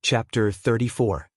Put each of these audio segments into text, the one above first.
Chapter 34.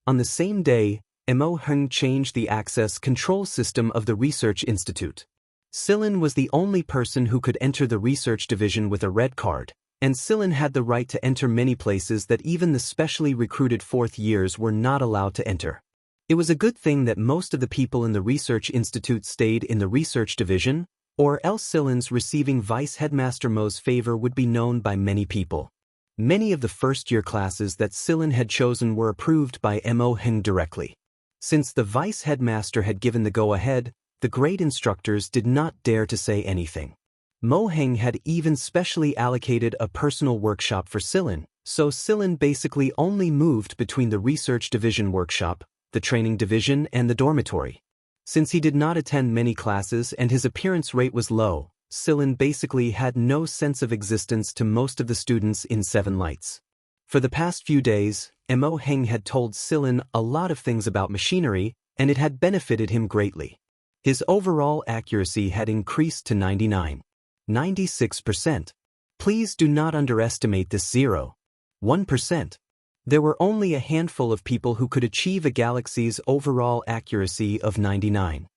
On the same day, Mo Hung changed the access control system of the research institute. Silin was the only person who could enter the research division with a red card, and Silin had the right to enter many places that even the specially recruited fourth years were not allowed to enter. It was a good thing that most of the people in the research institute stayed in the research division, or else Silin's receiving Vice Headmaster Mo's favor would be known by many people. Many of the first-year classes that Silin had chosen were approved by Mo Hung directly. Since the Vice Headmaster had given the go-ahead, the grade instructors did not dare to say anything. Mo Hung had even specially allocated a personal workshop for Silin, so Silin basically only moved between the research division workshop, the training division, and the dormitory. Since he did not attend many classes and his appearance rate was low, Silin basically had no sense of existence to most of the students in Seven Lights. For the past few days, Mo Hung had told Silin a lot of things about machinery, and it had benefited him greatly. His overall accuracy had increased to 96%. Please do not underestimate this 1%. There were only a handful of people who could achieve a galaxy's overall accuracy of 97%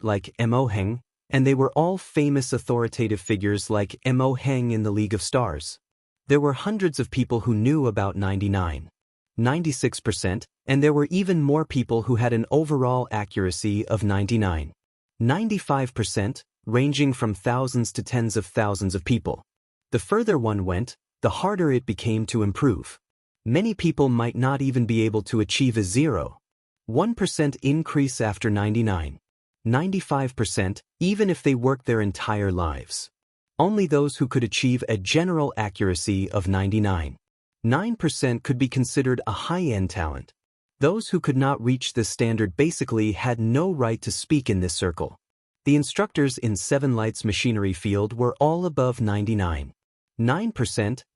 like Mo Hung, and they were all famous authoritative figures like Mo Hung in the League of Stars. There were hundreds of people who knew about 96%, and there were even more people who had an overall accuracy of 95%, ranging from thousands to tens of thousands of people. The further one went, the harder it became to improve. Many people might not even be able to achieve a 1% increase after 95%, even if they worked their entire lives. Only those who could achieve a general accuracy of 99% could be considered a high-end talent. Those who could not reach this standard basically had no right to speak in this circle. The instructors in Seven Lights machinery field were all above 99%,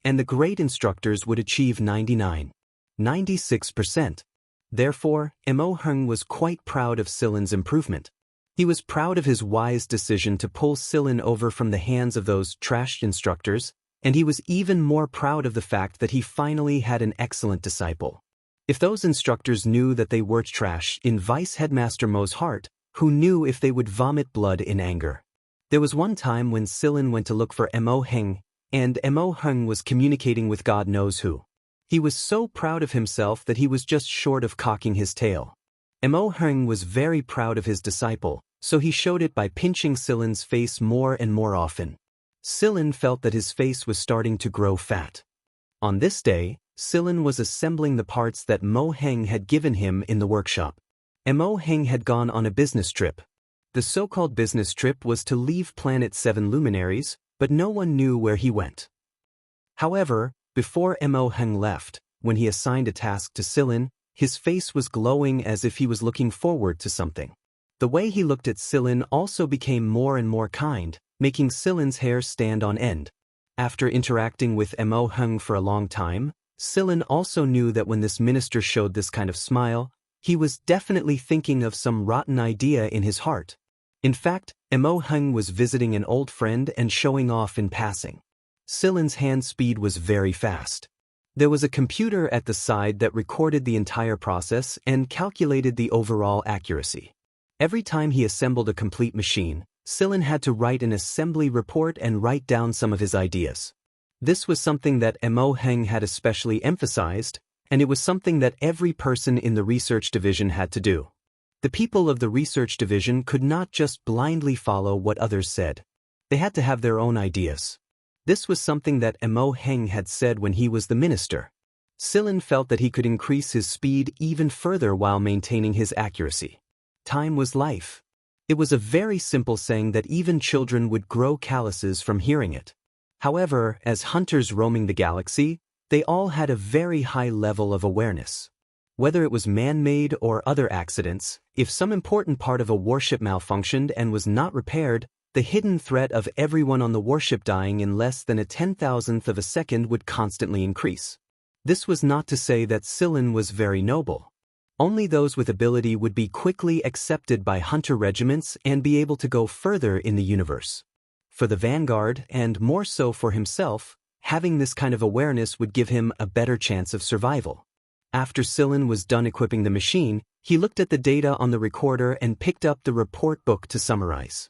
and the grade instructors would achieve 96%. Therefore, Mo Hung was quite proud of Silin's improvement. He was proud of his wise decision to pull Silin over from the hands of those trashed instructors, and he was even more proud of the fact that he finally had an excellent disciple. If those instructors knew that they were trash in Vice Headmaster Mo's heart, who knew if they would vomit blood in anger? There was one time when Silin went to look for Mo Hung, and Mo Hung was communicating with God knows who. He was so proud of himself that he was just short of cocking his tail. Mo Hung was very proud of his disciple, so he showed it by pinching Silin's face more and more often. Silin felt that his face was starting to grow fat. On this day, Silin was assembling the parts that Mo Hung had given him in the workshop. Mo Hung had gone on a business trip. The so-called business trip was to leave Planet 7 Luminaries, but no one knew where he went. However, before Mo Hung left, when he assigned a task to Silin, his face was glowing as if he was looking forward to something. The way he looked at Silin also became more and more kind, making Silin's hair stand on end. After interacting with Mo Hung for a long time, Silin also knew that when this minister showed this kind of smile, he was definitely thinking of some rotten idea in his heart. In fact, Mo Hung was visiting an old friend and showing off in passing. Silin's hand speed was very fast. There was a computer at the side that recorded the entire process and calculated the overall accuracy. Every time he assembled a complete machine, Silin had to write an assembly report and write down some of his ideas. This was something that Mo Hung had especially emphasized, and it was something that every person in the research division had to do. The people of the research division could not just blindly follow what others said. They had to have their own ideas. This was something that Mo Hung had said when he was the minister. Silin felt that he could increase his speed even further while maintaining his accuracy. Time was life. It was a very simple saying that even children would grow calluses from hearing it. However, as hunters roaming the galaxy, they all had a very high level of awareness. Whether it was man-made or other accidents, if some important part of a warship malfunctioned and was not repaired, the hidden threat of everyone on the warship dying in less than a 10,000th of a second would constantly increase. This was not to say that Silin was very noble. Only those with ability would be quickly accepted by hunter regiments and be able to go further in the universe. For the Vanguard, and more so for himself, having this kind of awareness would give him a better chance of survival. After Silin was done equipping the machine, he looked at the data on the recorder and picked up the report book to summarize.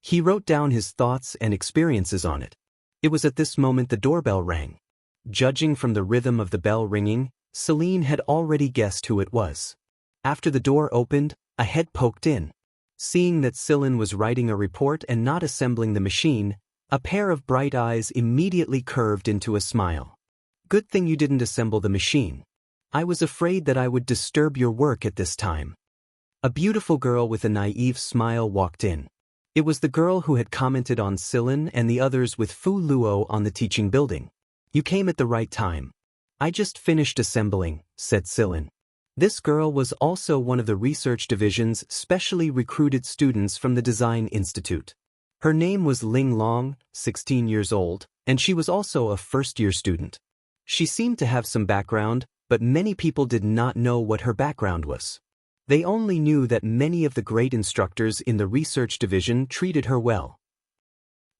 He wrote down his thoughts and experiences on it. It was at this moment the doorbell rang. Judging from the rhythm of the bell ringing, Celine had already guessed who it was. After the door opened, a head poked in. Seeing that Silin was writing a report and not assembling the machine, a pair of bright eyes immediately curved into a smile. "Good thing you didn't assemble the machine. I was afraid that I would disturb your work at this time." A beautiful girl with a naive smile walked in. It was the girl who had commented on Silin and the others with Fu Luo on the teaching building. "You came at the right time. I just finished assembling," said Silin. This girl was also one of the research division's specially recruited students from the Design Institute. Her name was Ling Long, 16 years old, and she was also a first-year student. She seemed to have some background, but many people did not know what her background was. They only knew that many of the great instructors in the research division treated her well.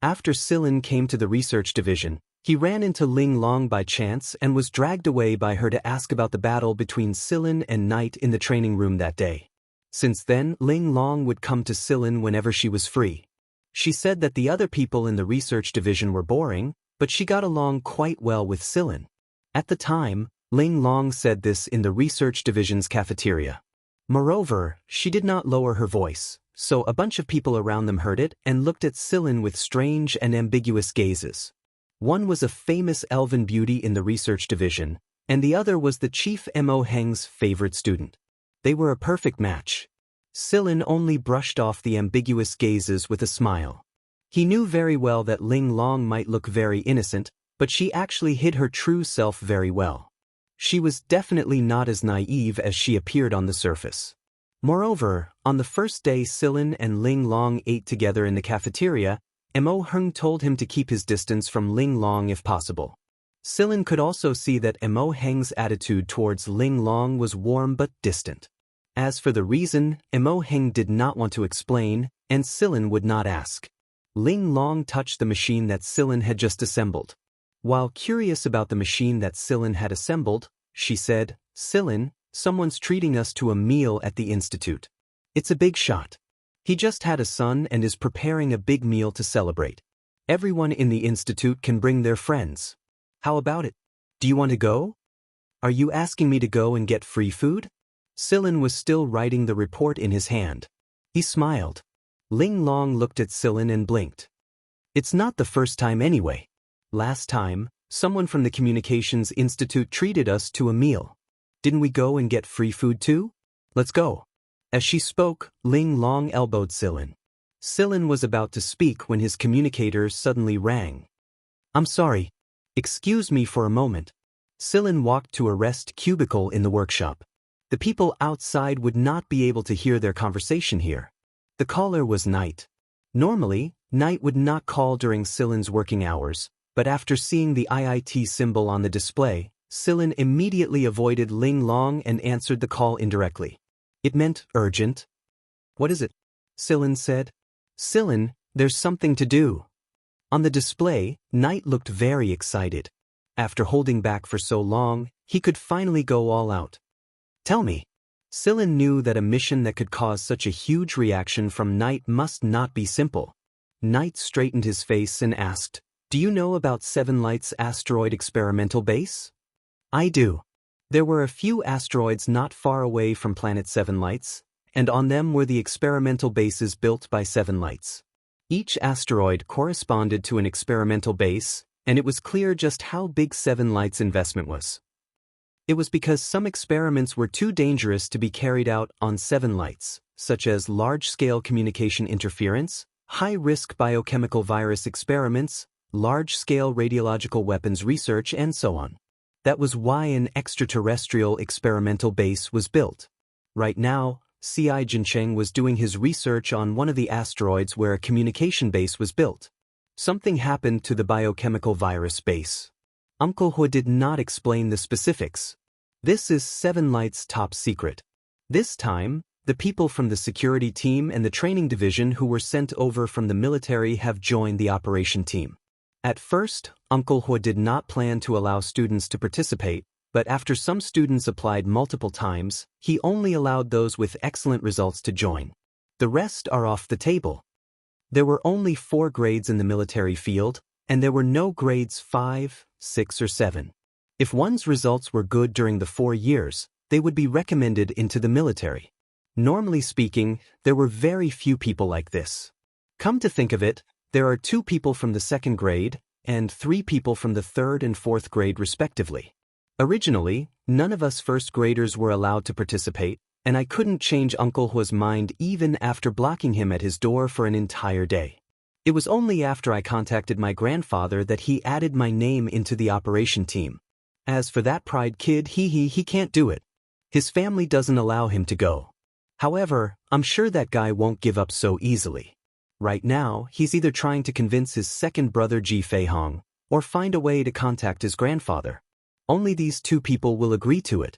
After Silin came to the research division, he ran into Ling Long by chance and was dragged away by her to ask about the battle between Silin and Knight in the training room that day. Since then, Ling Long would come to Silin whenever she was free. She said that the other people in the research division were boring, but she got along quite well with Silin. At the time, Ling Long said this in the research division's cafeteria. Moreover, she did not lower her voice, so a bunch of people around them heard it and looked at Silin with strange and ambiguous gazes. One was a famous elven beauty in the research division, and the other was the Chief Mo Heng's favorite student. They were a perfect match. Silin only brushed off the ambiguous gazes with a smile. He knew very well that Ling Long might look very innocent, but she actually hid her true self very well. She was definitely not as naive as she appeared on the surface. Moreover, on the first day Silin and Ling Long ate together in the cafeteria, Mo Heng told him to keep his distance from Ling Long if possible. Silin could also see that Mo Heng's attitude towards Ling Long was warm but distant. As for the reason, Mo Heng did not want to explain, and Silin would not ask. Ling Long touched the machine that Silin had just assembled. While curious about the machine that Silin had assembled, she said, "Silin, someone's treating us to a meal at the institute. It's a big shot. He just had a son and is preparing a big meal to celebrate. Everyone in the institute can bring their friends. How about it? Do you want to go? Are you asking me to go and get free food?" Silin was still writing the report in his hand. He smiled. Ling Long looked at Silin and blinked. "It's not the first time anyway. Last time, someone from the Communications Institute treated us to a meal. Didn't we go and get free food too? Let's go." As she spoke, Ling Long elbowed Silin. Silin was about to speak when his communicator suddenly rang. "I'm sorry. Excuse me for a moment." Silin walked to a rest cubicle in the workshop. The people outside would not be able to hear their conversation here. The caller was Knight. Normally, Knight would not call during Silin's working hours, but after seeing the IIT symbol on the display, Silin immediately avoided Ling Long and answered the call indirectly. It meant urgent. "What is it?" Silin said. "Silin, there's something to do." On the display, Knight looked very excited. After holding back for so long, he could finally go all out. "Tell me." Silin knew that a mission that could cause such a huge reaction from Knight must not be simple. Knight straightened his face and asked, "Do you know about Seven Lights Asteroid Experimental Base?" "I do. There were a few asteroids not far away from Planet Seven Lights, and on them were the experimental bases built by Seven Lights. Each asteroid corresponded to an experimental base, and it was clear just how big Seven Lights' investment was. It was because some experiments were too dangerous to be carried out on Seven Lights, such as large-scale communication interference, high-risk biochemical virus experiments, large-scale radiological weapons research, and so on. That was why an extraterrestrial experimental base was built. Right now, C.I. Jincheng was doing his research on one of the asteroids where a communication base was built. Something happened to the biochemical virus base. Uncle Hu did not explain the specifics. This is Seven Lights' top secret. This time, the people from the security team and the training division who were sent over from the military have joined the operation team. At first, Uncle Hua did not plan to allow students to participate, but after some students applied multiple times, he only allowed those with excellent results to join. The rest are off the table. There were only 4 grades in the military field, and there were no grades 5, 6, or 7. If one's results were good during the 4 years, they would be recommended into the military. Normally speaking, there were very few people like this. Come to think of it, there are 2 people from the 2nd grade, and 3 people from the 3rd and 4th grade respectively. Originally, none of us 1st graders were allowed to participate, and I couldn't change Uncle Hua's mind even after blocking him at his door for an entire day. It was only after I contacted my grandfather that he added my name into the operation team. As for that Pride kid, he can't do it. His family doesn't allow him to go. However, I'm sure that guy won't give up so easily. Right now, he's either trying to convince his 2nd brother Ji Feihong, or find a way to contact his grandfather. Only these 2 people will agree to it.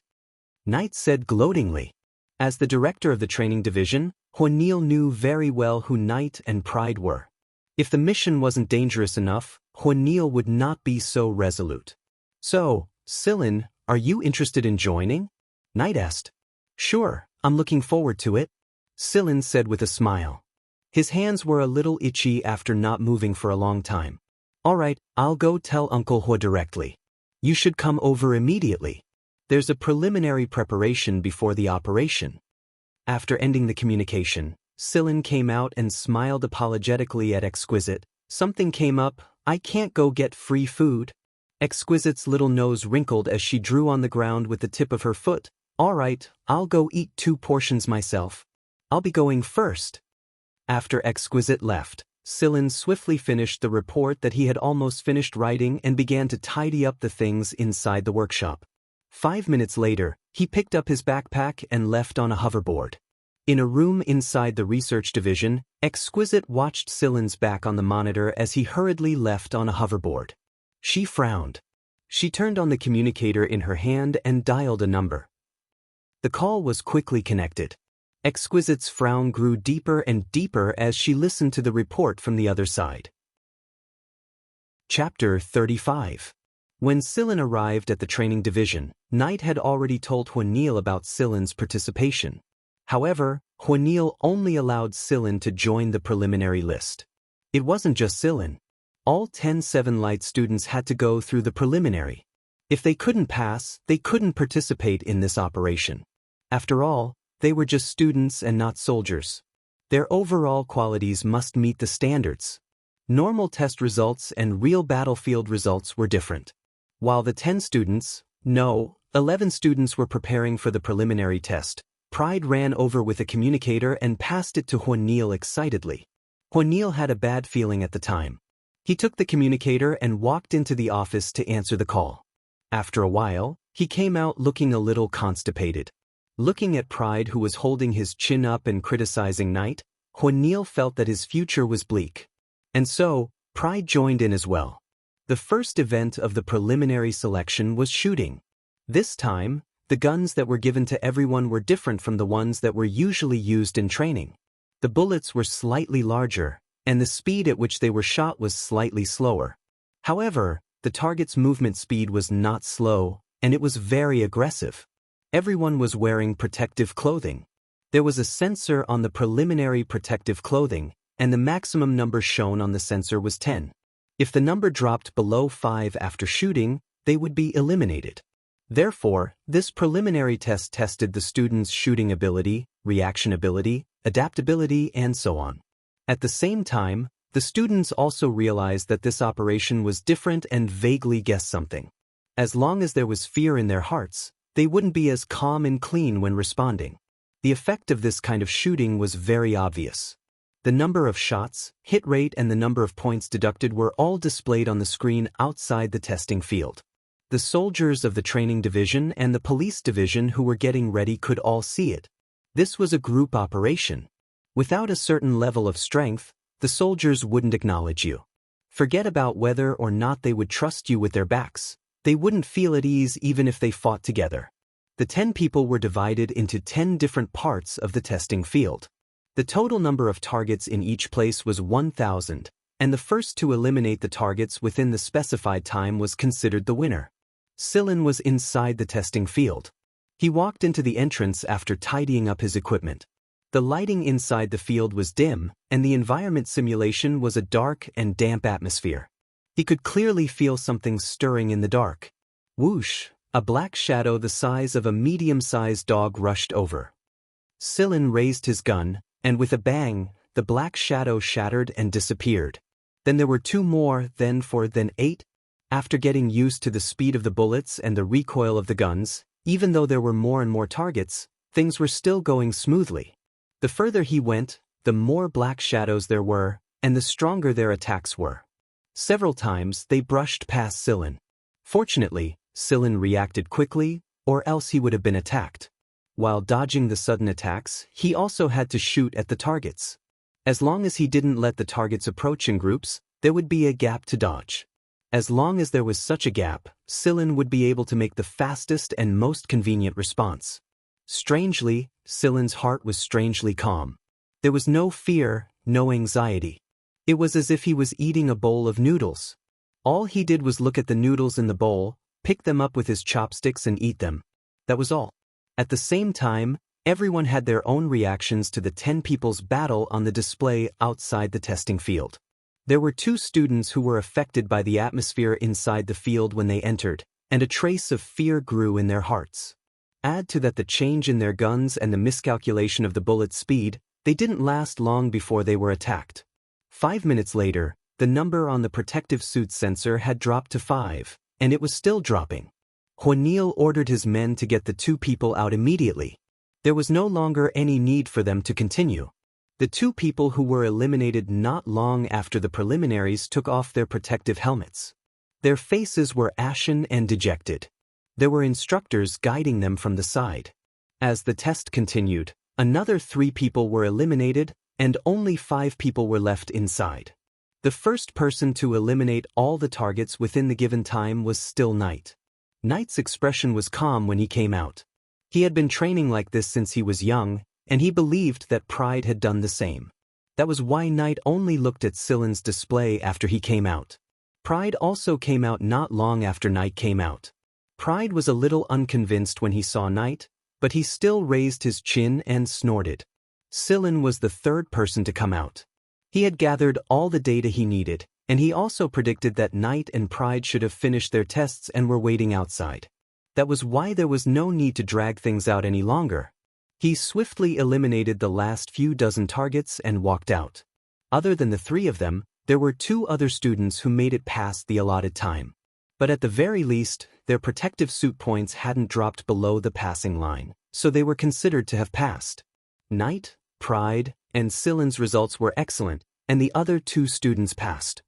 Knight said gloatingly. As the director of the training division, Huanil knew very well who Knight and Pride were. If the mission wasn't dangerous enough, Huanil would not be so resolute. So, Silin, are you interested in joining? Knight asked. Sure, I'm looking forward to it, Silin said with a smile. His hands were a little itchy after not moving for a long time. All right, I'll go tell Uncle Hua directly. You should come over immediately. There's a preliminary preparation before the operation. After ending the communication, Silin came out and smiled apologetically at Exquisite. Something came up, I can't go get free food. Exquisite's little nose wrinkled as she drew on the ground with the tip of her foot. All right, I'll go eat 2 portions myself. I'll be going first. After Exquisite left, Silin swiftly finished the report that he had almost finished writing and began to tidy up the things inside the workshop. 5 minutes later, he picked up his backpack and left on a hoverboard. In a room inside the research division, Exquisite watched Silin's back on the monitor as he hurriedly left on a hoverboard. She frowned. She turned on the communicator in her hand and dialed a number. The call was quickly connected. Exquisite's frown grew deeper and deeper as she listened to the report from the other side. Chapter 35. When Silin arrived at the training division, Knight had already told Huanil about Silin's participation. However, Huanil only allowed Silin to join the preliminary list. It wasn't just Silin. All 10-7 Light students had to go through the preliminary. If they couldn't pass, they couldn't participate in this operation. After all, they were just students and not soldiers. Their overall qualities must meet the standards. Normal test results and real battlefield results were different. While the 11 students were preparing for the preliminary test, Pride ran over with a communicator and passed it to Huanil excitedly. Huanil had a bad feeling at the time. He took the communicator and walked into the office to answer the call. After a while, he came out looking a little constipated. Looking at Pride, who was holding his chin up and criticizing Knight, Huanil felt that his future was bleak. And so, Pride joined in as well. The first event of the preliminary selection was shooting. This time, the guns that were given to everyone were different from the ones that were usually used in training. The bullets were slightly larger, and the speed at which they were shot was slightly slower. However, the target's movement speed was not slow, and it was very aggressive. Everyone was wearing protective clothing. There was a sensor on the preliminary protective clothing, and the maximum number shown on the sensor was 10. If the number dropped below 5 after shooting, they would be eliminated. Therefore, this preliminary test tested the students' shooting ability, reaction ability, adaptability, and so on. At the same time, the students also realized that this operation was different and vaguely guessed something. As long as there was fear in their hearts, they wouldn't be as calm and clean when responding. The effect of this kind of shooting was very obvious. The number of shots, hit rate, and the number of points deducted were all displayed on the screen outside the testing field. The soldiers of the training division and the police division who were getting ready could all see it. This was a group operation. Without a certain level of strength, the soldiers wouldn't acknowledge you. Forget about whether or not they would trust you with their backs. They wouldn't feel at ease even if they fought together. The 10 people were divided into 10 different parts of the testing field. The total number of targets in each place was 1,000, and the first to eliminate the targets within the specified time was considered the winner. Sillin was inside the testing field. He walked into the entrance after tidying up his equipment. The lighting inside the field was dim, and the environment simulation was a dark and damp atmosphere. He could clearly feel something stirring in the dark. Whoosh! A black shadow the size of a medium-sized dog rushed over. Sillin raised his gun, and with a bang, the black shadow shattered and disappeared. Then there were two more, then four, then 8. After getting used to the speed of the bullets and the recoil of the guns, even though there were more and more targets, things were still going smoothly. The further he went, the more black shadows there were, and the stronger their attacks were. Several times they brushed past Sillin. Fortunately, Sillin reacted quickly, or else he would have been attacked. While dodging the sudden attacks, he also had to shoot at the targets. As long as he didn't let the targets approach in groups, there would be a gap to dodge. As long as there was such a gap, Sillin would be able to make the fastest and most convenient response. Strangely, Sillin's heart was strangely calm. There was no fear, no anxiety. It was as if he was eating a bowl of noodles. All he did was look at the noodles in the bowl, pick them up with his chopsticks and eat them. That was all. At the same time, everyone had their own reactions to the 10 people's battle on the display outside the testing field. There were 2 students who were affected by the atmosphere inside the field when they entered, and a trace of fear grew in their hearts. Add to that the change in their guns and the miscalculation of the bullet's speed, they didn't last long before they were attacked. 5 minutes later, the number on the protective suit sensor had dropped to 5, and it was still dropping. Huanil ordered his men to get the 2 people out immediately. There was no longer any need for them to continue. The 2 people who were eliminated not long after the preliminaries took off their protective helmets. Their faces were ashen and dejected. There were instructors guiding them from the side. As the test continued, another 3 people were eliminated, and only 5 people were left inside. The first person to eliminate all the targets within the given time was still Knight. Knight's expression was calm when he came out. He had been training like this since he was young, and he believed that Pride had done the same. That was why Knight only looked at Sillin's display after he came out. Pride also came out not long after Knight came out. Pride was a little unconvinced when he saw Knight, but he still raised his chin and snorted. Sillin was the third person to come out. He had gathered all the data he needed, and he also predicted that Knight and Pride should have finished their tests and were waiting outside. That was why there was no need to drag things out any longer. He swiftly eliminated the last few dozen targets and walked out. Other than the 3 of them, there were 2 other students who made it past the allotted time. But at the very least, their protective suit points hadn't dropped below the passing line, so they were considered to have passed. Knight, Pride, and Sillin's results were excellent, and the other 2 students passed.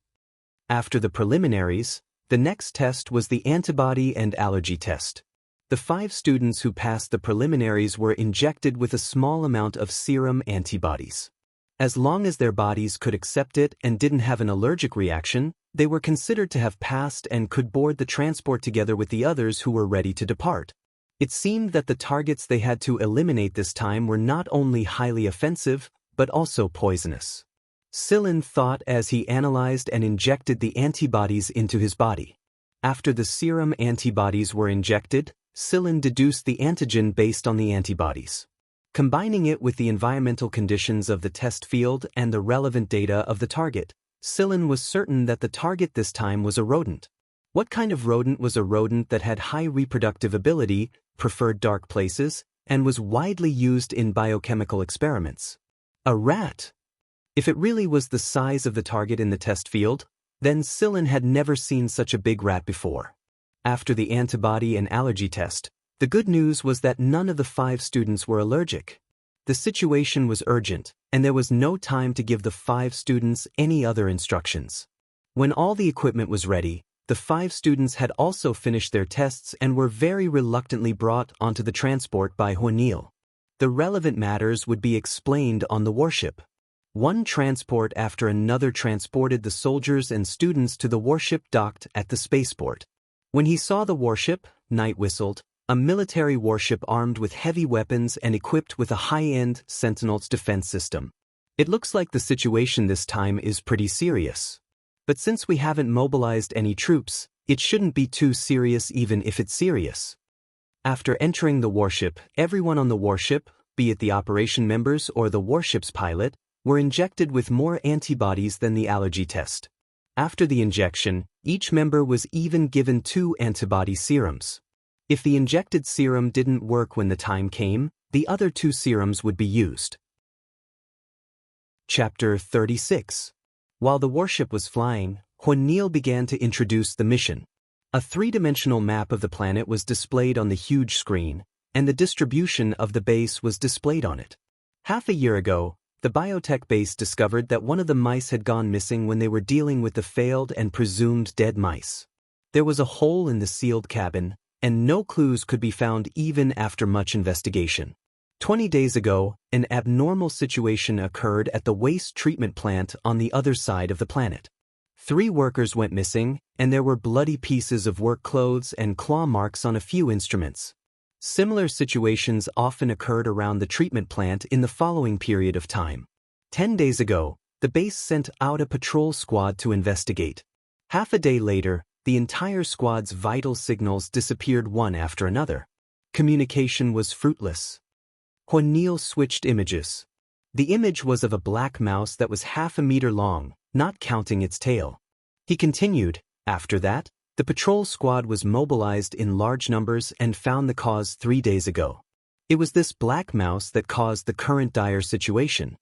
After the preliminaries, the next test was the antibody and allergy test. The 5 students who passed the preliminaries were injected with a small amount of serum antibodies. As long as their bodies could accept it and didn't have an allergic reaction, they were considered to have passed and could board the transport together with the others who were ready to depart. It seemed that the targets they had to eliminate this time were not only highly offensive, but also poisonous. Sillin thought as he analyzed and injected the antibodies into his body. After the serum antibodies were injected, Sillin deduced the antigen based on the antibodies. Combining it with the environmental conditions of the test field and the relevant data of the target, Sillin was certain that the target this time was a rodent. What kind of rodent was a rodent that had high reproductive ability, preferred dark places, and was widely used in biochemical experiments? A rat! If it really was the size of the target in the test field, then Sillin had never seen such a big rat before. After the antibody and allergy test, the good news was that none of the 5 students were allergic. The situation was urgent, and there was no time to give the 5 students any other instructions. When all the equipment was ready, the 5 students had also finished their tests and were very reluctantly brought onto the transport by Huanil. The relevant matters would be explained on the warship. One transport after another transported the soldiers and students to the warship docked at the spaceport. When he saw the warship, Knight whistled, a military warship armed with heavy weapons and equipped with a high-end Sentinel's defense system. It looks like the situation this time is pretty serious. But since we haven't mobilized any troops, it shouldn't be too serious even if it's serious. After entering the warship, everyone on the warship, be it the operation members or the warship's pilot, were injected with more antibodies than the allergy test. After the injection, each member was even given 2 antibody serums. If the injected serum didn't work when the time came, the other 2 serums would be used. Chapter 36. While the warship was flying, Huanil began to introduce the mission. A 3-dimensional map of the planet was displayed on the huge screen, and the distribution of the base was displayed on it. Half a year ago, the biotech base discovered that one of the mice had gone missing when they were dealing with the failed and presumed dead mice. There was a hole in the sealed cabin, and no clues could be found even after much investigation. 20 days ago, an abnormal situation occurred at the waste treatment plant on the other side of the planet. 3 workers went missing, and there were bloody pieces of work clothes and claw marks on a few instruments. Similar situations often occurred around the treatment plant in the following period of time. 10 days ago, the base sent out a patrol squad to investigate. Half a day later, the entire squad's vital signals disappeared one after another. Communication was fruitless. Huanil switched images. The image was of a black mouse that was half a meter long, not counting its tail. He continued, after that, the patrol squad was mobilized in large numbers and found the cause 3 days ago. It was this black mouse that caused the current dire situation.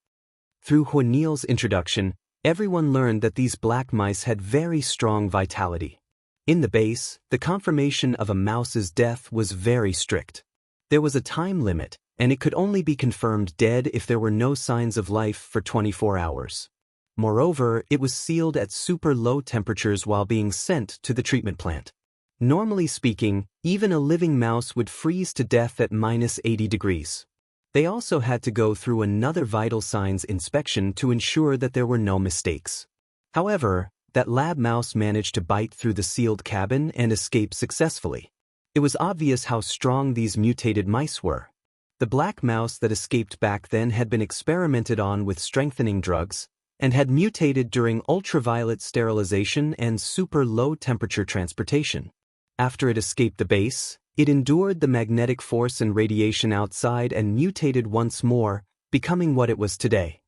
Through Huanil's introduction, everyone learned that these black mice had very strong vitality. In the base, the confirmation of a mouse's death was very strict. There was a time limit, and it could only be confirmed dead if there were no signs of life for 24 hours. Moreover, it was sealed at super low temperatures while being sent to the treatment plant. Normally speaking, even a living mouse would freeze to death at -80 degrees. They also had to go through another vital signs inspection to ensure that there were no mistakes. However, that lab mouse managed to bite through the sealed cabin and escape successfully. It was obvious how strong these mutated mice were. The black mouse that escaped back then had been experimented on with strengthening drugs, and had mutated during ultraviolet sterilization and super low temperature transportation. After it escaped the base, it endured the magnetic force and radiation outside and mutated once more, becoming what it was today.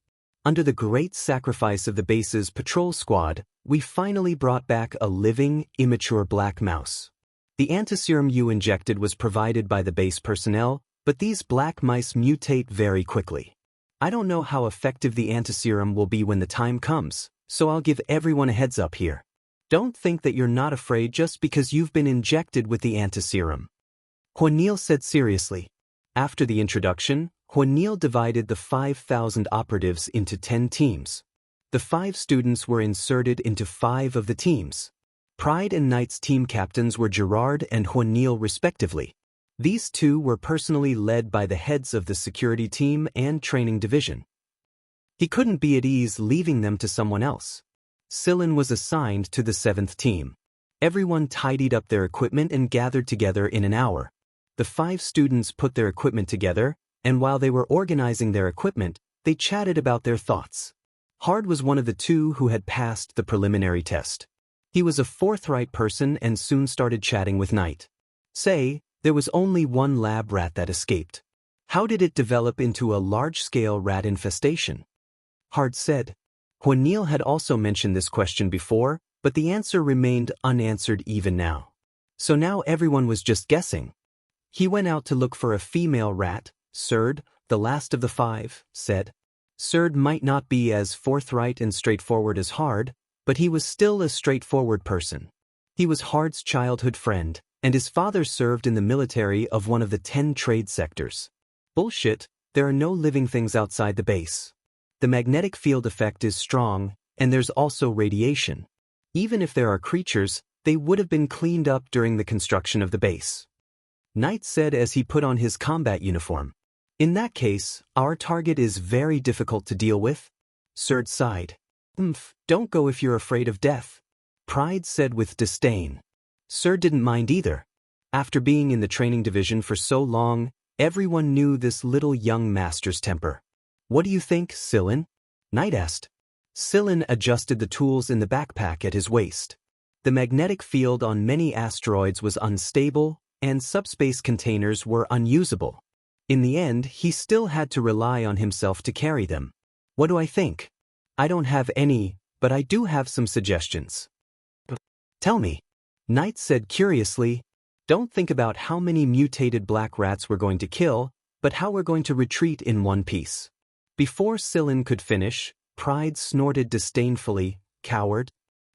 Under the great sacrifice of the base's patrol squad, we finally brought back a living, immature black mouse. The antiserum you injected was provided by the base personnel, but these black mice mutate very quickly. I don't know how effective the antiserum will be when the time comes, so I'll give everyone a heads up here. Don't think that you're not afraid just because you've been injected with the antiserum. Huanil said seriously. After the introduction, Huanil divided the 5,000 operatives into 10 teams. The 5 students were inserted into 5 of the teams. Pride and Knight's team captains were Gerard and Huanil respectively. These 2 were personally led by the heads of the security team and training division. He couldn't be at ease leaving them to someone else. Sillin was assigned to the 7th team. Everyone tidied up their equipment and gathered together in an hour. The 5 students put their equipment together, and while they were organizing their equipment, they chatted about their thoughts. Hard was one of the 2 who had passed the preliminary test. He was a forthright person and soon started chatting with Knight. Say, there was only one lab rat that escaped. How did it develop into a large-scale rat infestation? Hard said. Huanil had also mentioned this question before, but the answer remained unanswered even now. So now everyone was just guessing. He went out to look for a female rat. Serd, the last of the 5, said. Serd might not be as forthright and straightforward as Hard, but he was still a straightforward person. He was Hard's childhood friend, and his father served in the military of one of the 10 trade sectors. Bullshit, there are no living things outside the base. The magnetic field effect is strong, and there's also radiation. Even if there are creatures, they would have been cleaned up during the construction of the base. Knight said as he put on his combat uniform. In that case, our target is very difficult to deal with. Serd sighed. Don't go if you're afraid of death. Pride said with disdain. Serd didn't mind either. After being in the training division for so long, everyone knew this little young master's temper. What do you think, Sillin? Knight asked. Sillin adjusted the tools in the backpack at his waist. The magnetic field on many asteroids was unstable, and subspace containers were unusable. In the end, he still had to rely on himself to carry them. What do I think? I don't have any, but I do have some suggestions. Tell me. Knight said curiously. Don't think about how many mutated black rats we're going to kill, but how we're going to retreat in one piece. Before Sillin could finish, Pride snorted disdainfully, Coward?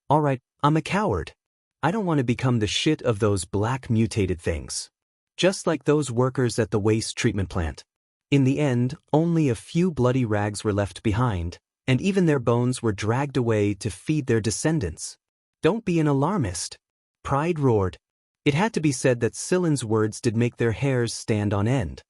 All right, I'm a coward. I don't want to become the shit of those black mutated things. Just like those workers at the waste treatment plant. In the end, only a few bloody rags were left behind, and even their bones were dragged away to feed their descendants. Don't be an alarmist. Pride roared. It had to be said that Sillin's words did make their hairs stand on end.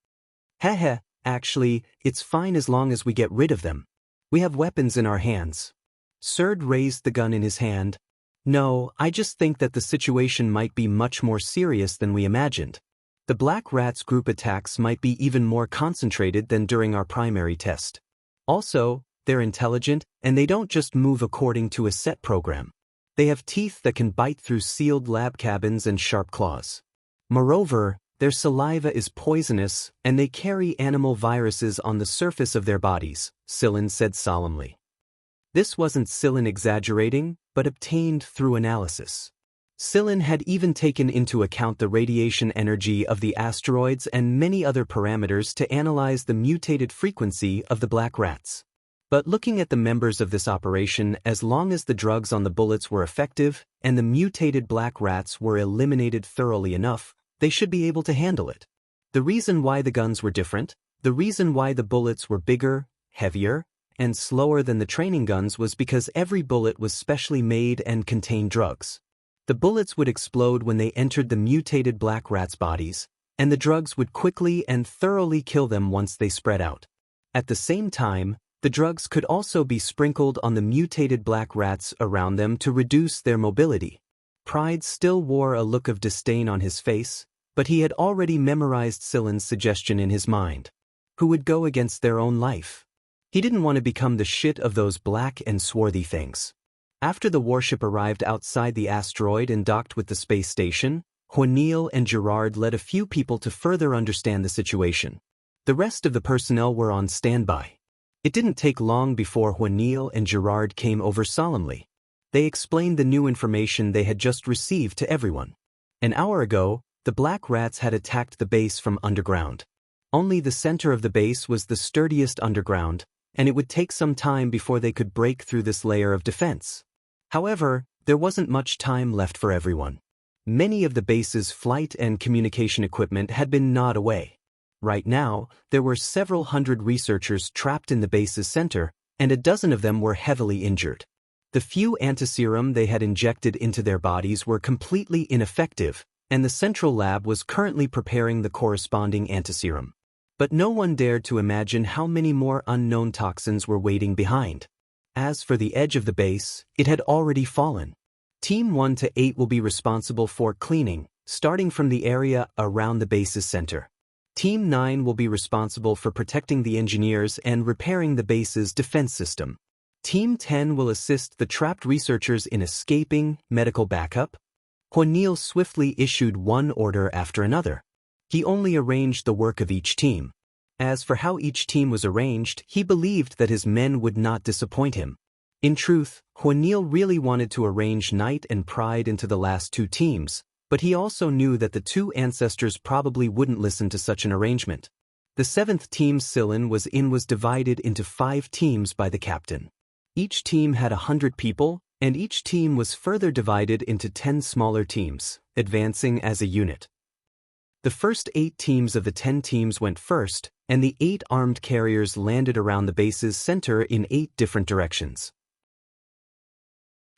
Heh, actually, it's fine as long as we get rid of them. We have weapons in our hands. Surd raised the gun in his hand. No, I just think that the situation might be much more serious than we imagined. The Black Rats group attacks might be even more concentrated than during our primary test. Also, they're intelligent, and they don't just move according to a set program. They have teeth that can bite through sealed lab cabins and sharp claws. Moreover, their saliva is poisonous, and they carry animal viruses on the surface of their bodies, Sillin said solemnly. This wasn't Sillin exaggerating, but obtained through analysis. Sillin had even taken into account the radiation energy of the asteroids and many other parameters to analyze the mutated frequency of the black rats. But looking at the members of this operation, as long as the drugs on the bullets were effective and the mutated black rats were eliminated thoroughly enough, they should be able to handle it. The reason why the guns were different, the reason why the bullets were bigger, heavier, and slower than the training guns was because every bullet was specially made and contained drugs. The bullets would explode when they entered the mutated black rats' bodies, and the drugs would quickly and thoroughly kill them once they spread out. At the same time, the drugs could also be sprinkled on the mutated black rats around them to reduce their mobility. Pride still wore a look of disdain on his face, but he had already memorized Sillin's suggestion in his mind. Who would go against their own life? He didn't want to become the shit of those black and swarthy things. After the warship arrived outside the asteroid and docked with the space station, Juanil and Gerard led a few people to further understand the situation. The rest of the personnel were on standby. It didn't take long before Juanil and Gerard came over solemnly. They explained the new information they had just received to everyone. An hour ago, the black rats had attacked the base from underground. Only the center of the base was the sturdiest underground, and it would take some time before they could break through this layer of defense. However, there wasn't much time left for everyone. Many of the base's flight and communication equipment had been gnawed away. Right now, there were several hundred researchers trapped in the base's center, and a dozen of them were heavily injured. The few antiserum they had injected into their bodies were completely ineffective, and the central lab was currently preparing the corresponding antiserum. But no one dared to imagine how many more unknown toxins were waiting behind. As for the edge of the base, it had already fallen. Team 1 to 8 will be responsible for cleaning, starting from the area around the base's center. Team 9 will be responsible for protecting the engineers and repairing the base's defense system. Team 10 will assist the trapped researchers in escaping, medical backup. Juanil swiftly issued one order after another. He only arranged the work of each team. As for how each team was arranged, he believed that his men would not disappoint him. In truth, Juanil really wanted to arrange Knight and Pride into the last two teams, but he also knew that the two ancestors probably wouldn't listen to such an arrangement. The seventh team Sillin was in was divided into 5 teams by the captain. Each team had 100 people, and each team was further divided into 10 smaller teams, advancing as a unit. The first 8 teams of the 10 teams went first, and the 8 armed carriers landed around the base's center in 8 different directions.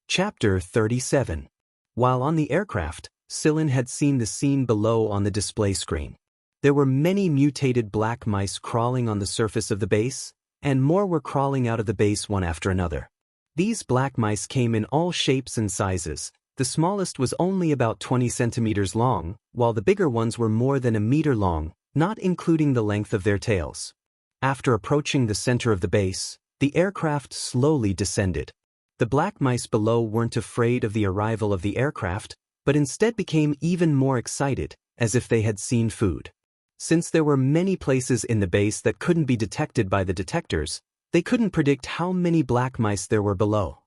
Chapter 37. While on the aircraft, Sillin had seen the scene below on the display screen. There were many mutated black mice crawling on the surface of the base, and more were crawling out of the base one after another. These black mice came in all shapes and sizes. The smallest was only about 20 centimeters long, while the bigger ones were more than a meter long, not including the length of their tails. After approaching the center of the base, The aircraft slowly descended. The black mice below weren't afraid of the arrival of the aircraft, but instead became even more excited, as if they had seen food. Since there were many places in the base that couldn't be detected by the detectors, they couldn't predict how many black mice there were below.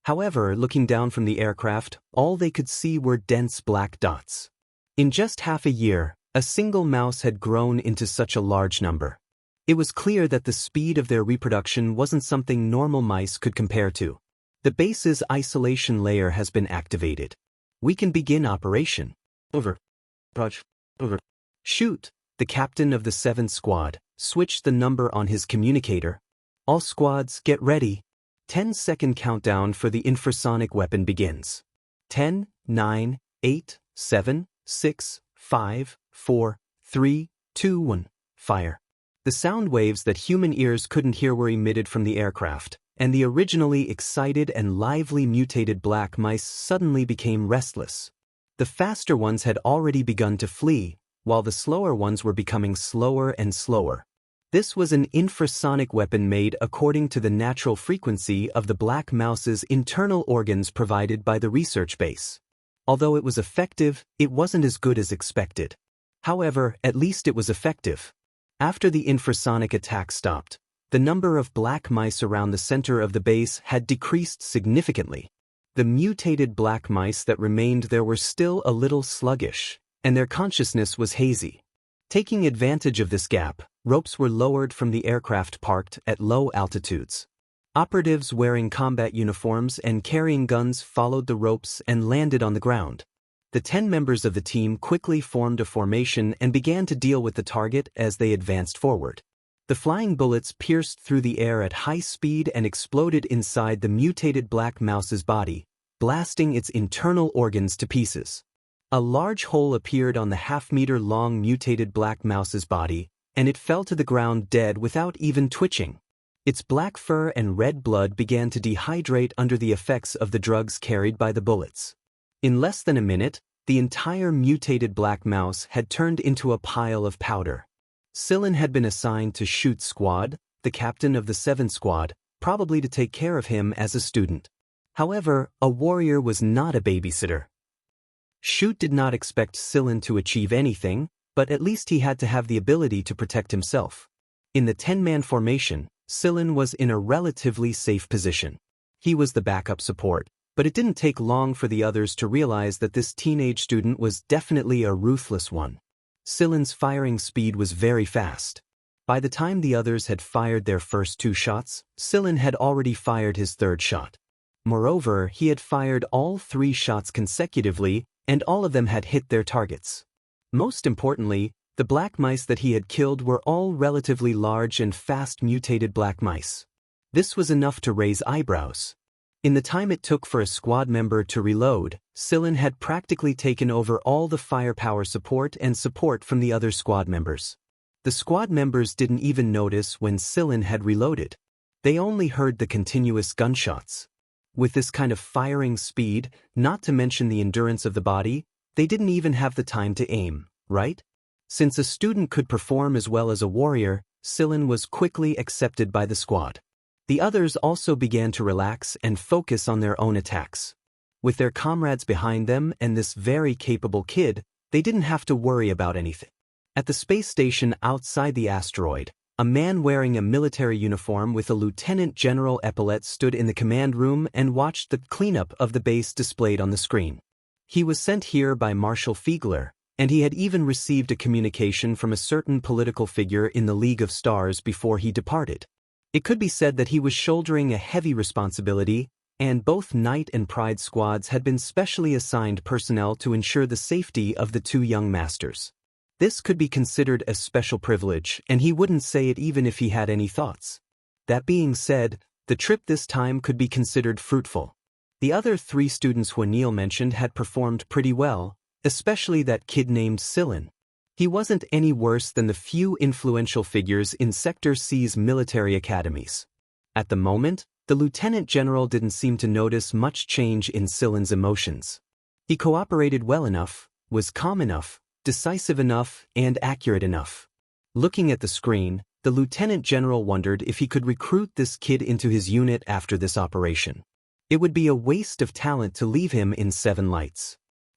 However, looking down from the aircraft, all they could see were dense black dots. In just half a year, a single mouse had grown into such a large number. It was clear that the speed of their reproduction wasn't something normal mice could compare to. The base's isolation layer has been activated. We can begin operation. Over. Roger. Over. Shoot. The captain of the 7th squad switched the number on his communicator. All squads, get ready. 10-second countdown for the infrasonic weapon begins. 10, 9, 8, 7, 6, 5, 4, 3, 2, 1. Fire. The sound waves that human ears couldn't hear were emitted from the aircraft, and the originally excited and lively mutated black mice suddenly became restless. The faster ones had already begun to flee, while the slower ones were becoming slower and slower. This was an infrasonic weapon made according to the natural frequency of the black mouse's internal organs provided by the research base. Although it was effective, it wasn't as good as expected. However, at least it was effective. After the infrasonic attack stopped, the number of black mice around the center of the base had decreased significantly. The mutated black mice that remained there were still a little sluggish, and their consciousness was hazy. Taking advantage of this gap, ropes were lowered from the aircraft parked at low altitudes. Operatives wearing combat uniforms and carrying guns followed the ropes and landed on the ground. The 10 members of the team quickly formed a formation and began to deal with the target as they advanced forward. The flying bullets pierced through the air at high speed and exploded inside the mutated black mouse's body, blasting its internal organs to pieces. A large hole appeared on the half-meter-long mutated black mouse's body, and it fell to the ground dead without even twitching. Its black fur and red blood began to dehydrate under the effects of the drugs carried by the bullets. In less than a minute, the entire mutated black mouse had turned into a pile of powder. Sillin had been assigned to Shoot Squad, the captain of the 7th squad, probably to take care of him as a student. However, a warrior was not a babysitter. Shoot did not expect Sillin to achieve anything, but at least he had to have the ability to protect himself. In the 10-man formation, Sillin was in a relatively safe position. He was the backup support, but it didn't take long for the others to realize that this teenage student was definitely a ruthless one. Sillin's firing speed was very fast. By the time the others had fired their first 2 shots, Sillin had already fired his 3rd shot. Moreover, he had fired all 3 shots consecutively, and all of them had hit their targets. Most importantly, the black mice that he had killed were all relatively large and fast mutated black mice. This was enough to raise eyebrows. In the time it took for a squad member to reload, Sillin had practically taken over all the firepower support and support from the other squad members. The squad members didn't even notice when Sillin had reloaded. They only heard the continuous gunshots. With this kind of firing speed, not to mention the endurance of the body, they didn't even have the time to aim, right? Since a student could perform as well as a warrior, Sillin was quickly accepted by the squad. The others also began to relax and focus on their own attacks. With their comrades behind them and this very capable kid, they didn't have to worry about anything. At the space station outside the asteroid, a man wearing a military uniform with a lieutenant general epaulet stood in the command room and watched the cleanup of the base displayed on the screen. He was sent here by Marshal Fiegler, and he had even received a communication from a certain political figure in the League of Stars before he departed. It could be said that he was shouldering a heavy responsibility, and both Knight and Pride squads had been specially assigned personnel to ensure the safety of the 2 young masters. This could be considered a special privilege, and he wouldn't say it even if he had any thoughts. That being said, the trip this time could be considered fruitful. The other 3 students who Neil mentioned had performed pretty well, especially that kid named Sillin. He wasn't any worse than the few influential figures in Sector C's military academies. At the moment, the lieutenant general didn't seem to notice much change in Sillin's emotions. He cooperated well enough, was calm enough, decisive enough, and accurate enough. Looking at the screen, the lieutenant general wondered if he could recruit this kid into his unit after this operation. It would be a waste of talent to leave him in 7 lights.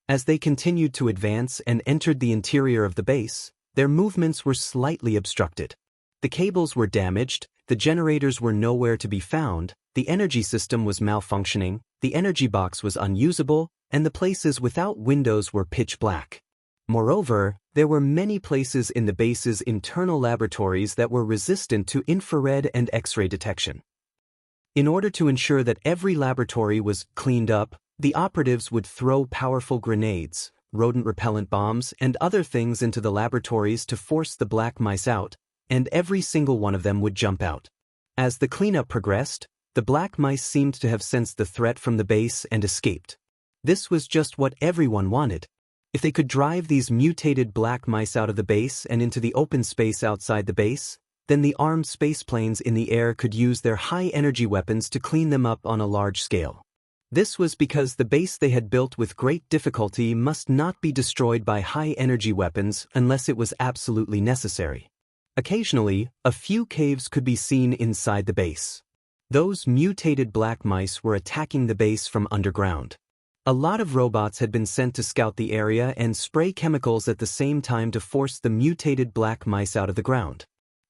As they continued to advance and entered the interior of the base, their movements were slightly obstructed. The cables were damaged, the generators were nowhere to be found, the energy system was malfunctioning, the energy box was unusable, and the places without windows were pitch black. Moreover, there were many places in the base's internal laboratories that were resistant to infrared and X-ray detection. In order to ensure that every laboratory was cleaned up, the operatives would throw powerful grenades, rodent-repellent bombs, and other things into the laboratories to force the black mice out, and every single one of them would jump out. As the cleanup progressed, the black mice seemed to have sensed the threat from the base and escaped. This was just what everyone wanted. If they could drive these mutated black mice out of the base and into the open space outside the base, then the armed spaceplanes in the air could use their high-energy weapons to clean them up on a large scale. This was because the base they had built with great difficulty must not be destroyed by high-energy weapons unless it was absolutely necessary. Occasionally, a few caves could be seen inside the base. Those mutated black mice were attacking the base from underground. A lot of robots had been sent to scout the area and spray chemicals at the same time to force the mutated black mice out of the ground.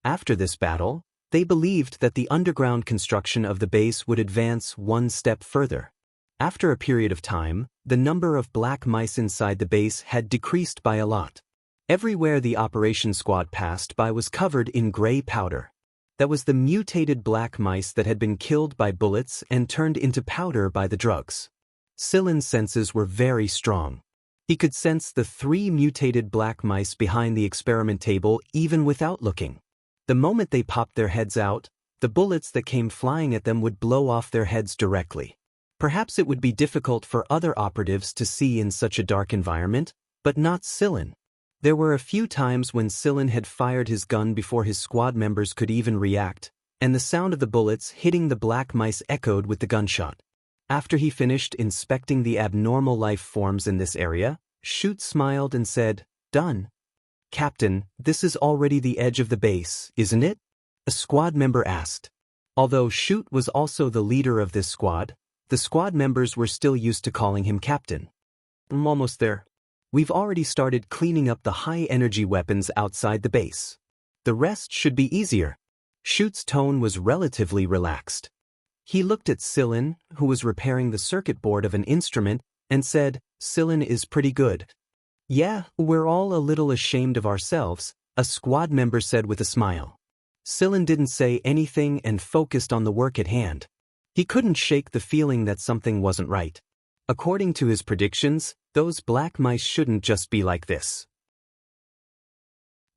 After this battle, they believed that the underground construction of the base would advance one step further. After a period of time, the number of black mice inside the base had decreased by a lot. Everywhere the operation squad passed by was covered in gray powder. That was the mutated black mice that had been killed by bullets and turned into powder by the drugs. Silin's senses were very strong. He could sense the 3 mutated black mice behind the experiment table even without looking. The moment they popped their heads out, the bullets that came flying at them would blow off their heads directly. Perhaps it would be difficult for other operatives to see in such a dark environment, but not Silin. There were a few times when Silin had fired his gun before his squad members could even react, and the sound of the bullets hitting the black mice echoed with the gunshot. After he finished inspecting the abnormal life forms in this area, Shoot smiled and said, "Done. Captain, this is already the edge of the base, isn't it?" A squad member asked. Although Shoot was also the leader of this squad, the squad members were still used to calling him Captain. "I'm almost there. We've already started cleaning up the high-energy weapons outside the base. The rest should be easier." Shoot's tone was relatively relaxed. He looked at Silin, who was repairing the circuit board of an instrument, and said, "Silin is pretty good." "Yeah, we're all a little ashamed of ourselves," a squad member said with a smile. Silin didn't say anything and focused on the work at hand. He couldn't shake the feeling that something wasn't right. According to his predictions, those black mice shouldn't just be like this.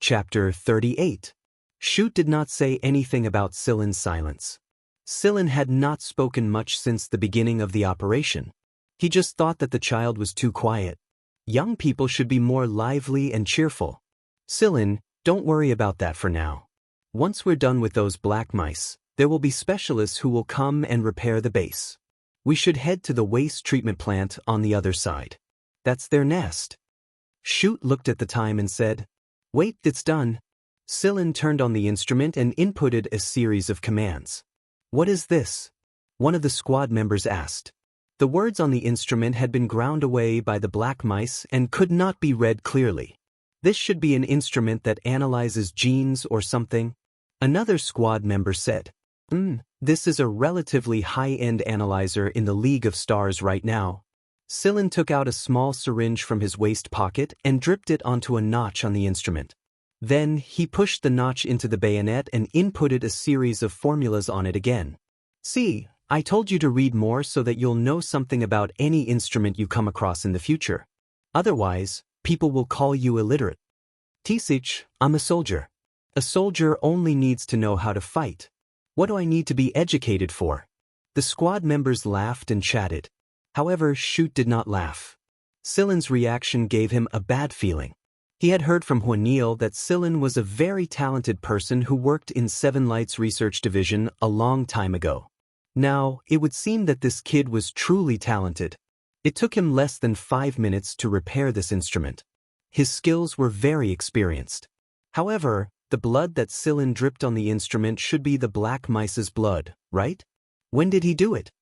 Chapter 38. Shoot did not say anything about Silin's silence. Silin had not spoken much since the beginning of the operation. He just thought that the child was too quiet. Young people should be more lively and cheerful. "Silin, don't worry about that for now. Once we're done with those black mice, there will be specialists who will come and repair the base. We should head to the waste treatment plant on the other side. That's their nest." Shoot looked at the time and said, "Wait, it's done." Silin turned on the instrument and inputted a series of commands. "What is this?" one of the squad members asked. The words on the instrument had been ground away by the black mice and could not be read clearly. "This should be an instrument that analyzes genes or something," another squad member said. This is a relatively high-end analyzer in the League of Stars right now." Silin took out a small syringe from his waist pocket and dripped it onto a notch on the instrument. Then he pushed the notch into the bayonet and inputted a series of formulas on it again. "See, I told you to read more so that you'll know something about any instrument you come across in the future. Otherwise, people will call you illiterate." "Tisich, I'm a soldier. A soldier only needs to know how to fight. What do I need to be educated for?" The squad members laughed and chatted. However, Shoot did not laugh. Silin's reaction gave him a bad feeling. He had heard from Huanil that Silin was a very talented person who worked in Seven Lights Research Division a long time ago. Now, it would seem that this kid was truly talented. It took him less than 5 minutes to repair this instrument. His skills were very experienced. However, The blood that Sillin dripped on the instrument should be the black mice's blood, right? When did he do it?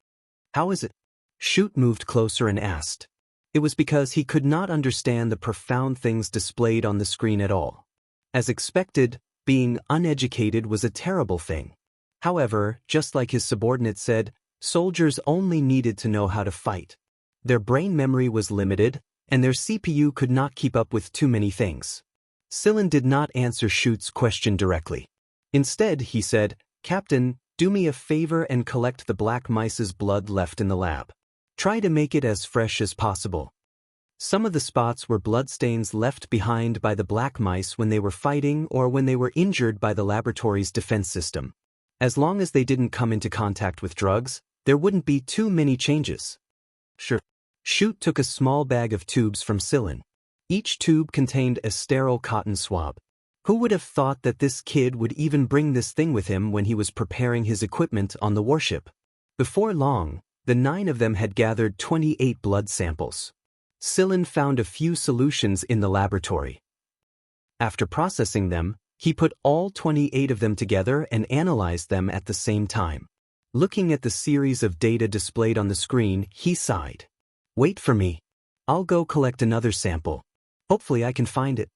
How is it? Shoot moved closer and asked. It was because he could not understand the profound things displayed on the screen at all. As expected, being uneducated was a terrible thing. However, just like his subordinate said, soldiers only needed to know how to fight. Their brain memory was limited, and their CPU could not keep up with too many things. Sillin did not answer Shoot's question directly. Instead, he said, "Captain, do me a favor and collect the black mice's blood left in the lab. Try to make it as fresh as possible." Some of the spots were bloodstains left behind by the black mice when they were fighting or when they were injured by the laboratory's defense system. As long as they didn't come into contact with drugs, there wouldn't be too many changes. Sure. Shoot took a small bag of tubes from Sillin. Each tube contained a sterile cotton swab. Who would have thought that this kid would even bring this thing with him when he was preparing his equipment on the warship? Before long, the 9 of them had gathered 28 blood samples. Sillin found a few solutions in the laboratory. After processing them, he put all 28 of them together and analyzed them at the same time. Looking at the series of data displayed on the screen, he sighed. "Wait for me. I'll go collect another sample. Hopefully I can find it."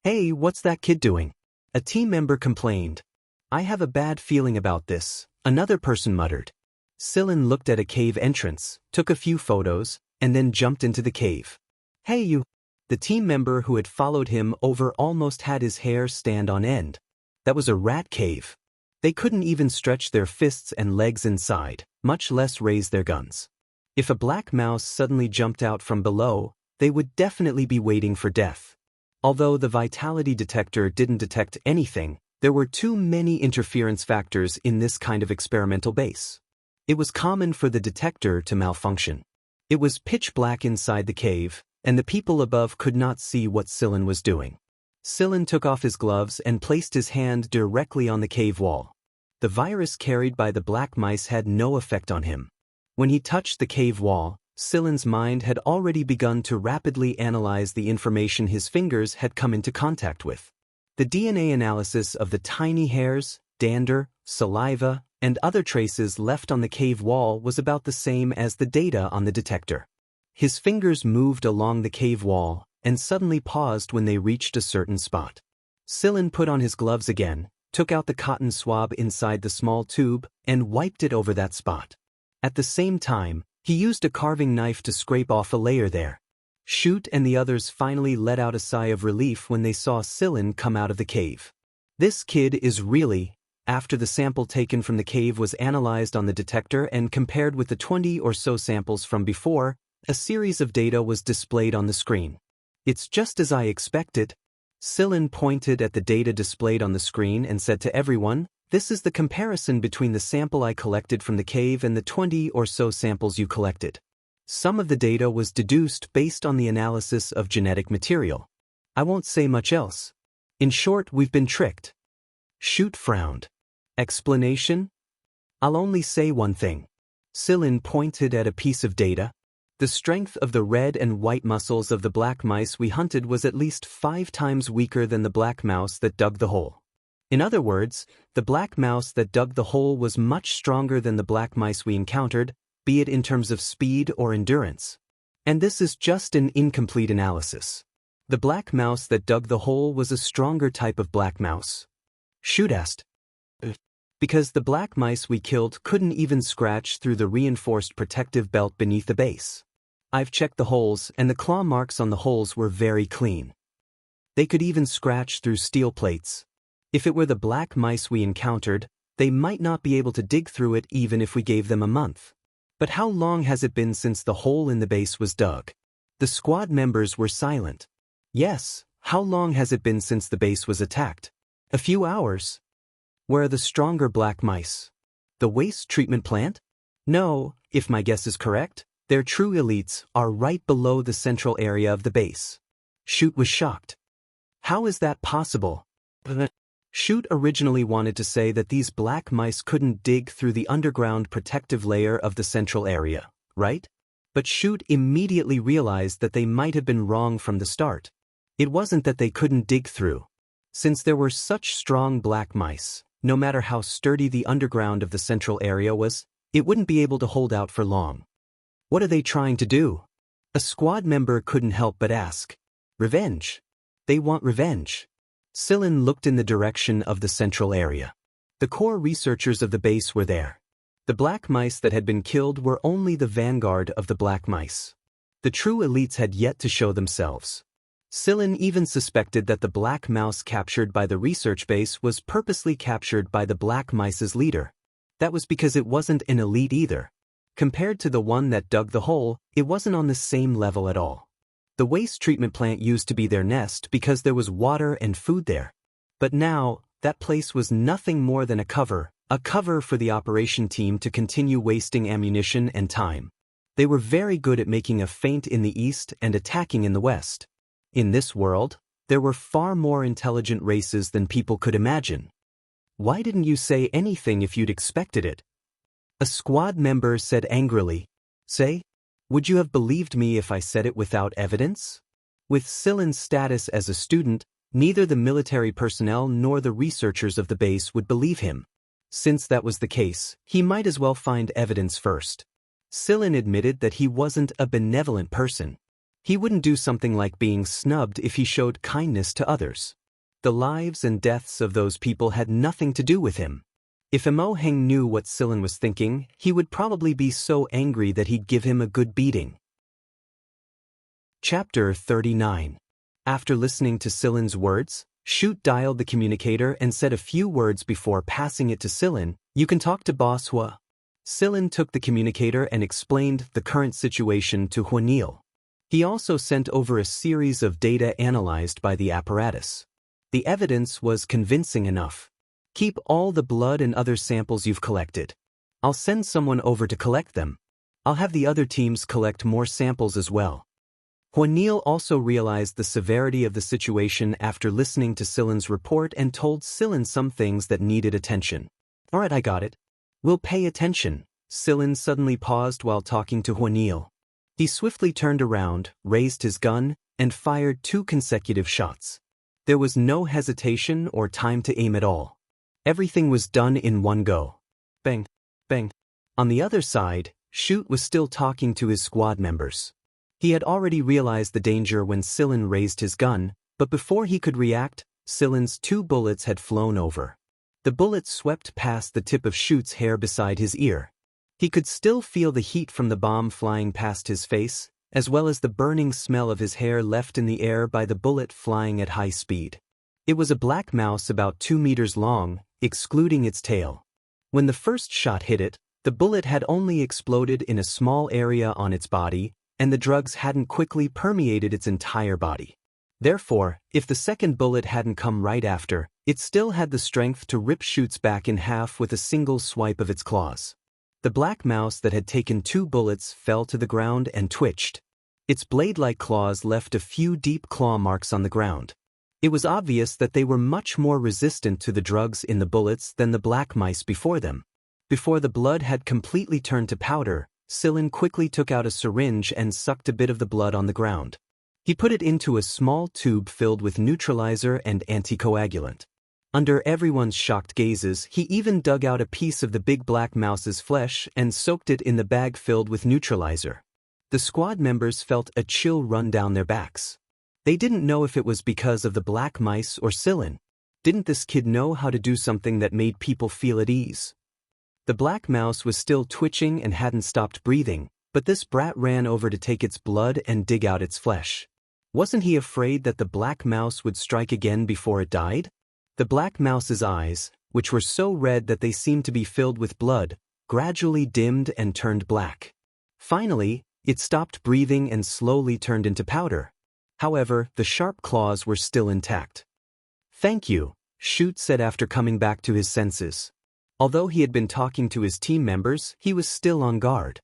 "Hey, what's that kid doing?" a team member complained. "I have a bad feeling about this," another person muttered. Sillin looked at a cave entrance, took a few photos, and then jumped into the cave. "Hey you!" The team member who had followed him over almost had his hair stand on end. That was a rat cave. They couldn't even stretch their fists and legs inside, much less raise their guns. If a black mouse suddenly jumped out from below, they would definitely be waiting for death. Although the vitality detector didn't detect anything, there were too many interference factors in this kind of experimental base. It was common for the detector to malfunction. It was pitch black inside the cave, and the people above could not see what Sillin was doing. Sillin took off his gloves and placed his hand directly on the cave wall. The virus carried by the black mice had no effect on him. When he touched the cave wall, Sillin's mind had already begun to rapidly analyze the information his fingers had come into contact with. The DNA analysis of the tiny hairs, dander, saliva, and other traces left on the cave wall was about the same as the data on the detector. His fingers moved along the cave wall and suddenly paused when they reached a certain spot. Sillin put on his gloves again, took out the cotton swab inside the small tube, and wiped it over that spot. At the same time, he used a carving knife to scrape off a layer there. Shoot and the others finally let out a sigh of relief when they saw Sillin come out of the cave. This kid is really... After the sample taken from the cave was analyzed on the detector and compared with the 20 or so samples from before, a series of data was displayed on the screen. "It's just as I expected." Sillin pointed at the data displayed on the screen and said to everyone, "This is the comparison between the sample I collected from the cave and the 20 or so samples you collected. Some of the data was deduced based on the analysis of genetic material. I won't say much else. In short, we've been tricked." Shoot frowned. "Explanation? I'll only say one thing." Sillin pointed at a piece of data. "The strength of the red and white muscles of the black mice we hunted was at least 5 times weaker than the black mouse that dug the hole. In other words, the black mouse that dug the hole was much stronger than the black mice we encountered, be it in terms of speed or endurance. And this is just an incomplete analysis. The black mouse that dug the hole was a stronger type of black mouse." Shoot asked. "Because the black mice we killed couldn't even scratch through the reinforced protective belt beneath the base. I've checked the holes, and the claw marks on the holes were very clean. They could even scratch through steel plates. If it were the black mice we encountered, they might not be able to dig through it even if we gave them a month. But how long has it been since the hole in the base was dug?" The squad members were silent. "Yes, how long has it been since the base was attacked?" "A few hours." "Where are the stronger black mice? The waste treatment plant?" "No, if my guess is correct, their true elites are right below the central area of the base." Shoot was shocked. "How is that possible?" Shoot originally wanted to say that these black mice couldn't dig through the underground protective layer of the central area, right? But Shoot immediately realized that they might have been wrong from the start. It wasn't that they couldn't dig through. Since there were such strong black mice, no matter how sturdy the underground of the central area was, it wouldn't be able to hold out for long. What are they trying to do? A squad member couldn't help but ask. Revenge. They want revenge. Sillin looked in the direction of the central area. The core researchers of the base were there. The black mice that had been killed were only the vanguard of the black mice. The true elites had yet to show themselves. Sillin even suspected that the black mouse captured by the research base was purposely captured by the black mice's leader. That was because it wasn't an elite either. Compared to the one that dug the hole, it wasn't on the same level at all. The waste treatment plant used to be their nest because there was water and food there. But now, that place was nothing more than a cover for the operation team to continue wasting ammunition and time. They were very good at making a feint in the east and attacking in the west. In this world, there were far more intelligent races than people could imagine. Why didn't you say anything if you'd expected it? A squad member said angrily. Say? Would you have believed me if I said it without evidence? With Sillin's status as a student, neither the military personnel nor the researchers of the base would believe him. Since that was the case, he might as well find evidence first. Sillin admitted that he wasn't a benevolent person. He wouldn't do something like being snubbed if he showed kindness to others. The lives and deaths of those people had nothing to do with him. If Emo Heng knew what Sillin was thinking, he would probably be so angry that he'd give him a good beating. Chapter 39. After listening to Sillin's words, Shoot dialed the communicator and said a few words before passing it to Sillin. You can talk to Boss Hua. Sillin took the communicator and explained the current situation to Huanil. He also sent over a series of data analyzed by the apparatus. The evidence was convincing enough. Keep all the blood and other samples you've collected. I'll send someone over to collect them. I'll have the other teams collect more samples as well. Huanil also realized the severity of the situation after listening to Sillin's report and told Sillin some things that needed attention. Alright, I got it. We'll pay attention. Sillin suddenly paused while talking to Huanil. He swiftly turned around, raised his gun, and fired 2 consecutive shots. There was no hesitation or time to aim at all. Everything was done in one go. Bang, bang. On the other side, Shoot was still talking to his squad members. He had already realized the danger when Sillin raised his gun, but before he could react, Sillin's 2 bullets had flown over. The bullets swept past the tip of Shoot's hair beside his ear. He could still feel the heat from the bomb flying past his face, as well as the burning smell of his hair left in the air by the bullet flying at high speed. It was a black mouse about 2 meters long, excluding its tail. When the first shot hit it, the bullet had only exploded in a small area on its body, and the drugs hadn't quickly permeated its entire body. Therefore, if the second bullet hadn't come right after, it still had the strength to rip Shoot's back in half with a single swipe of its claws. The black mouse that had taken 2 bullets fell to the ground and twitched. Its blade-like claws left a few deep claw marks on the ground. It was obvious that they were much more resistant to the drugs in the bullets than the black mice before them. Before the blood had completely turned to powder, Sillin quickly took out a syringe and sucked a bit of the blood on the ground. He put it into a small tube filled with neutralizer and anticoagulant. Under everyone's shocked gazes, he even dug out a piece of the big black mouse's flesh and soaked it in the bag filled with neutralizer. The squad members felt a chill run down their backs. They didn't know if it was because of the black mice or Sillin. Didn't this kid know how to do something that made people feel at ease? The black mouse was still twitching and hadn't stopped breathing, but this brat ran over to take its blood and dig out its flesh. Wasn't he afraid that the black mouse would strike again before it died? The black mouse's eyes, which were so red that they seemed to be filled with blood, gradually dimmed and turned black. Finally, it stopped breathing and slowly turned into powder. However, the sharp claws were still intact. "Thank you," Shoot said after coming back to his senses. Although he had been talking to his team members, he was still on guard.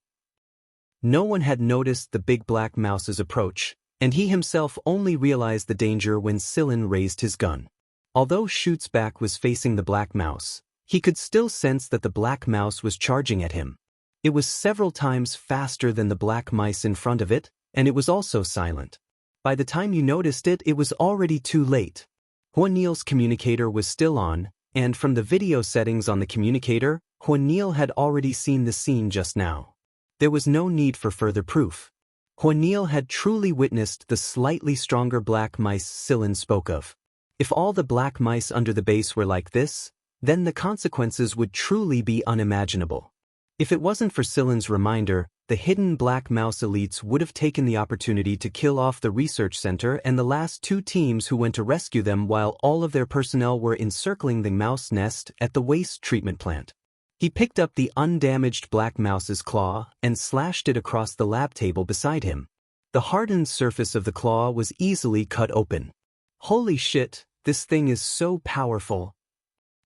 No one had noticed the big black mouse's approach, and he himself only realized the danger when Sillin raised his gun. Although Shoot's back was facing the black mouse, he could still sense that the black mouse was charging at him. It was several times faster than the black mice in front of it, and it was also silent. By the time you noticed it, it was already too late. Huanil's communicator was still on, and from the video settings on the communicator, Huanil had already seen the scene just now. There was no need for further proof. Huanil had truly witnessed the slightly stronger black mice Sillin spoke of. If all the black mice under the base were like this, then the consequences would truly be unimaginable. If it wasn't for Sillin's reminder, the hidden black mouse elites would have taken the opportunity to kill off the research center and the last two teams who went to rescue them while all of their personnel were encircling the mouse nest at the waste treatment plant. He picked up the undamaged black mouse's claw and slashed it across the lab table beside him. The hardened surface of the claw was easily cut open. "Holy shit, this thing is so powerful!"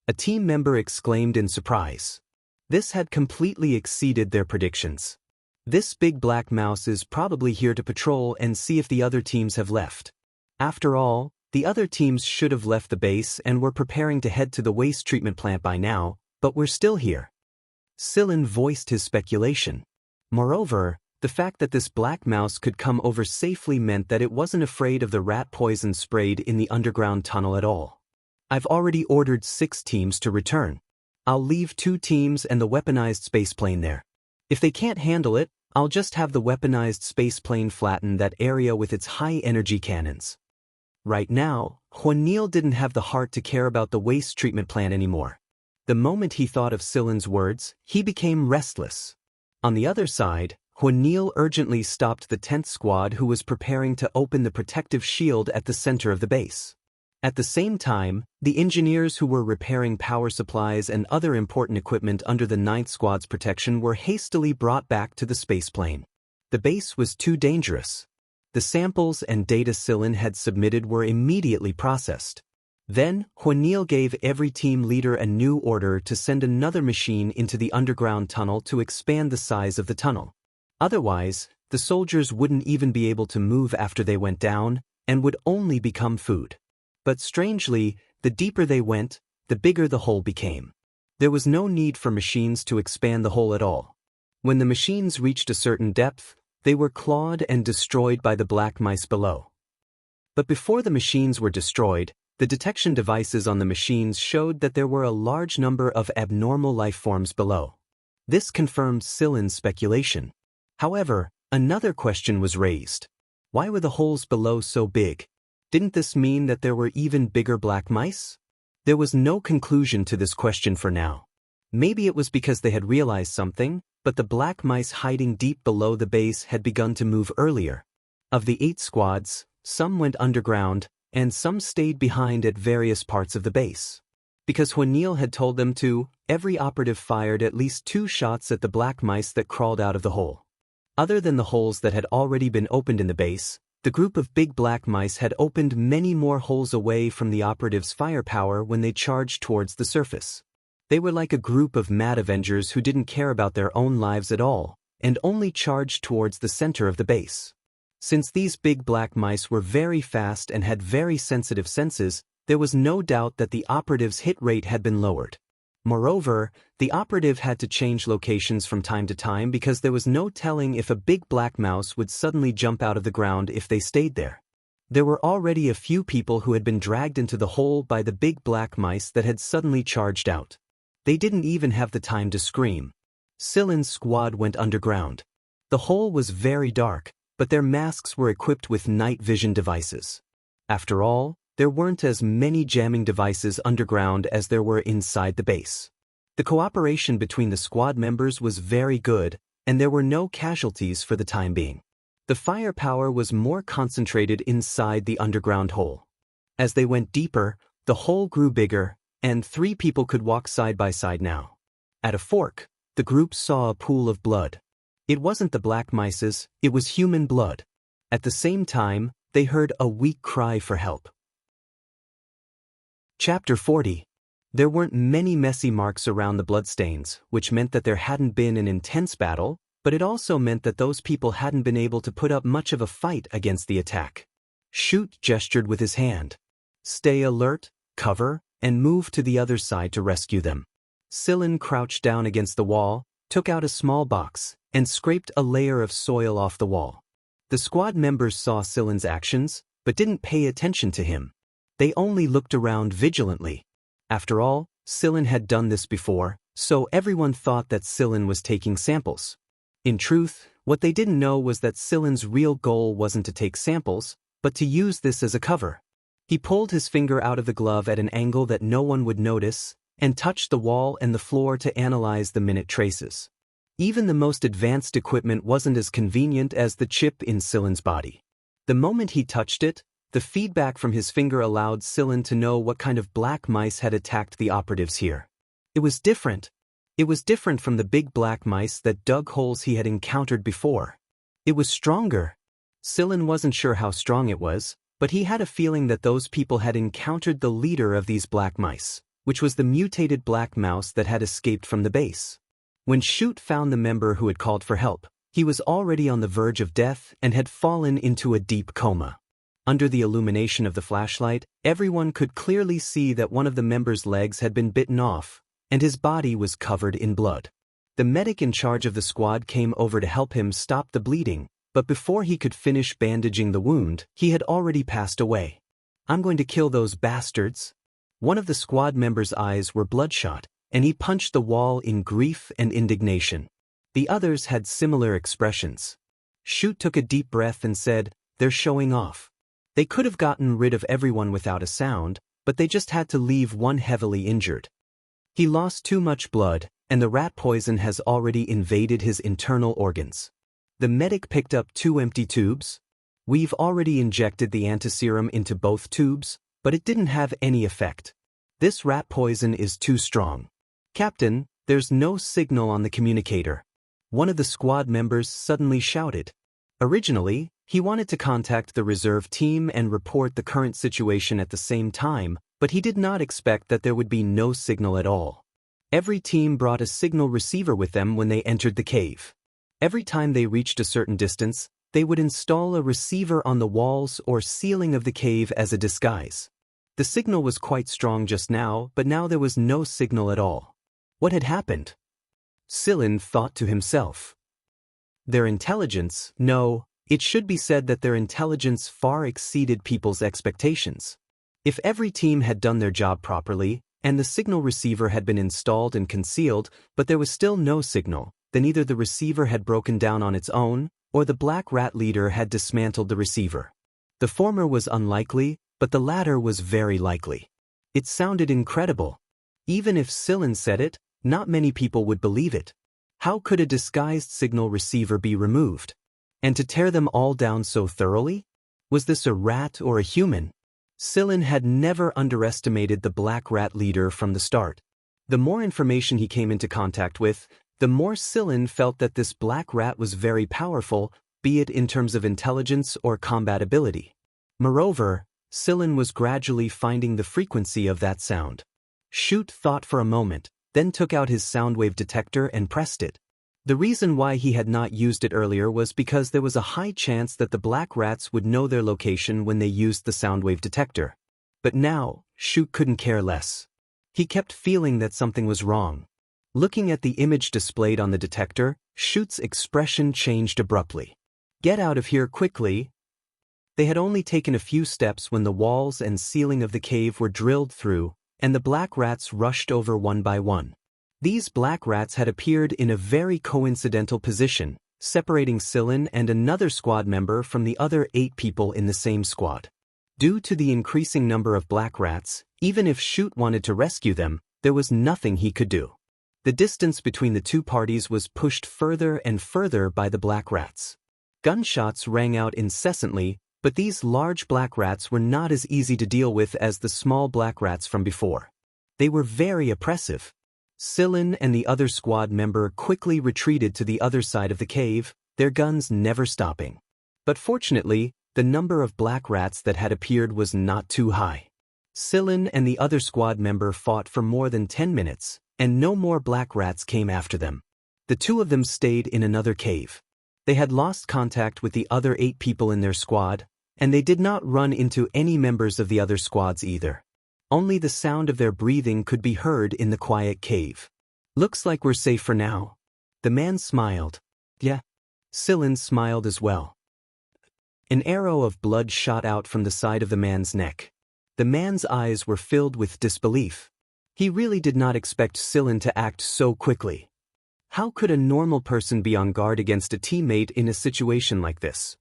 a team member exclaimed in surprise. This had completely exceeded their predictions. This big black mouse is probably here to patrol and see if the other teams have left. After all, the other teams should have left the base and were preparing to head to the waste treatment plant by now, but we're still here. Sillin voiced his speculation. Moreover, the fact that this black mouse could come over safely meant that it wasn't afraid of the rat poison sprayed in the underground tunnel at all. "I've already ordered 6 teams to return. I'll leave 2 teams and the weaponized spaceplane there. If they can't handle it, I'll just have the weaponized spaceplane flatten that area with its high-energy cannons." Right now, Huanil didn't have the heart to care about the waste treatment plant anymore. The moment he thought of Sillin's words, he became restless. On the other side, Huanil urgently stopped the 10th squad who was preparing to open the protective shield at the center of the base. At the same time, the engineers who were repairing power supplies and other important equipment under the 9th Squad's protection were hastily brought back to the spaceplane. The base was too dangerous. The samples and data Sillin had submitted were immediately processed. Then, Huanil gave every team leader a new order to send another machine into the underground tunnel to expand the size of the tunnel. Otherwise, the soldiers wouldn't even be able to move after they went down, and would only become food. But strangely, the deeper they went, the bigger the hole became. There was no need for machines to expand the hole at all. When the machines reached a certain depth, they were clawed and destroyed by the black mice below. But before the machines were destroyed, the detection devices on the machines showed that there were a large number of abnormal life forms below. This confirmed Sillin's speculation. However, another question was raised. Why were the holes below so big? Didn't this mean that there were even bigger black mice? There was no conclusion to this question for now. Maybe it was because they had realized something, but the black mice hiding deep below the base had begun to move earlier. Of the 8 squads, some went underground, and some stayed behind at various parts of the base. Because Huanil had told them to, every operative fired at least 2 shots at the black mice that crawled out of the hole. Other than the holes that had already been opened in the base, the group of big black mice had opened many more holes away from the operatives' firepower when they charged towards the surface. They were like a group of mad Avengers who didn't care about their own lives at all, and only charged towards the center of the base. Since these big black mice were very fast and had very sensitive senses, there was no doubt that the operative's hit rate had been lowered. Moreover, the operative had to change locations from time to time because there was no telling if a big black mouse would suddenly jump out of the ground if they stayed there. There were already a few people who had been dragged into the hole by the big black mice that had suddenly charged out. They didn't even have the time to scream. Sillin's squad went underground. The hole was very dark, but their masks were equipped with night vision devices. After all, there weren't as many jamming devices underground as there were inside the base. The cooperation between the squad members was very good, and there were no casualties for the time being. The firepower was more concentrated inside the underground hole. As they went deeper, the hole grew bigger, and 3 people could walk side by side now. At a fork, the group saw a pool of blood. It wasn't the black mice's, it was human blood. At the same time, they heard a weak cry for help. Chapter 40. There weren't many messy marks around the bloodstains, which meant that there hadn't been an intense battle, but it also meant that those people hadn't been able to put up much of a fight against the attack. Shoot gestured with his hand. Stay alert, cover, and move to the other side to rescue them. Sillin crouched down against the wall, took out a small box, and scraped a layer of soil off the wall. The squad members saw Sillin's actions, but didn't pay attention to him. They only looked around vigilantly. After all, Sillin had done this before, so everyone thought that Sillin was taking samples. In truth, what they didn't know was that Sillin's real goal wasn't to take samples, but to use this as a cover. He pulled his finger out of the glove at an angle that no one would notice, and touched the wall and the floor to analyze the minute traces. Even the most advanced equipment wasn't as convenient as the chip in Sillin's body. The moment he touched it, the feedback from his finger allowed Sillin to know what kind of black mice had attacked the operatives here. It was different. It was different from the big black mice that dug holes he had encountered before. It was stronger. Sillin wasn't sure how strong it was, but he had a feeling that those people had encountered the leader of these black mice, which was the mutated black mouse that had escaped from the base. When Shoot found the member who had called for help, he was already on the verge of death and had fallen into a deep coma. Under the illumination of the flashlight, everyone could clearly see that one of the member's legs had been bitten off, and his body was covered in blood. The medic in charge of the squad came over to help him stop the bleeding, but before he could finish bandaging the wound, he had already passed away. "I'm going to kill those bastards." One of the squad members' eyes were bloodshot, and he punched the wall in grief and indignation. The others had similar expressions. Shoot took a deep breath and said, "They're showing off." They could have gotten rid of everyone without a sound, but they just had to leave one heavily injured. He lost too much blood, and the rat poison has already invaded his internal organs. The medic picked up 2 empty tubes. "We've already injected the antiserum into both tubes, but it didn't have any effect. This rat poison is too strong. Captain, there's no signal on the communicator." One of the squad members suddenly shouted. Originally, he wanted to contact the reserve team and report the current situation at the same time, but he did not expect that there would be no signal at all. Every team brought a signal receiver with them when they entered the cave. Every time they reached a certain distance, they would install a receiver on the walls or ceiling of the cave as a disguise. The signal was quite strong just now, but now there was no signal at all. What had happened? Sillin thought to himself. Their intelligence, no, it should be said that their intelligence far exceeded people's expectations. If every team had done their job properly, and the signal receiver had been installed and concealed, but there was still no signal, then either the receiver had broken down on its own, or the black rat leader had dismantled the receiver. The former was unlikely, but the latter was very likely. It sounded incredible. Even if Sillin said it, not many people would believe it. How could a disguised signal receiver be removed? And to tear them all down so thoroughly? Was this a rat or a human? Sillin had never underestimated the black rat leader from the start. The more information he came into contact with, the more Sillin felt that this black rat was very powerful, be it in terms of intelligence or combat ability. Moreover, Sillin was gradually finding the frequency of that sound. Shoot thought for a moment, then took out his soundwave detector and pressed it. The reason why he had not used it earlier was because there was a high chance that the black rats would know their location when they used the soundwave detector. But now, Shoot couldn't care less. He kept feeling that something was wrong. Looking at the image displayed on the detector, Shoot's expression changed abruptly. "Get out of here quickly." They had only taken a few steps when the walls and ceiling of the cave were drilled through, and the black rats rushed over one by one. These black rats had appeared in a very coincidental position, separating Sillin and another squad member from the other 8 people in the same squad. Due to the increasing number of black rats, even if Shoot wanted to rescue them, there was nothing he could do. The distance between the two parties was pushed further and further by the black rats. Gunshots rang out incessantly, but these large black rats were not as easy to deal with as the small black rats from before. They were very oppressive. Sillin and the other squad member quickly retreated to the other side of the cave, their guns never stopping. But fortunately, the number of black rats that had appeared was not too high. Sillin and the other squad member fought for more than 10 minutes, and no more black rats came after them. The 2 of them stayed in another cave. They had lost contact with the other 8 people in their squad, and they did not run into any members of the other squads either. Only the sound of their breathing could be heard in the quiet cave. "Looks like we're safe for now." The man smiled. "Yeah." Sillin smiled as well. An arrow of blood shot out from the side of the man's neck. The man's eyes were filled with disbelief. He really did not expect Sillin to act so quickly. How could a normal person be on guard against a teammate in a situation like this?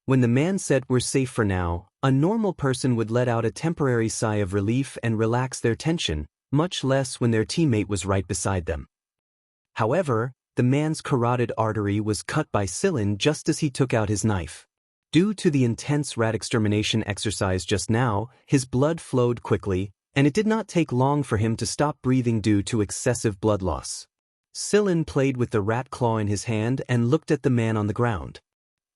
When the man said "we're safe for now," a normal person would let out a temporary sigh of relief and relax their tension, much less when their teammate was right beside them. However, the man's carotid artery was cut by Sillin just as he took out his knife. Due to the intense rat extermination exercise just now, his blood flowed quickly, and it did not take long for him to stop breathing due to excessive blood loss. Sillin played with the rat claw in his hand and looked at the man on the ground.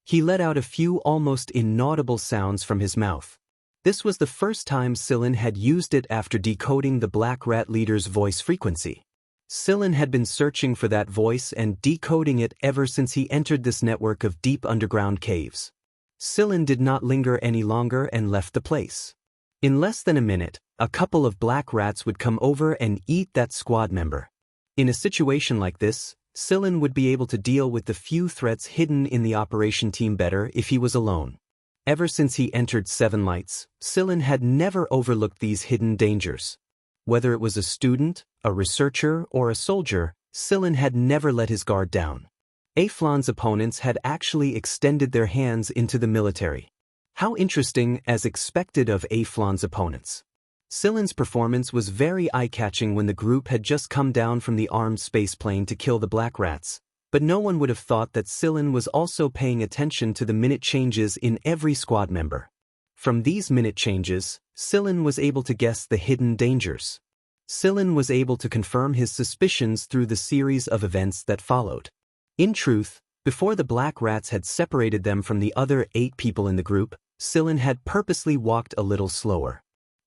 He let out a few almost inaudible sounds from his mouth. This was the first time Sillin had used it after decoding the black rat leader's voice frequency. Sillin had been searching for that voice and decoding it ever since he entered this network of deep underground caves. Sillin did not linger any longer and left the place. In less than a minute, a couple of black rats would come over and eat that squad member. In a situation like this, Sillin would be able to deal with the few threats hidden in the operation team better if he was alone. Ever since he entered Seven Lights, Sillin had never overlooked these hidden dangers. Whether it was a student, a researcher, or a soldier, Sillin had never let his guard down. Aflan's opponents had actually extended their hands into the military. How interesting, as expected of Aflan's opponents. Sillin's performance was very eye-catching when the group had just come down from the armed spaceplane to kill the black rats, but no one would have thought that Sillin was also paying attention to the minute changes in every squad member. From these minute changes, Sillin was able to guess the hidden dangers. Sillin was able to confirm his suspicions through the series of events that followed. In truth, before the black rats had separated them from the other 8 people in the group, Sillin had purposely walked a little slower.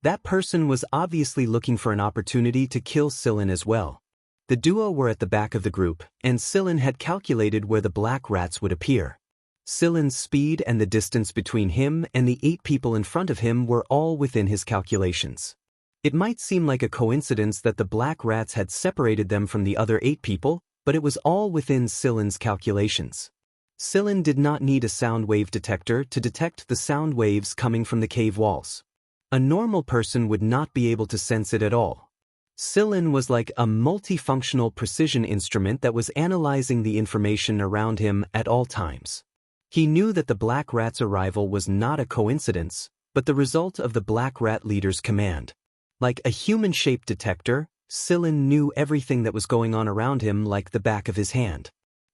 That person was obviously looking for an opportunity to kill Sillin as well. The duo were at the back of the group, and Sillin had calculated where the black rats would appear. Sillin's speed and the distance between him and the 8 people in front of him were all within his calculations. It might seem like a coincidence that the black rats had separated them from the other 8 people, but it was all within Sillin's calculations. Sillin did not need a sound wave detector to detect the sound waves coming from the cave walls. A normal person would not be able to sense it at all. Sillin was like a multifunctional precision instrument that was analyzing the information around him at all times. He knew that the black rat's arrival was not a coincidence, but the result of the black rat leader's command. Like a human-shaped detector, Sillin knew everything that was going on around him like the back of his hand.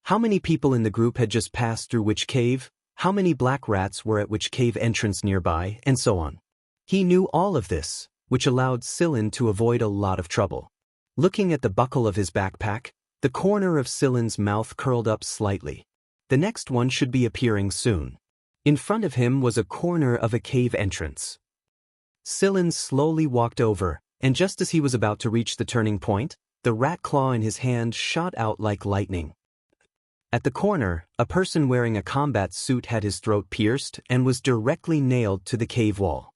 How many people in the group had just passed through which cave, how many black rats were at which cave entrance nearby, and so on. He knew all of this, which allowed Sillin to avoid a lot of trouble. Looking at the buckle of his backpack, the corner of Sillin's mouth curled up slightly. The next one should be appearing soon. In front of him was a corner of a cave entrance. Sillin slowly walked over, and just as he was about to reach the turning point, the rat claw in his hand shot out like lightning. At the corner, a person wearing a combat suit had his throat pierced and was directly nailed to the cave wall.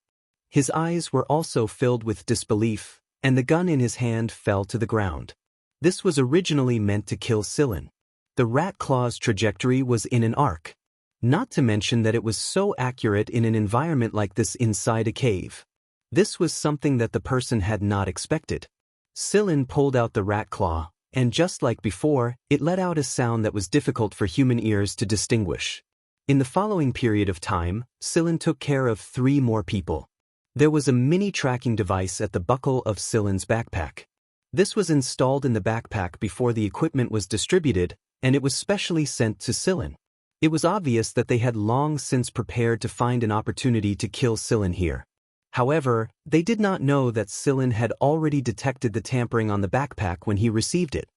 His eyes were also filled with disbelief, and the gun in his hand fell to the ground. This was originally meant to kill Sillin. The rat claw's trajectory was in an arc. Not to mention that it was so accurate in an environment like this inside a cave. This was something that the person had not expected. Sillin pulled out the rat claw, and just like before, it let out a sound that was difficult for human ears to distinguish. In the following period of time, Sillin took care of 3 more people. There was a mini tracking device at the buckle of Sillin's backpack. This was installed in the backpack before the equipment was distributed, and it was specially sent to Sillin. It was obvious that they had long since prepared to find an opportunity to kill Sillin here. However, they did not know that Sillin had already detected the tampering on the backpack when he received it.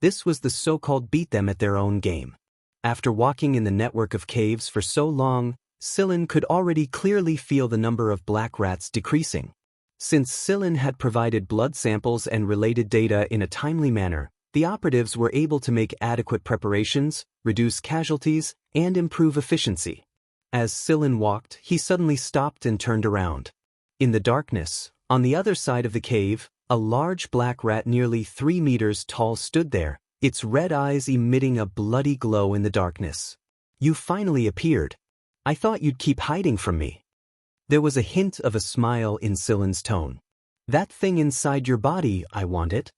This was the so-called beat them at their own game. After walking in the network of caves for so long, Sillin could already clearly feel the number of black rats decreasing. Since Sillin had provided blood samples and related data in a timely manner, the operatives were able to make adequate preparations, reduce casualties, and improve efficiency. As Sillin walked, he suddenly stopped and turned around. In the darkness, on the other side of the cave, a large black rat nearly 3 meters tall stood there, its red eyes emitting a bloody glow in the darkness. "You finally appeared. I thought you'd keep hiding from me." There was a hint of a smile in Silen's tone. "That thing inside your body, I want it."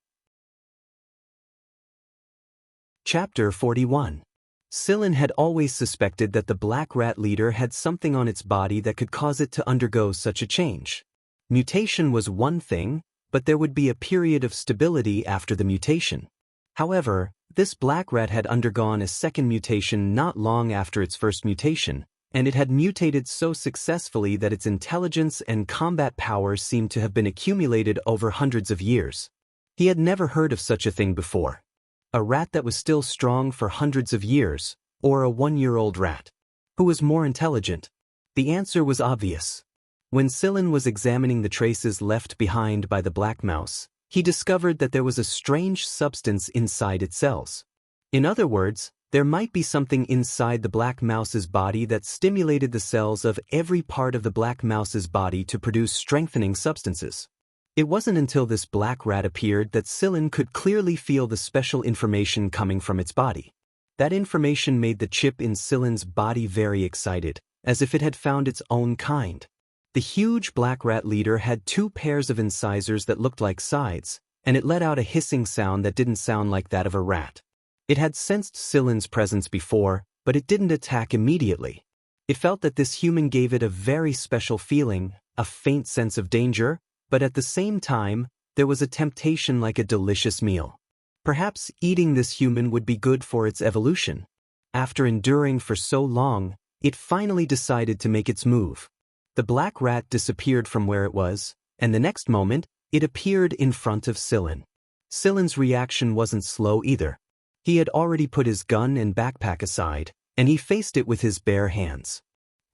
Chapter 41. Silin had always suspected that the black rat leader had something on its body that could cause it to undergo such a change. Mutation was one thing, but there would be a period of stability after the mutation. However, this black rat had undergone a second mutation not long after its first mutation, and it had mutated so successfully that its intelligence and combat power seemed to have been accumulated over hundreds of years. He had never heard of such a thing before. A rat that was still strong for hundreds of years, or a one-year-old rat? Who was more intelligent? The answer was obvious. When Silin was examining the traces left behind by the black mouse, he discovered that there was a strange substance inside its cells. In other words, there might be something inside the black mouse's body that stimulated the cells of every part of the black mouse's body to produce strengthening substances. It wasn't until this black rat appeared that Silin could clearly feel the special information coming from its body. That information made the chip in Silin's body very excited, as if it had found its own kind. The huge black rat leader had two pairs of incisors that looked like sides, and it let out a hissing sound that didn't sound like that of a rat. It had sensed Silin's presence before, but it didn't attack immediately. It felt that this human gave it a very special feeling, a faint sense of danger, but at the same time, there was a temptation like a delicious meal. Perhaps eating this human would be good for its evolution. After enduring for so long, it finally decided to make its move. The black rat disappeared from where it was, and the next moment, it appeared in front of Silin. Silin's reaction wasn't slow either. He had already put his gun and backpack aside, and he faced it with his bare hands.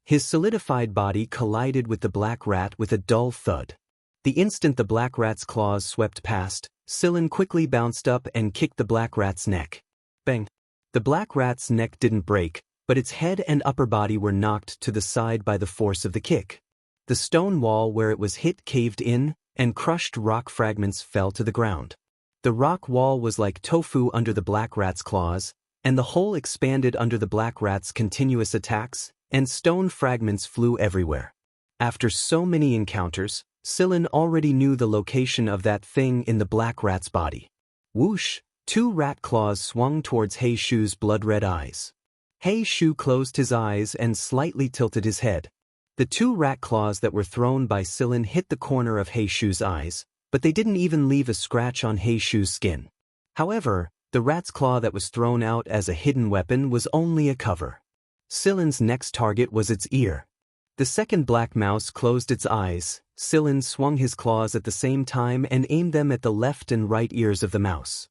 His solidified body collided with the black rat with a dull thud. The instant the black rat's claws swept past, Silin quickly bounced up and kicked the black rat's neck. Bang! The black rat's neck didn't break, but its head and upper body were knocked to the side by the force of the kick. The stone wall where it was hit caved in, and crushed rock fragments fell to the ground. The rock wall was like tofu under the black rat's claws, and the hole expanded under the black rat's continuous attacks, and stone fragments flew everywhere. After so many encounters, Silin already knew the location of that thing in the black rat's body. Whoosh! Two rat claws swung towards Heishu's blood-red eyes. Heishu closed his eyes and slightly tilted his head. The two rat claws that were thrown by Silin hit the corner of Heishu's eyes, but they didn't even leave a scratch on Heishu's skin. However, the rat's claw that was thrown out as a hidden weapon was only a cover. Silin's next target was its ear. The second black mouse closed its eyes. Silin swung his claws at the same time and aimed them at the left and right ears of the mouse.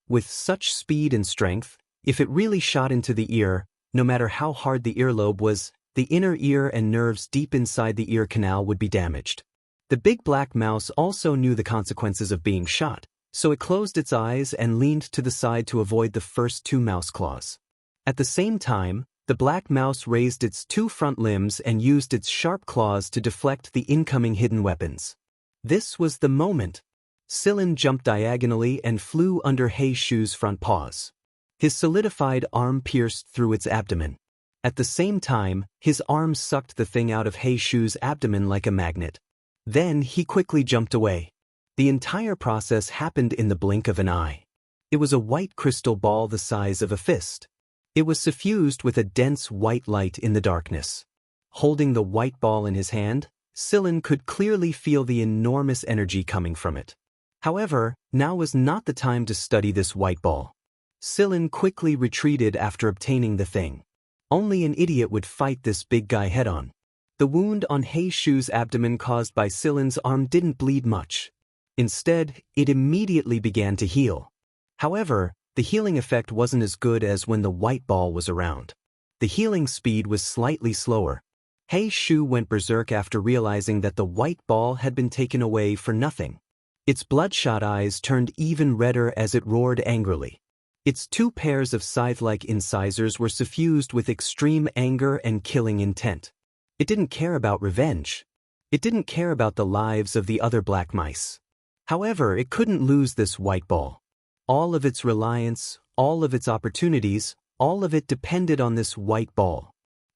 With such speed and strength, if it really shot into the ear, no matter how hard the earlobe was, the inner ear and nerves deep inside the ear canal would be damaged. The big black mouse also knew the consequences of being shot, so it closed its eyes and leaned to the side to avoid the first two mouse claws. At the same time, the black mouse raised its two front limbs and used its sharp claws to deflect the incoming hidden weapons. This was the moment. Silin jumped diagonally and flew under Heishu's front paws. His solidified arm pierced through its abdomen. At the same time, his arm sucked the thing out of Heishu's abdomen like a magnet. Then he quickly jumped away. The entire process happened in the blink of an eye. It was a white crystal ball the size of a fist. It was suffused with a dense white light in the darkness. Holding the white ball in his hand, Silin could clearly feel the enormous energy coming from it. However, now was not the time to study this white ball. Silin quickly retreated after obtaining the thing. Only an idiot would fight this big guy head-on. The wound on Heishu's abdomen caused by Silin's arm didn't bleed much. Instead, it immediately began to heal. However, the healing effect wasn't as good as when the white ball was around. The healing speed was slightly slower. Heishu went berserk after realizing that the white ball had been taken away for nothing. Its bloodshot eyes turned even redder as it roared angrily. Its two pairs of scythe-like incisors were suffused with extreme anger and killing intent. It didn't care about revenge. It didn't care about the lives of the other black mice. However, it couldn't lose this white ball. All of its reliance, all of its opportunities, all of it depended on this white ball.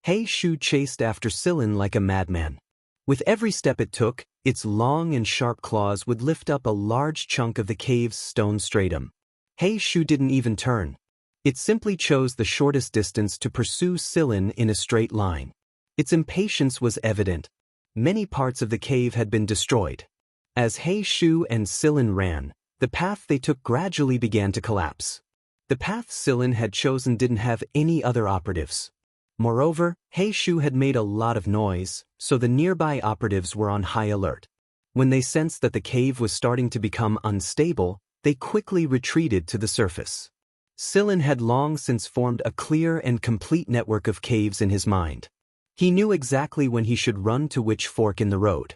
Shu chased after Sillin like a madman. With every step it took, its long and sharp claws would lift up a large chunk of the cave's stone stratum. Shu didn't even turn. It simply chose the shortest distance to pursue Sillin in a straight line. Its impatience was evident. Many parts of the cave had been destroyed. As Shu and Sillin ran, the path they took gradually began to collapse. The path Sillin had chosen didn't have any other operatives. Moreover, Shu had made a lot of noise, so the nearby operatives were on high alert. When they sensed that the cave was starting to become unstable, they quickly retreated to the surface. Sillin had long since formed a clear and complete network of caves in his mind. He knew exactly when he should run to which fork in the road.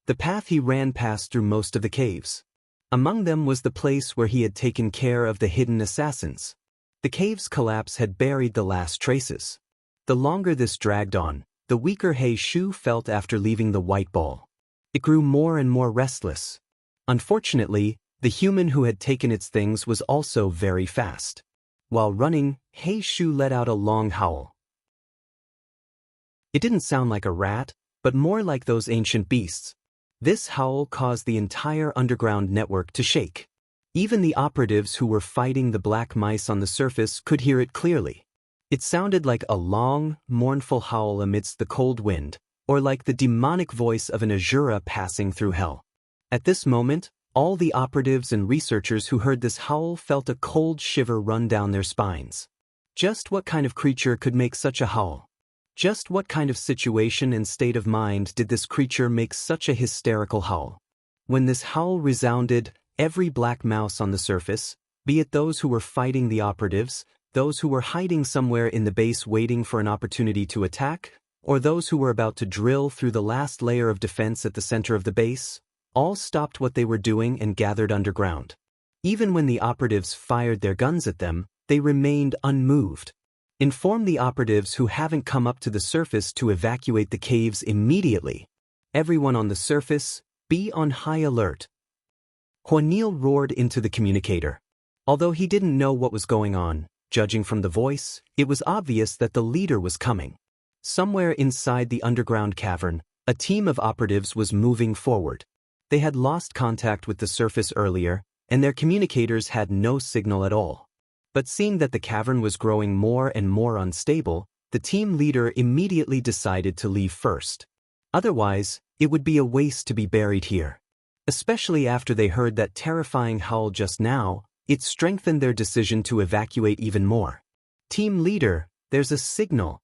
The path he ran passed through most of the caves. Among them was the place where he had taken care of the hidden assassins. The cave's collapse had buried the last traces. The longer this dragged on, the weaker Shu felt after leaving the white ball. It grew more and more restless. Unfortunately, the human who had taken its things was also very fast. While running, Shu let out a long howl. It didn't sound like a rat, but more like those ancient beasts. This howl caused the entire underground network to shake. Even the operatives who were fighting the black mice on the surface could hear it clearly. It sounded like a long, mournful howl amidst the cold wind, or like the demonic voice of an Asura passing through hell. At this moment, all the operatives and researchers who heard this howl felt a cold shiver run down their spines. Just what kind of creature could make such a howl? Just what kind of situation and state of mind did this creature make such a hysterical howl? When this howl resounded, every black mouse on the surface, be it those who were fighting the operatives, those who were hiding somewhere in the base waiting for an opportunity to attack, or those who were about to drill through the last layer of defense at the center of the base, all stopped what they were doing and gathered underground. Even when the operatives fired their guns at them, they remained unmoved. Inform the operatives who haven't come up to the surface to evacuate the caves immediately. Everyone on the surface, be on high alert. Huanil roared into the communicator. Although he didn't know what was going on, judging from the voice, it was obvious that the leader was coming. Somewhere inside the underground cavern, a team of operatives was moving forward. They had lost contact with the surface earlier, and their communicators had no signal at all. But seeing that the cavern was growing more and more unstable, the team leader immediately decided to leave first. Otherwise, it would be a waste to be buried here. Especially after they heard that terrifying howl just now, it strengthened their decision to evacuate even more. Team leader, there's a signal.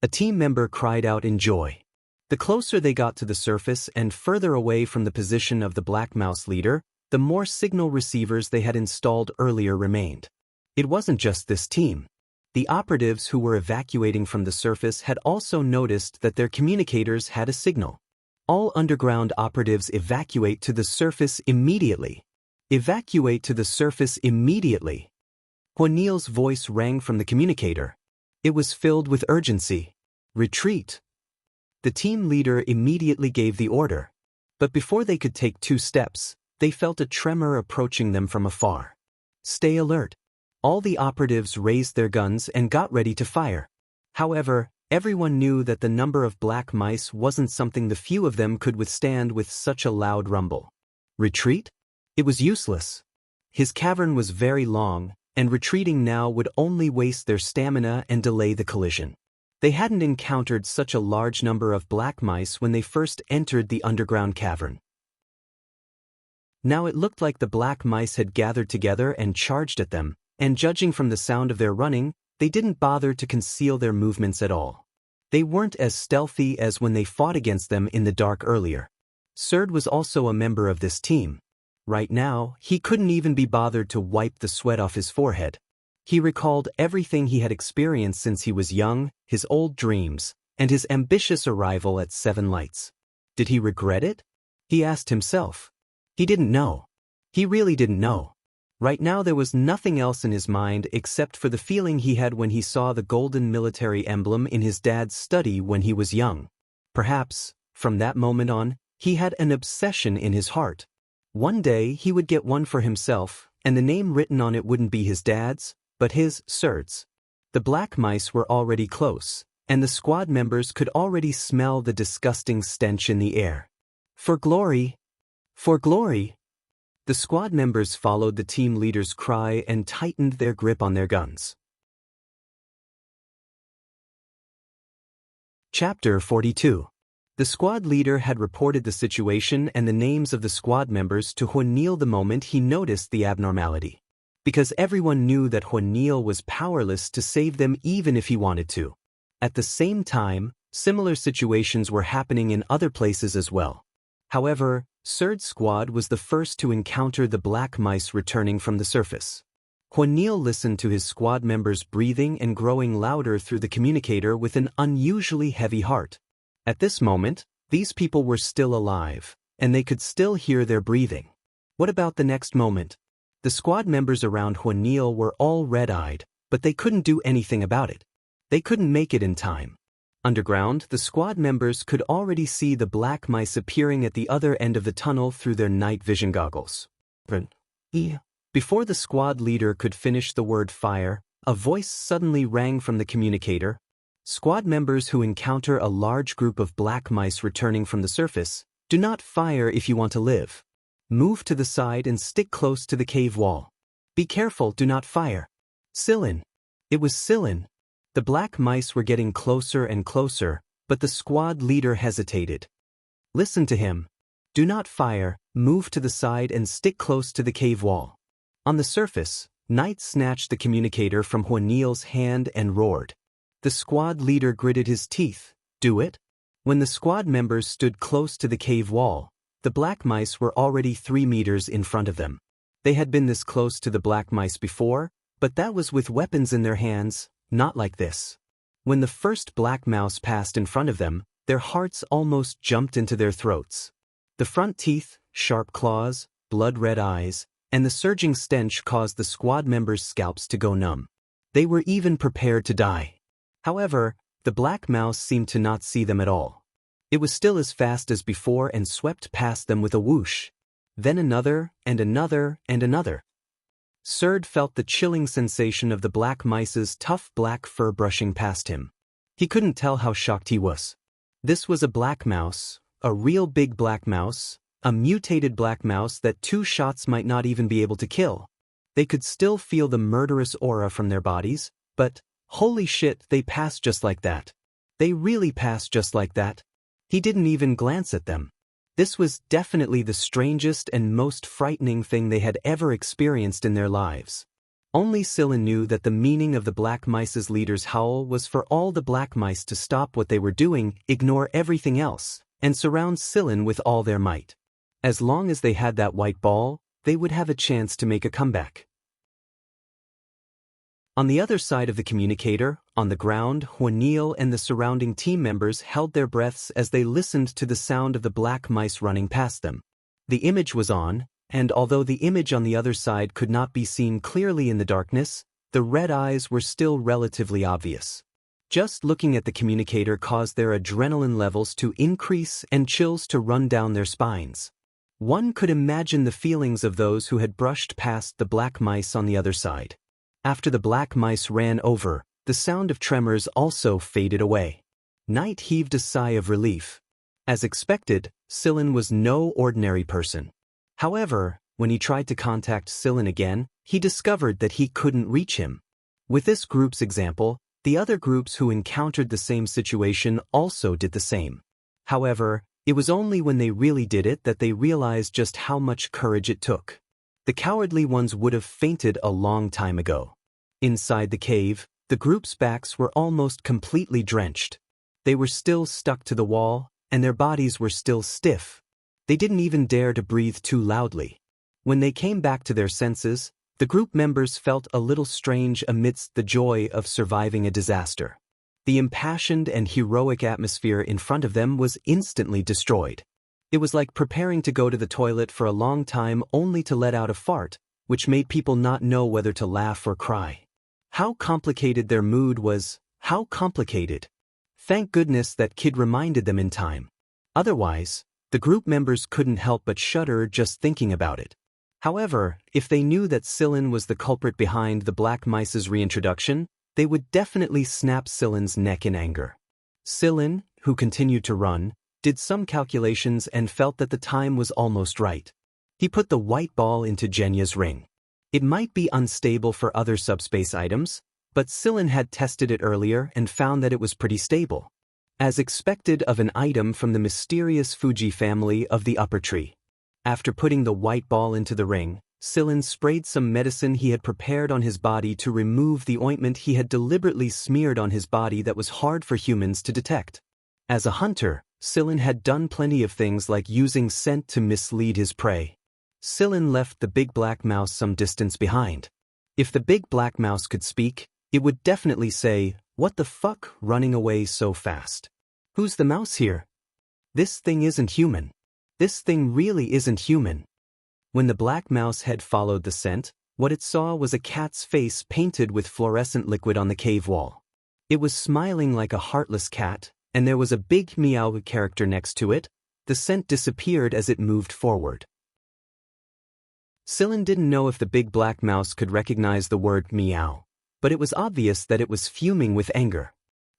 A team member cried out in joy. The closer they got to the surface and further away from the position of the Black Mouse leader, the more signal receivers they had installed earlier remained. It wasn't just this team. The operatives who were evacuating from the surface had also noticed that their communicators had a signal. All underground operatives evacuate to the surface immediately. Evacuate to the surface immediately. Huanil's voice rang from the communicator. It was filled with urgency. Retreat. The team leader immediately gave the order. But before they could take 2 steps, they felt a tremor approaching them from afar. Stay alert. All the operatives raised their guns and got ready to fire. However, everyone knew that the number of black mice wasn't something the few of them could withstand with such a loud rumble. Retreat? It was useless. His cavern was very long, and retreating now would only waste their stamina and delay the collision. They hadn't encountered such a large number of black mice when they first entered the underground cavern. Now it looked like the black mice had gathered together and charged at them, and judging from the sound of their running, they didn't bother to conceal their movements at all. They weren't as stealthy as when they fought against them in the dark earlier. Surd was also a member of this team. Right now, he couldn't even be bothered to wipe the sweat off his forehead. He recalled everything he had experienced since he was young, his old dreams, and his ambitious arrival at Seven Lights. Did he regret it? He asked himself. He didn't know. He really didn't know. Right now there was nothing else in his mind except for the feeling he had when he saw the golden military emblem in his dad's study when he was young. Perhaps, from that moment on, he had an obsession in his heart. One day he would get one for himself, and the name written on it wouldn't be his dad's, but his, Surd's. The black mice were already close, and the squad members could already smell the disgusting stench in the air. For glory! For glory! The squad members followed the team leader's cry and tightened their grip on their guns. Chapter 42. The squad leader had reported the situation and the names of the squad members to Juanil the moment he noticed the abnormality. Because everyone knew that Juanil was powerless to save them even if he wanted to. At the same time, similar situations were happening in other places as well. However, Surd's squad was the first to encounter the black mice returning from the surface. Juanil listened to his squad members breathing and growing louder through the communicator with an unusually heavy heart. At this moment, these people were still alive, and they could still hear their breathing. What about the next moment? The squad members around Juanil were all red-eyed, but they couldn't do anything about it. They couldn't make it in time. Underground, the squad members could already see the black mice appearing at the other end of the tunnel through their night vision goggles. Before the squad leader could finish the word fire, a voice suddenly rang from the communicator. Squad members who encounter a large group of black mice returning from the surface, do not fire if you want to live. Move to the side and stick close to the cave wall. Be careful, do not fire. Sillin. It was Sillin. The black mice were getting closer and closer, but the squad leader hesitated. Listen to him. Do not fire, move to the side and stick close to the cave wall. On the surface, Knight snatched the communicator from Juanil's hand and roared. The squad leader gritted his teeth. Do it? When the squad members stood close to the cave wall, the black mice were already 3 meters in front of them. They had been this close to the black mice before, but that was with weapons in their hands, not like this. When the first black mouse passed in front of them, their hearts almost jumped into their throats. The front teeth, sharp claws, blood-red eyes, and the surging stench caused the squad members' scalps to go numb. They were even prepared to die. However, the black mouse seemed to not see them at all. It was still as fast as before and swept past them with a whoosh. Then another, and another, and another. Surd felt the chilling sensation of the black mice's tough black fur brushing past him. He couldn't tell how shocked he was. This was a black mouse, a real big black mouse, a mutated black mouse that 2 shots might not even be able to kill. They could still feel the murderous aura from their bodies, but holy shit, they passed just like that. They really passed just like that. He didn't even glance at them. This was definitely the strangest and most frightening thing they had ever experienced in their lives. Only Sillin knew that the meaning of the black mice's leader's howl was for all the black mice to stop what they were doing, ignore everything else, and surround Sillin with all their might. As long as they had that white ball, they would have a chance to make a comeback. On the other side of the communicator, on the ground, Juanil and the surrounding team members held their breaths as they listened to the sound of the black mice running past them. The image was on, and although the image on the other side could not be seen clearly in the darkness, the red eyes were still relatively obvious. Just looking at the communicator caused their adrenaline levels to increase and chills to run down their spines. One could imagine the feelings of those who had brushed past the black mice on the other side. After the black mice ran over, the sound of tremors also faded away. Knight heaved a sigh of relief. As expected, Sillin was no ordinary person. However, when he tried to contact Sillin again, he discovered that he couldn't reach him. With this group's example, the other groups who encountered the same situation also did the same. However, it was only when they really did it that they realized just how much courage it took. The cowardly ones would have fainted a long time ago. Inside the cave, the group's backs were almost completely drenched. They were still stuck to the wall, and their bodies were still stiff. They didn't even dare to breathe too loudly. When they came back to their senses, the group members felt a little strange amidst the joy of surviving a disaster. The impassioned and heroic atmosphere in front of them was instantly destroyed. It was like preparing to go to the toilet for a long time only to let out a fart, which made people not know whether to laugh or cry. How complicated their mood was, how complicated. Thank goodness that kid reminded them in time. Otherwise, the group members couldn't help but shudder just thinking about it. However, if they knew that Sillin was the culprit behind the black mice's reintroduction, they would definitely snap Silin's neck in anger. Silin, who continued to run, did some calculations and felt that the time was almost right. He put the white ball into Jenya's ring. It might be unstable for other subspace items, but Silin had tested it earlier and found that it was pretty stable, as expected of an item from the mysterious Fuji family of the upper tree. After putting the white ball into the ring, Silin sprayed some medicine he had prepared on his body to remove the ointment he had deliberately smeared on his body that was hard for humans to detect. As a hunter, Silin had done plenty of things like using scent to mislead his prey. Silin left the big black mouse some distance behind. If the big black mouse could speak, it would definitely say, "What the fuck, running away so fast? Who's the mouse here? This thing isn't human. This thing really isn't human." When the black mouse had followed the scent, what it saw was a cat's face painted with fluorescent liquid on the cave wall. It was smiling like a heartless cat, and there was a big meow character next to it. The scent disappeared as it moved forward. Silin didn't know if the big black mouse could recognize the word meow, but it was obvious that it was fuming with anger.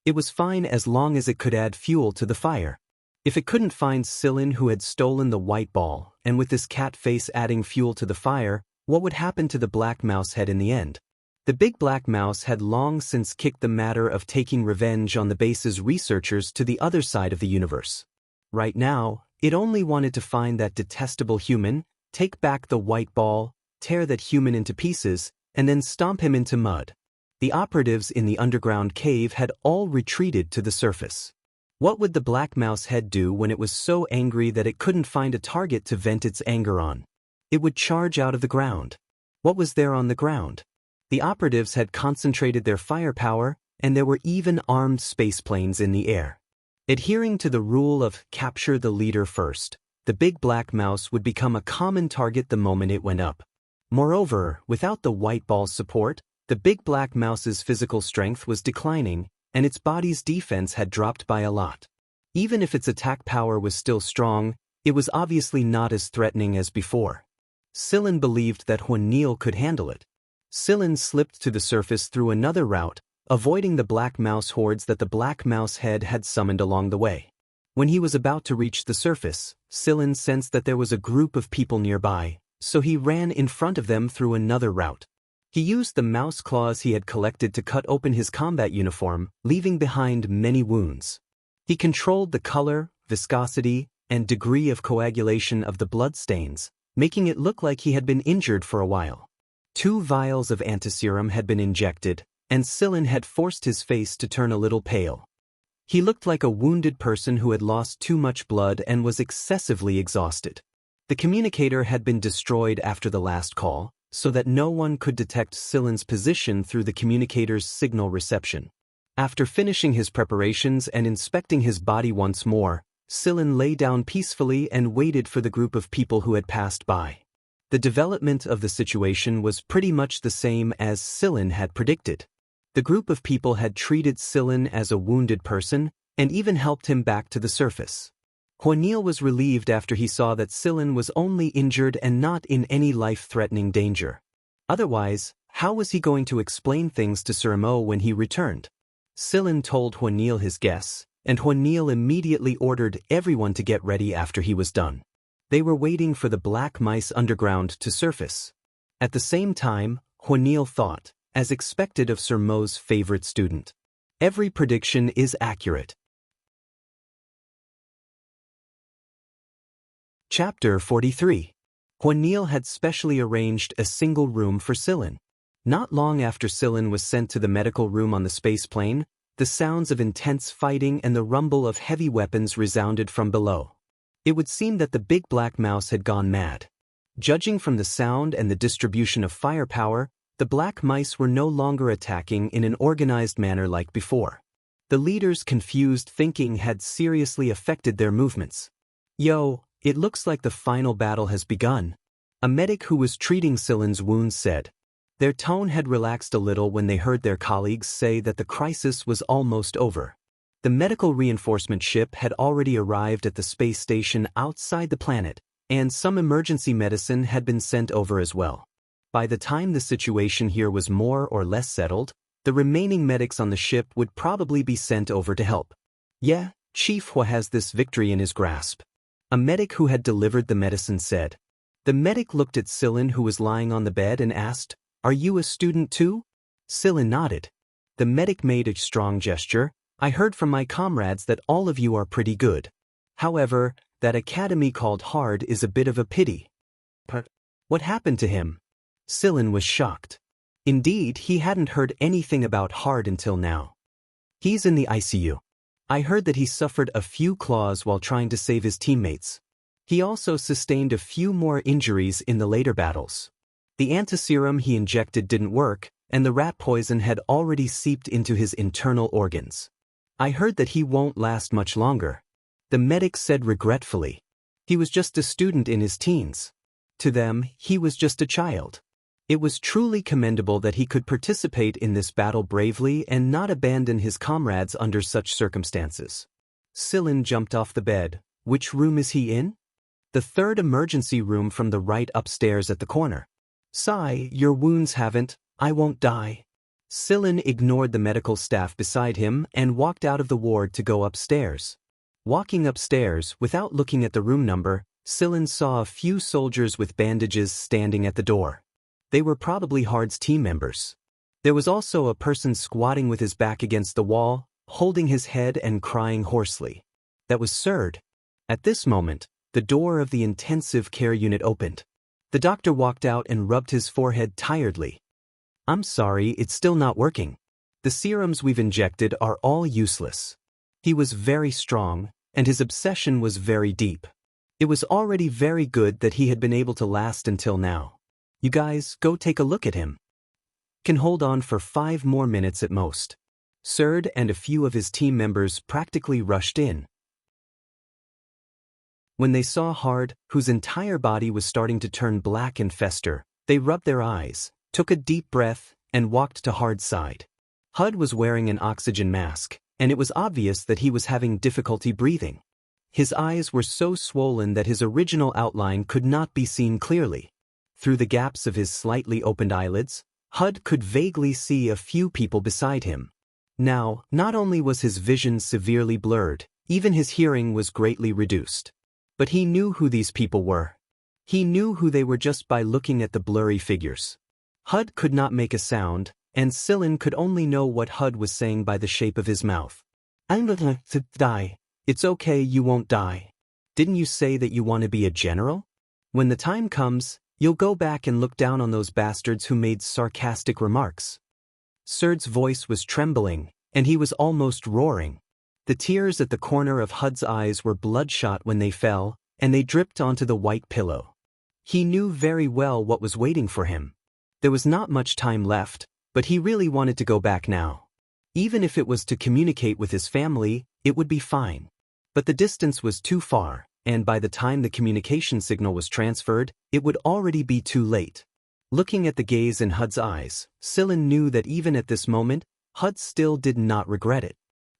It was fine as long as it could add fuel to the fire. If it couldn't find Silin who had stolen the white ball, and with this cat face adding fuel to the fire, what would happen to the black mouse head in the end? The big black mouse had long since kicked the matter of taking revenge on the base's researchers to the other side of the universe. Right now, it only wanted to find that detestable human, take back the white ball, tear that human into pieces, and then stomp him into mud. The operatives in the underground cave had all retreated to the surface. What would the black mouse head do when it was so angry that it couldn't find a target to vent its anger on? It would charge out of the ground. What was there on the ground? The operatives had concentrated their firepower, and there were even armed spaceplanes in the air. Adhering to the rule of capture the leader first, the big black mouse would become a common target the moment it went up. Moreover, without the white ball's support, the big black mouse's physical strength was declining, and its body's defense had dropped by a lot. Even if its attack power was still strong, it was obviously not as threatening as before. Silin believed that Huanil could handle it. Silin slipped to the surface through another route, avoiding the black mouse hordes that the black mouse head had summoned along the way. When he was about to reach the surface, Silin sensed that there was a group of people nearby, so he ran in front of them through another route. He used the mouse claws he had collected to cut open his combat uniform, leaving behind many wounds. He controlled the color, viscosity, and degree of coagulation of the bloodstains, making it look like he had been injured for a while. 2 vials of antiserum had been injected, and Silin had forced his face to turn a little pale. He looked like a wounded person who had lost too much blood and was excessively exhausted. The communicator had been destroyed after the last call, so that no one could detect Silin's position through the communicator's signal reception. After finishing his preparations and inspecting his body once more, Silin lay down peacefully and waited for the group of people who had passed by. The development of the situation was pretty much the same as Silin had predicted. The group of people had treated Silin as a wounded person and even helped him back to the surface. Huanil was relieved after he saw that Silin was only injured and not in any life-threatening danger. Otherwise, how was he going to explain things to Sir Mo when he returned? Silin told Huanil his guess, and Huanil immediately ordered everyone to get ready after he was done. They were waiting for the black mice underground to surface. At the same time, Huanil thought, as expected of Sir Mo's favorite student, every prediction is accurate. Chapter 43. Huanil had specially arranged a single room for Silin. Not long after Silin was sent to the medical room on the space plane, the sounds of intense fighting and the rumble of heavy weapons resounded from below. It would seem that the big black mouse had gone mad. Judging from the sound and the distribution of firepower, the black mice were no longer attacking in an organized manner like before. The leader's confused thinking had seriously affected their movements. "Yo, it looks like the final battle has begun," a medic who was treating Silin's wounds said. Their tone had relaxed a little when they heard their colleagues say that the crisis was almost over. The medical reinforcement ship had already arrived at the space station outside the planet, and some emergency medicine had been sent over as well. By the time the situation here was more or less settled, The remaining medics on the ship would probably be sent over to help. Yeah, Chief Hua has this victory in his grasp. A medic who had delivered the medicine said. The medic looked at Sillin, who was lying on the bed, and asked, "Are you a student too?" Sillin nodded. The medic made a strong gesture. "I heard from my comrades that all of you are pretty good. However, that academy called Hard is a bit of a pity." But what happened to him? Sillin was shocked. Indeed, he hadn't heard anything about Hard until now. He's in the ICU. I heard that he suffered a few claws while trying to save his teammates. He also sustained a few more injuries in the later battles. The antiserum he injected didn't work, and the rat poison had already seeped into his internal organs. I heard that he won't last much longer. The medic said regretfully. He was just a student in his teens. To them, he was just a child. It was truly commendable that he could participate in this battle bravely and not abandon his comrades under such circumstances. Sillin jumped off the bed. Which room is he in? The third emergency room from the right upstairs at the corner. Sigh, your wounds haven't, I won't die. Sillin ignored the medical staff beside him and walked out of the ward to go upstairs. Walking upstairs, without looking at the room number, Sillin saw a few soldiers with bandages standing at the door. They were probably Hard's team members. There was also a person squatting with his back against the wall, holding his head and crying hoarsely. That was Serd. At this moment, the door of the intensive care unit opened. The doctor walked out and rubbed his forehead tiredly. I'm sorry, it's still not working. The serums we've injected are all useless. He was very strong, and his obsession was very deep. It was already very good that he had been able to last until now. You guys, go take a look at him. Can hold on for 5 more minutes at most. Serd and a few of his team members practically rushed in. When they saw Hard, whose entire body was starting to turn black and fester, they rubbed their eyes, took a deep breath, and walked to Hard's side. Hud was wearing an oxygen mask, and it was obvious that he was having difficulty breathing. His eyes were so swollen that his original outline could not be seen clearly. Through the gaps of his slightly opened eyelids, Hud could vaguely see a few people beside him. Now, not only was his vision severely blurred, even his hearing was greatly reduced. But he knew who these people were. He knew who they were just by looking at the blurry figures. Hud could not make a sound, and Sillin could only know what Hud was saying by the shape of his mouth. I'm going to die. It's okay, you won't die. Didn't you say that you want to be a general? When the time comes, you'll go back and look down on those bastards who made sarcastic remarks. Serd's voice was trembling, and he was almost roaring. The tears at the corner of Hud's eyes were bloodshot when they fell, and they dripped onto the white pillow. He knew very well what was waiting for him. There was not much time left, but he really wanted to go back now. Even if it was to communicate with his family, it would be fine. But the distance was too far, and by the time the communication signal was transferred, it would already be too late. Looking at the gaze in Hud's eyes, Sillin knew that even at this moment, Hud still did not regret it.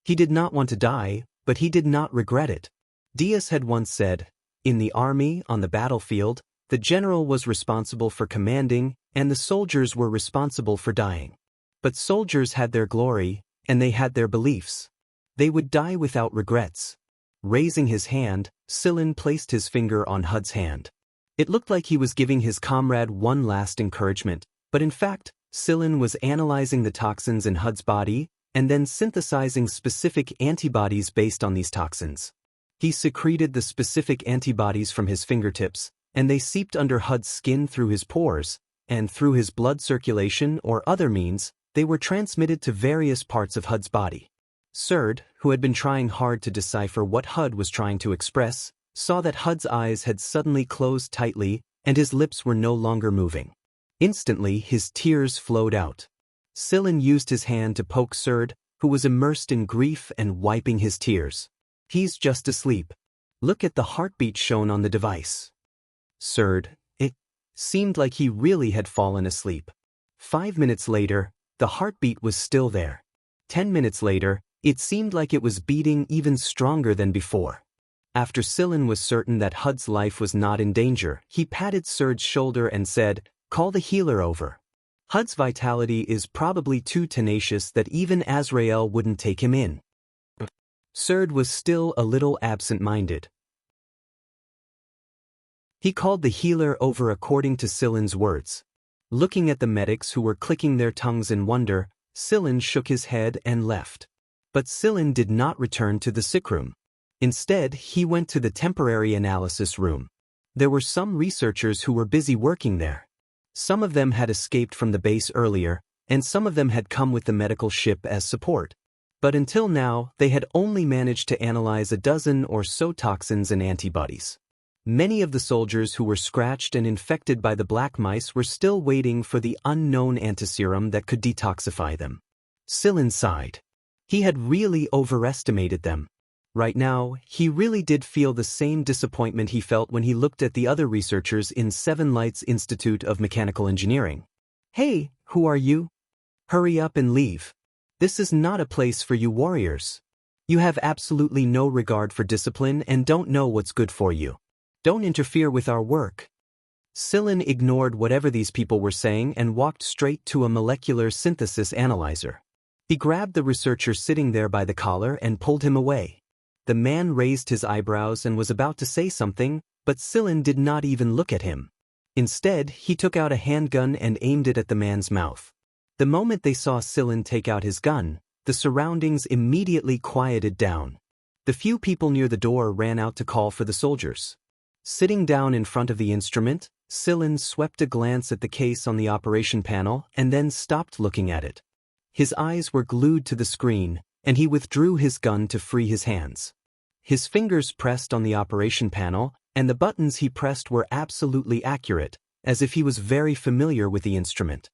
He did not want to die, but he did not regret it. Diaz had once said, in the army, on the battlefield, the general was responsible for commanding, and the soldiers were responsible for dying. But soldiers had their glory, and they had their beliefs. They would die without regrets. Raising his hand, Sillin placed his finger on Hud's hand. It looked like he was giving his comrade one last encouragement, but in fact, Sillin was analyzing the toxins in Hud's body, and then synthesizing specific antibodies based on these toxins. He secreted the specific antibodies from his fingertips, and they seeped under Hud's skin through his pores, and through his blood circulation or other means, they were transmitted to various parts of Hud's body. Serd, who had been trying hard to decipher what Hud was trying to express, saw that Hud's eyes had suddenly closed tightly and his lips were no longer moving. Instantly, his tears flowed out. Sillin used his hand to poke Serd, who was immersed in grief and wiping his tears. He's just asleep. Look at the heartbeat shown on the device. Serd, it seemed like he really had fallen asleep. 5 minutes later, the heartbeat was still there. 10 minutes later, it seemed like it was beating even stronger than before. After Sillin was certain that Hud's life was not in danger, he patted Serd's shoulder and said, "Call the healer over." Hud's vitality is probably too tenacious that even Azrael wouldn't take him in. Serd was still a little absent-minded. He called the healer over according to Silen's words. Looking at the medics who were clicking their tongues in wonder, Silen shook his head and left. But Silen did not return to the sick room. Instead, he went to the temporary analysis room. There were some researchers who were busy working there. Some of them had escaped from the base earlier, and some of them had come with the medical ship as support. But until now, they had only managed to analyze a dozen or so toxins and antibodies. Many of the soldiers who were scratched and infected by the black mice were still waiting for the unknown antiserum that could detoxify them. Silen sighed. He had really overestimated them. Right now, he really did feel the same disappointment he felt when he looked at the other researchers in Seven Lights Institute of Mechanical Engineering. Hey, who are you? Hurry up and leave. This is not a place for you warriors. You have absolutely no regard for discipline and don't know what's good for you. Don't interfere with our work. Silen ignored whatever these people were saying and walked straight to a molecular synthesis analyzer. He grabbed the researcher sitting there by the collar and pulled him away. The man raised his eyebrows and was about to say something, but Silen did not even look at him. Instead, he took out a handgun and aimed it at the man's mouth. The moment they saw Silen take out his gun, the surroundings immediately quieted down. The few people near the door ran out to call for the soldiers. Sitting down in front of the instrument, Silen swept a glance at the case on the operation panel and then stopped looking at it. His eyes were glued to the screen, and he withdrew his gun to free his hands. His fingers pressed on the operation panel, and the buttons he pressed were absolutely accurate, as if he was very familiar with the instrument.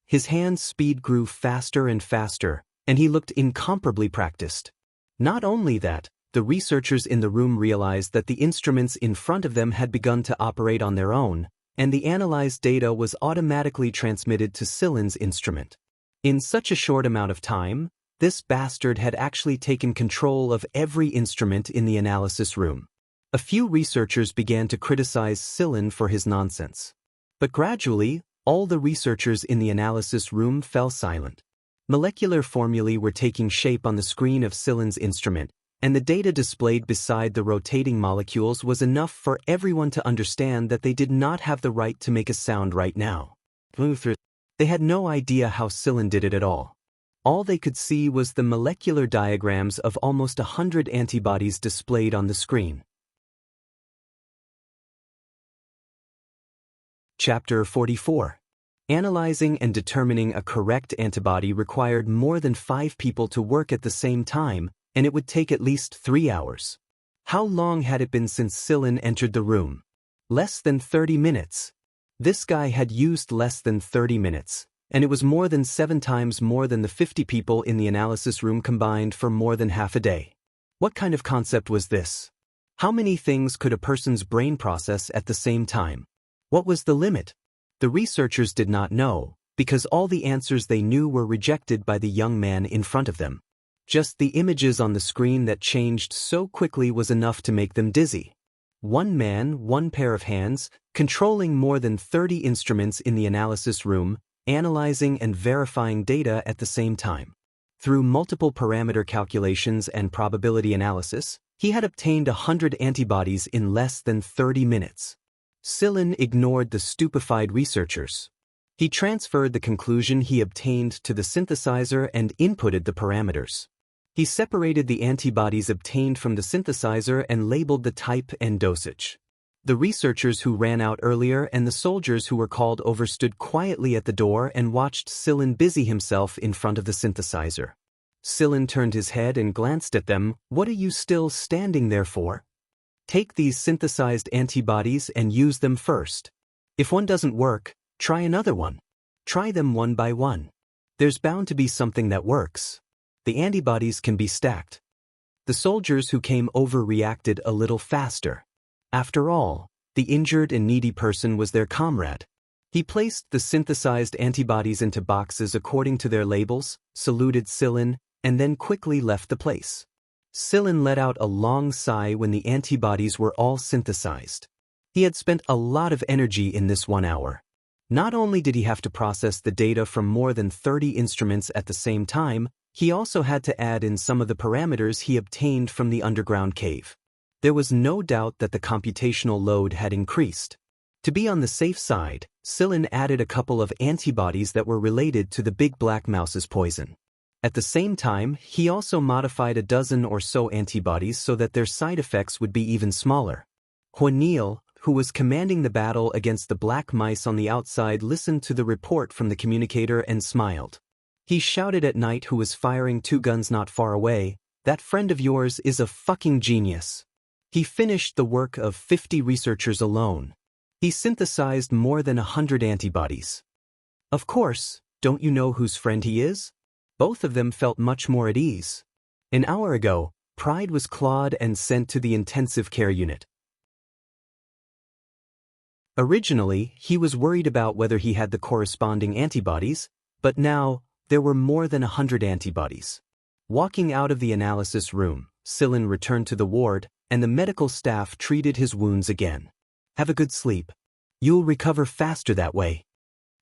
His hand's speed grew faster and faster, and he looked incomparably practiced. Not only that, the researchers in the room realized that the instruments in front of them had begun to operate on their own, and the analyzed data was automatically transmitted to Silen's instrument. In such a short amount of time, this bastard had actually taken control of every instrument in the analysis room. A few researchers began to criticize Silen for his nonsense. But gradually, all the researchers in the analysis room fell silent. Molecular formulae were taking shape on the screen of Silen's instrument, and the data displayed beside the rotating molecules was enough for everyone to understand that they did not have the right to make a sound right now. They had no idea how Silen did it at all. All they could see was the molecular diagrams of almost 100 antibodies displayed on the screen. Chapter 44. Analyzing and determining a correct antibody required more than 5 people to work at the same time, and it would take at least 3 hours. How long had it been since Silen entered the room? Less than 30 minutes. This guy had used less than 30 minutes, and it was more than 7 times more than the 50 people in the analysis room combined for more than half a day. What kind of concept was this? How many things could a person's brain process at the same time? What was the limit? The researchers did not know, because all the answers they knew were rejected by the young man in front of them. Just the images on the screen that changed so quickly was enough to make them dizzy. One man, one pair of hands, controlling more than 30 instruments in the analysis room, analyzing and verifying data at the same time. Through multiple parameter calculations and probability analysis, he had obtained 100 antibodies in less than 30 minutes. Silen ignored the stupefied researchers. He transferred the conclusion he obtained to the synthesizer and inputted the parameters. He separated the antibodies obtained from the synthesizer and labeled the type and dosage. The researchers who ran out earlier and the soldiers who were called over stood quietly at the door and watched Silen busy himself in front of the synthesizer. Silen turned his head and glanced at them. "What are you still standing there for? Take these synthesized antibodies and use them first. If one doesn't work, try another one. Try them one by one. There's bound to be something that works. The antibodies can be stacked." The soldiers who came over reacted a little faster. After all, the injured and needy person was their comrade. He placed the synthesized antibodies into boxes according to their labels, saluted Silen, and then quickly left the place. Silen let out a long sigh when the antibodies were all synthesized. He had spent a lot of energy in this 1 hour. Not only did he have to process the data from more than 30 instruments at the same time, he also had to add in some of the parameters he obtained from the underground cave. There was no doubt that the computational load had increased. To be on the safe side, Sillin added a couple of antibodies that were related to the big black mouse's poison. At the same time, he also modified a dozen or so antibodies so that their side effects would be even smaller. Huanil, who was commanding the battle against the black mice on the outside, listened to the report from the communicator and smiled. He shouted at Knight, who was firing 2 guns not far away, "That friend of yours is a fucking genius." He finished the work of 50 researchers alone. He synthesized more than 100 antibodies. Of course, don't you know whose friend he is? Both of them felt much more at ease. An hour ago, Pride was clawed and sent to the intensive care unit. Originally, he was worried about whether he had the corresponding antibodies, but now, there were more than 100 antibodies. Walking out of the analysis room, Sillin returned to the ward, and the medical staff treated his wounds again. "Have a good sleep. You'll recover faster that way."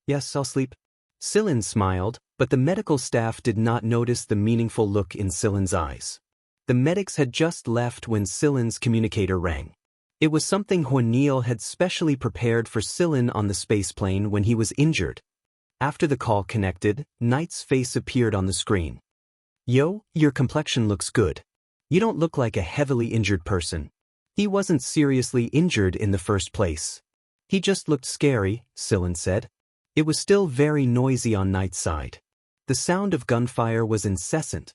"Yes, I'll sleep." Sillin smiled, but the medical staff did not notice the meaningful look in Sillin's eyes. The medics had just left when Sillin's communicator rang. It was something Huanil had specially prepared for Sillin on the spaceplane when he was injured. After the call connected, Knight's face appeared on the screen. "Yo, your complexion looks good. You don't look like a heavily injured person." He wasn't seriously injured in the first place. He just looked scary, Sillin said. It was still very noisy on Knight's side. The sound of gunfire was incessant.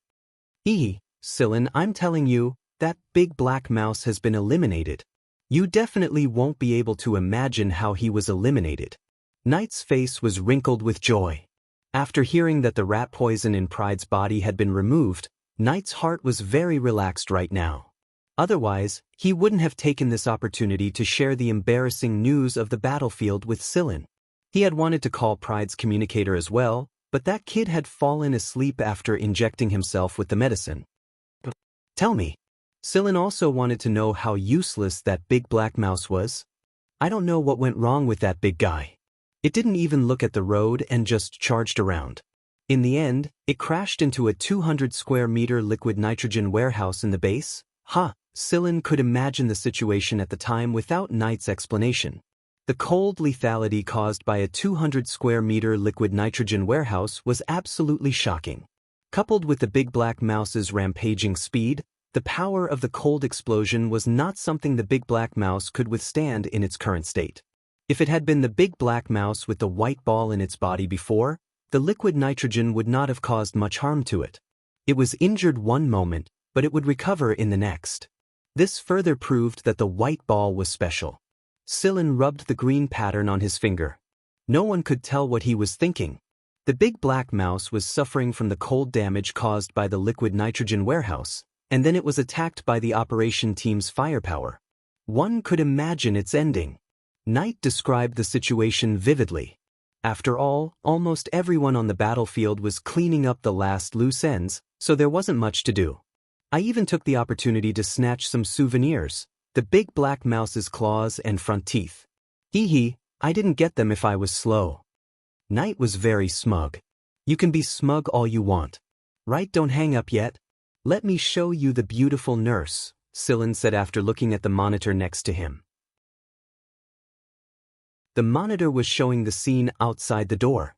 Sillin, I'm telling you, that big black mouse has been eliminated. You definitely won't be able to imagine how he was eliminated." Knight's face was wrinkled with joy. After hearing that the rat poison in Pride's body had been removed, Knight's heart was very relaxed right now. Otherwise, he wouldn't have taken this opportunity to share the embarrassing news of the battlefield with Sillin. He had wanted to call Pride's communicator as well, but that kid had fallen asleep after injecting himself with the medicine. "Tell me." Sillin also wanted to know how useless that big black mouse was. "I don't know what went wrong with that big guy. It didn't even look at the road and just charged around. In the end, it crashed into a 200 square meter liquid nitrogen warehouse in the base." Sillin could imagine the situation at the time without Knight's explanation. The cold lethality caused by a 200 square meter liquid nitrogen warehouse was absolutely shocking. Coupled with the big black mouse's rampaging speed, the power of the cold explosion was not something the big black mouse could withstand in its current state. If it had been the big black mouse with the white ball in its body before, the liquid nitrogen would not have caused much harm to it. It was injured one moment, but it would recover in the next. This further proved that the white ball was special. Sillin rubbed the green pattern on his finger. No one could tell what he was thinking. The big black mouse was suffering from the cold damage caused by the liquid nitrogen warehouse, and then it was attacked by the operation team's firepower. One could imagine its ending. Knight described the situation vividly. After all, almost everyone on the battlefield was cleaning up the last loose ends, so there wasn't much to do. I even took the opportunity to snatch some souvenirs, the big black mouse's claws and front teeth. I didn't get them if I was slow. Knight was very smug. You can be smug all you want. Right, don't hang up yet. Let me show you the beautiful nurse, Sillin said after looking at the monitor next to him. The monitor was showing the scene outside the door.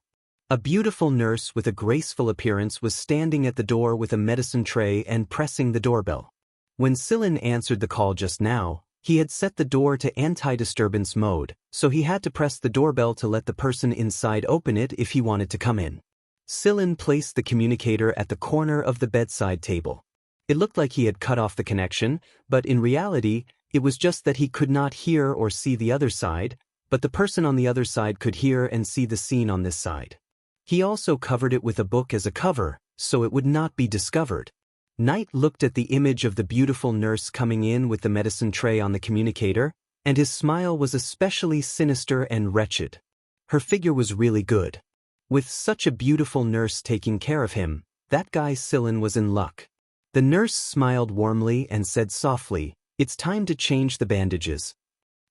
A beautiful nurse with a graceful appearance was standing at the door with a medicine tray and pressing the doorbell. When Sillin answered the call just now, he had set the door to anti-disturbance mode, so he had to press the doorbell to let the person inside open it if he wanted to come in. Sillin placed the communicator at the corner of the bedside table. It looked like he had cut off the connection, but in reality, it was just that he could not hear or see the other side, but the person on the other side could hear and see the scene on this side. He also covered it with a book as a cover, so it would not be discovered. Knight looked at the image of the beautiful nurse coming in with the medicine tray on the communicator, and his smile was especially sinister and wretched. Her figure was really good. With such a beautiful nurse taking care of him, that guy Sillin was in luck. The nurse smiled warmly and said softly, "It's time to change the bandages."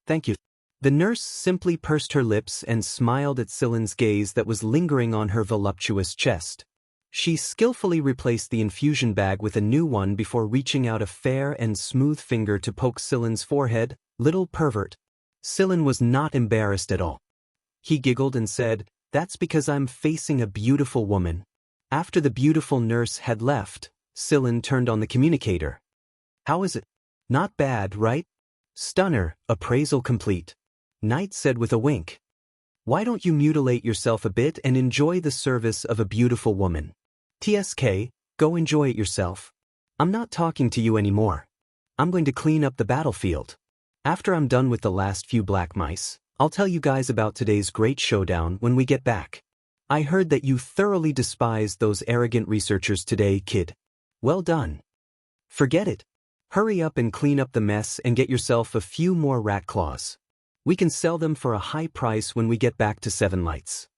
"Thank you." The nurse simply pursed her lips and smiled at Silen's gaze that was lingering on her voluptuous chest. She skillfully replaced the infusion bag with a new one before reaching out a fair and smooth finger to poke Silen's forehead. Little pervert. Silen was not embarrassed at all. He giggled and said, "That's because I'm facing a beautiful woman." After the beautiful nurse had left, Silen turned on the communicator. "How is it? Not bad, right?" "Stunner, appraisal complete," Knight said with a wink. "Why don't you mutilate yourself a bit and enjoy the service of a beautiful woman? TSK, go enjoy it yourself. I'm not talking to you anymore. I'm going to clean up the battlefield. After I'm done with the last few black mice, I'll tell you guys about today's great showdown when we get back. I heard that you thoroughly despised those arrogant researchers today, kid. Well done. Forget it. Hurry up and clean up the mess and get yourself a few more rat claws. We can sell them for a high price when we get back to Seven Lights."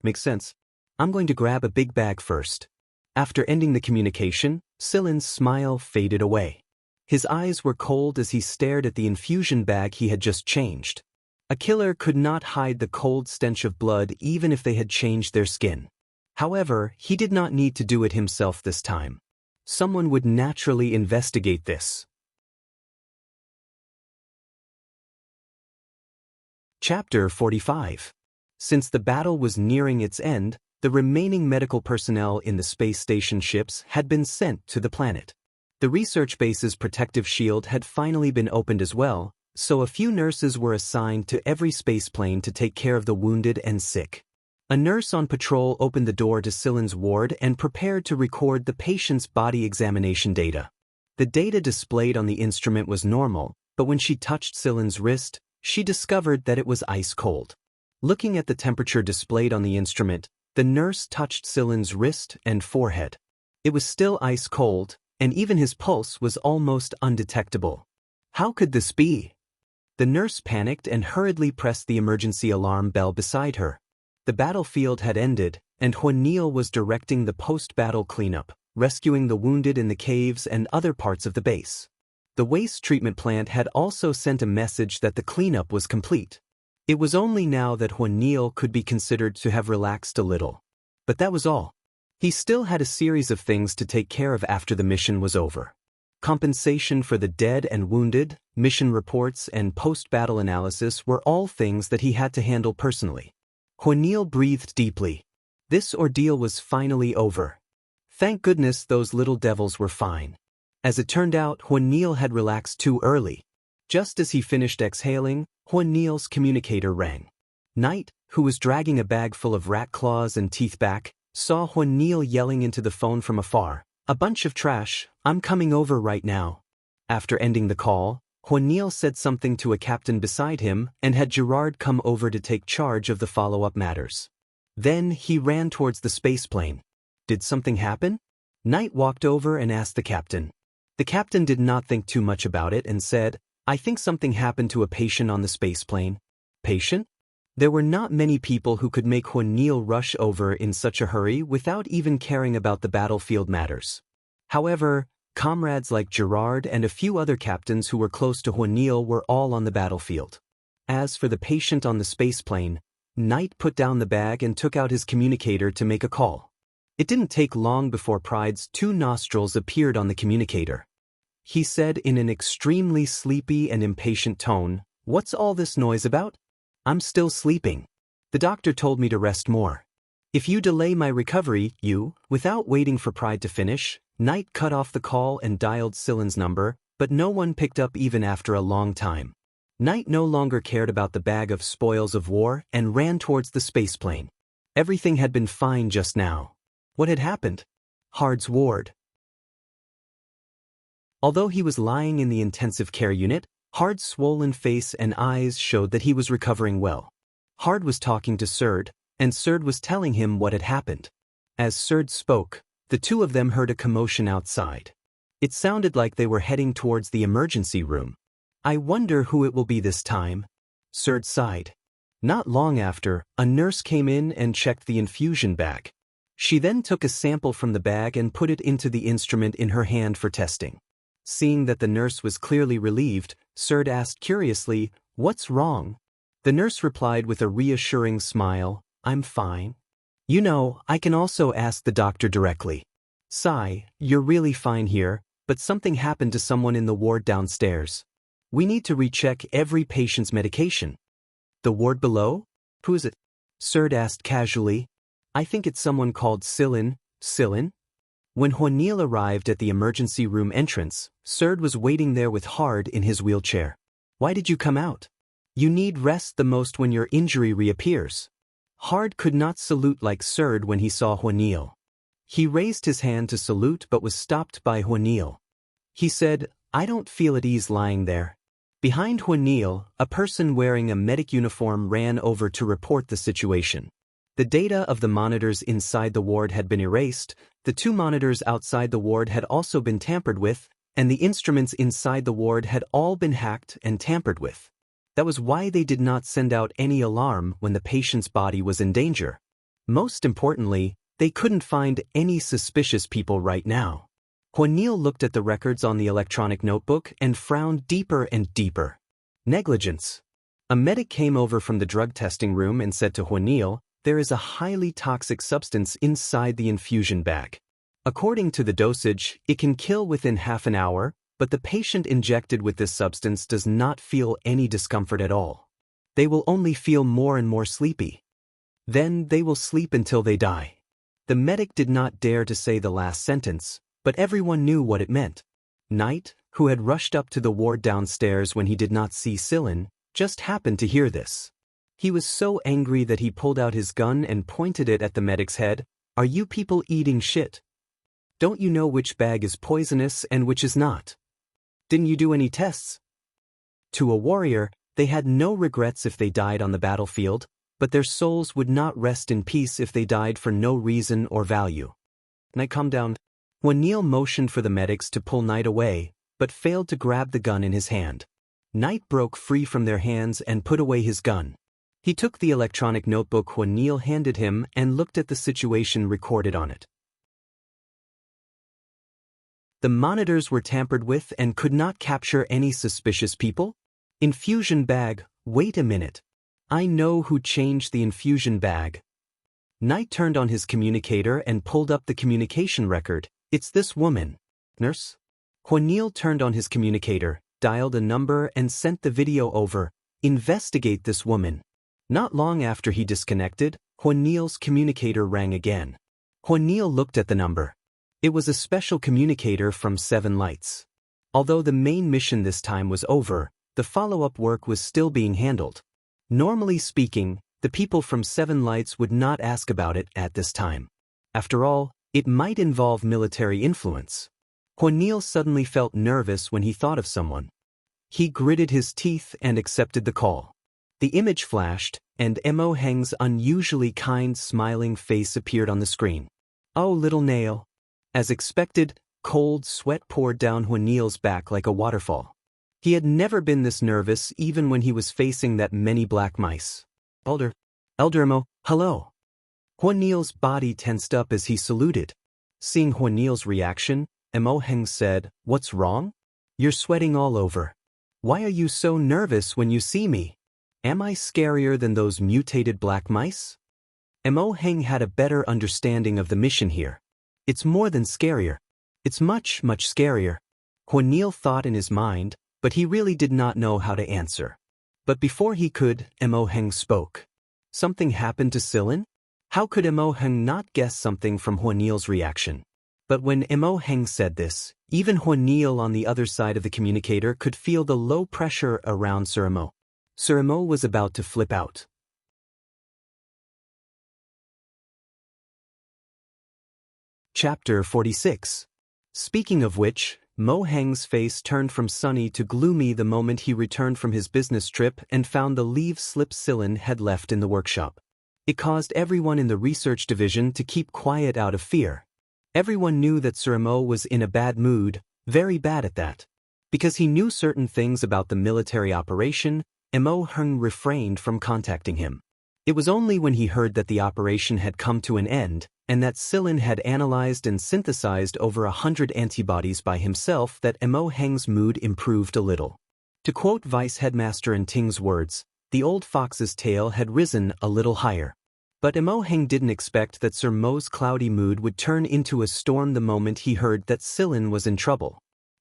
"Makes sense. I'm going to grab a big bag first." After ending the communication, Silen's smile faded away. His eyes were cold as he stared at the infusion bag he had just changed. A killer could not hide the cold stench of blood even if they had changed their skin. However, he did not need to do it himself this time. Someone would naturally investigate this. Chapter 45. Since the battle was nearing its end, the remaining medical personnel in the space station ships had been sent to the planet. The research base's protective shield had finally been opened as well, so a few nurses were assigned to every spaceplane to take care of the wounded and sick. A nurse on patrol opened the door to Silen's ward and prepared to record the patient's body examination data. The data displayed on the instrument was normal, but when she touched Silen's wrist, she discovered that it was ice cold. Looking at the temperature displayed on the instrument, the nurse touched Silen's wrist and forehead. It was still ice cold, and even his pulse was almost undetectable. How could this be? The nurse panicked and hurriedly pressed the emergency alarm bell beside her. The battlefield had ended, and Juanil was directing the post-battle cleanup, rescuing the wounded in the caves and other parts of the base. The waste treatment plant had also sent a message that the cleanup was complete. It was only now that Juanil could be considered to have relaxed a little. But that was all. He still had a series of things to take care of after the mission was over. Compensation for the dead and wounded, mission reports, and post-battle analysis were all things that he had to handle personally. Juanil breathed deeply. This ordeal was finally over. Thank goodness those little devils were fine. As it turned out, Juanil had relaxed too early. Just as he finished exhaling, Juanil's communicator rang. Knight, who was dragging a bag full of rat claws and teeth back, saw Juanil yelling into the phone from afar, "A bunch of trash, I'm coming over right now." After ending the call, Juanil said something to a captain beside him and had Gerard come over to take charge of the follow-up matters. Then he ran towards the spaceplane. Did something happen? Knight walked over and asked the captain. The captain did not think too much about it and said, "I think something happened to a patient on the spaceplane." Patient? There were not many people who could make Juanil rush over in such a hurry without even caring about the battlefield matters. However, comrades like Gerard and a few other captains who were close to Juanil were all on the battlefield. As for the patient on the spaceplane, Knight put down the bag and took out his communicator to make a call. It didn't take long before Pride's two nostrils appeared on the communicator. He said in an extremely sleepy and impatient tone, "What's all this noise about? I'm still sleeping. The doctor told me to rest more. If you delay my recovery, you..." Without waiting for Pride to finish, Knight cut off the call and dialed Silen's number, but no one picked up even after a long time. Knight no longer cared about the bag of spoils of war and ran towards the spaceplane. Everything had been fine just now. What had happened? Hard's ward. Although he was lying in the intensive care unit, Hard's swollen face and eyes showed that he was recovering well. Hard was talking to Serd, and Serd was telling him what had happened. As Serd spoke, the two of them heard a commotion outside. It sounded like they were heading towards the emergency room. "I wonder who it will be this time," Serd sighed. Not long after, a nurse came in and checked the infusion bag. She then took a sample from the bag and put it into the instrument in her hand for testing. Seeing that the nurse was clearly relieved, Serd asked curiously, "What's wrong?" The nurse replied with a reassuring smile, "I'm fine. You know, I can also ask the doctor directly. Sai, you're really fine here, but something happened to someone in the ward downstairs. We need to recheck every patient's medication." "The ward below? Who is it?" Serd asked casually. "I think it's someone called Silin." "Silin?" When Juanil arrived at the emergency room entrance, Serd was waiting there with Hard in his wheelchair. "Why did you come out? You need rest the most when your injury reappears." Hard could not salute like Serd when he saw Juanil. He raised his hand to salute but was stopped by Juanil. He said, "I don't feel at ease lying there." Behind Juanil, a person wearing a medic uniform ran over to report the situation. The data of the monitors inside the ward had been erased, the 2 monitors outside the ward had also been tampered with, and the instruments inside the ward had all been hacked and tampered with. That was why they did not send out any alarm when the patient's body was in danger. Most importantly, they couldn't find any suspicious people right now. Juanil looked at the records on the electronic notebook and frowned deeper and deeper. Negligence. A medic came over from the drug testing room and said to Juanil, "There is a highly toxic substance inside the infusion bag. According to the dosage, it can kill within half an hour, but the patient injected with this substance does not feel any discomfort at all. They will only feel more and more sleepy. Then they will sleep until they die." The medic did not dare to say the last sentence, but everyone knew what it meant. Knight, who had rushed up to the ward downstairs when he did not see Silin, just happened to hear this. He was so angry that he pulled out his gun and pointed it at the medic's head. "Are you people eating shit? Don't you know which bag is poisonous and which is not? Didn't you do any tests?" To a warrior, they had no regrets if they died on the battlefield, but their souls would not rest in peace if they died for no reason or value. "Knight, calm down." Juanil motioned for the medics to pull Knight away, but failed to grab the gun in his hand. Knight broke free from their hands and put away his gun. He took the electronic notebook Juanil handed him and looked at the situation recorded on it. The monitors were tampered with and could not capture any suspicious people? Infusion bag, wait a minute. I know who changed the infusion bag. Knight turned on his communicator and pulled up the communication record. It's this woman. Nurse? Juanil turned on his communicator, dialed a number and sent the video over. Investigate this woman. Not long after he disconnected, Juanil's communicator rang again. Juanil looked at the number. It was a special communicator from 7 Lights. Although the main mission this time was over, the follow-up work was still being handled. Normally speaking, the people from 7 Lights would not ask about it at this time. After all, it might involve military influence. Juanil suddenly felt nervous when he thought of someone. He gritted his teeth and accepted the call. The image flashed, and Mo Heng's unusually kind, smiling face appeared on the screen. "Oh, little nail." As expected, cold sweat poured down Juanil's back like a waterfall. He had never been this nervous even when he was facing that many black mice. Elder Mo, hello." Juanil's body tensed up as he saluted. Seeing Juanil's reaction, Mo Heng said, "What's wrong? You're sweating all over. Why are you so nervous when you see me? Am I scarier than those mutated black mice?" Mo Heng had a better understanding of the mission here. It's more than scarier. It's much, much scarier. Juanil thought in his mind, but he really did not know how to answer. But before he could, Mo Heng spoke. Something happened to Silin? How could Mo Heng not guess something from Juanil's reaction? But when Mo Heng said this, even Juanil on the other side of the communicator could feel the low pressure around Sir Mo. Sir Mo was about to flip out. Chapter 46. Speaking of which, Mo Heng's face turned from sunny to gloomy the moment he returned from his business trip and found the leave slip Silin had left in the workshop. It caused everyone in the research division to keep quiet out of fear. Everyone knew that Sir Mo was in a bad mood, very bad at that. Because he knew certain things about the military operation, Mo Heng refrained from contacting him. It was only when he heard that the operation had come to an end, and that Silin had analyzed and synthesized over 100 antibodies by himself that Mo Heng's mood improved a little. To quote Vice Headmaster Ting's words, The old fox's tail had risen a little higher. But Emo Heng didn't expect that Sir Mo's cloudy mood would turn into a storm the moment he heard that Silin was in trouble.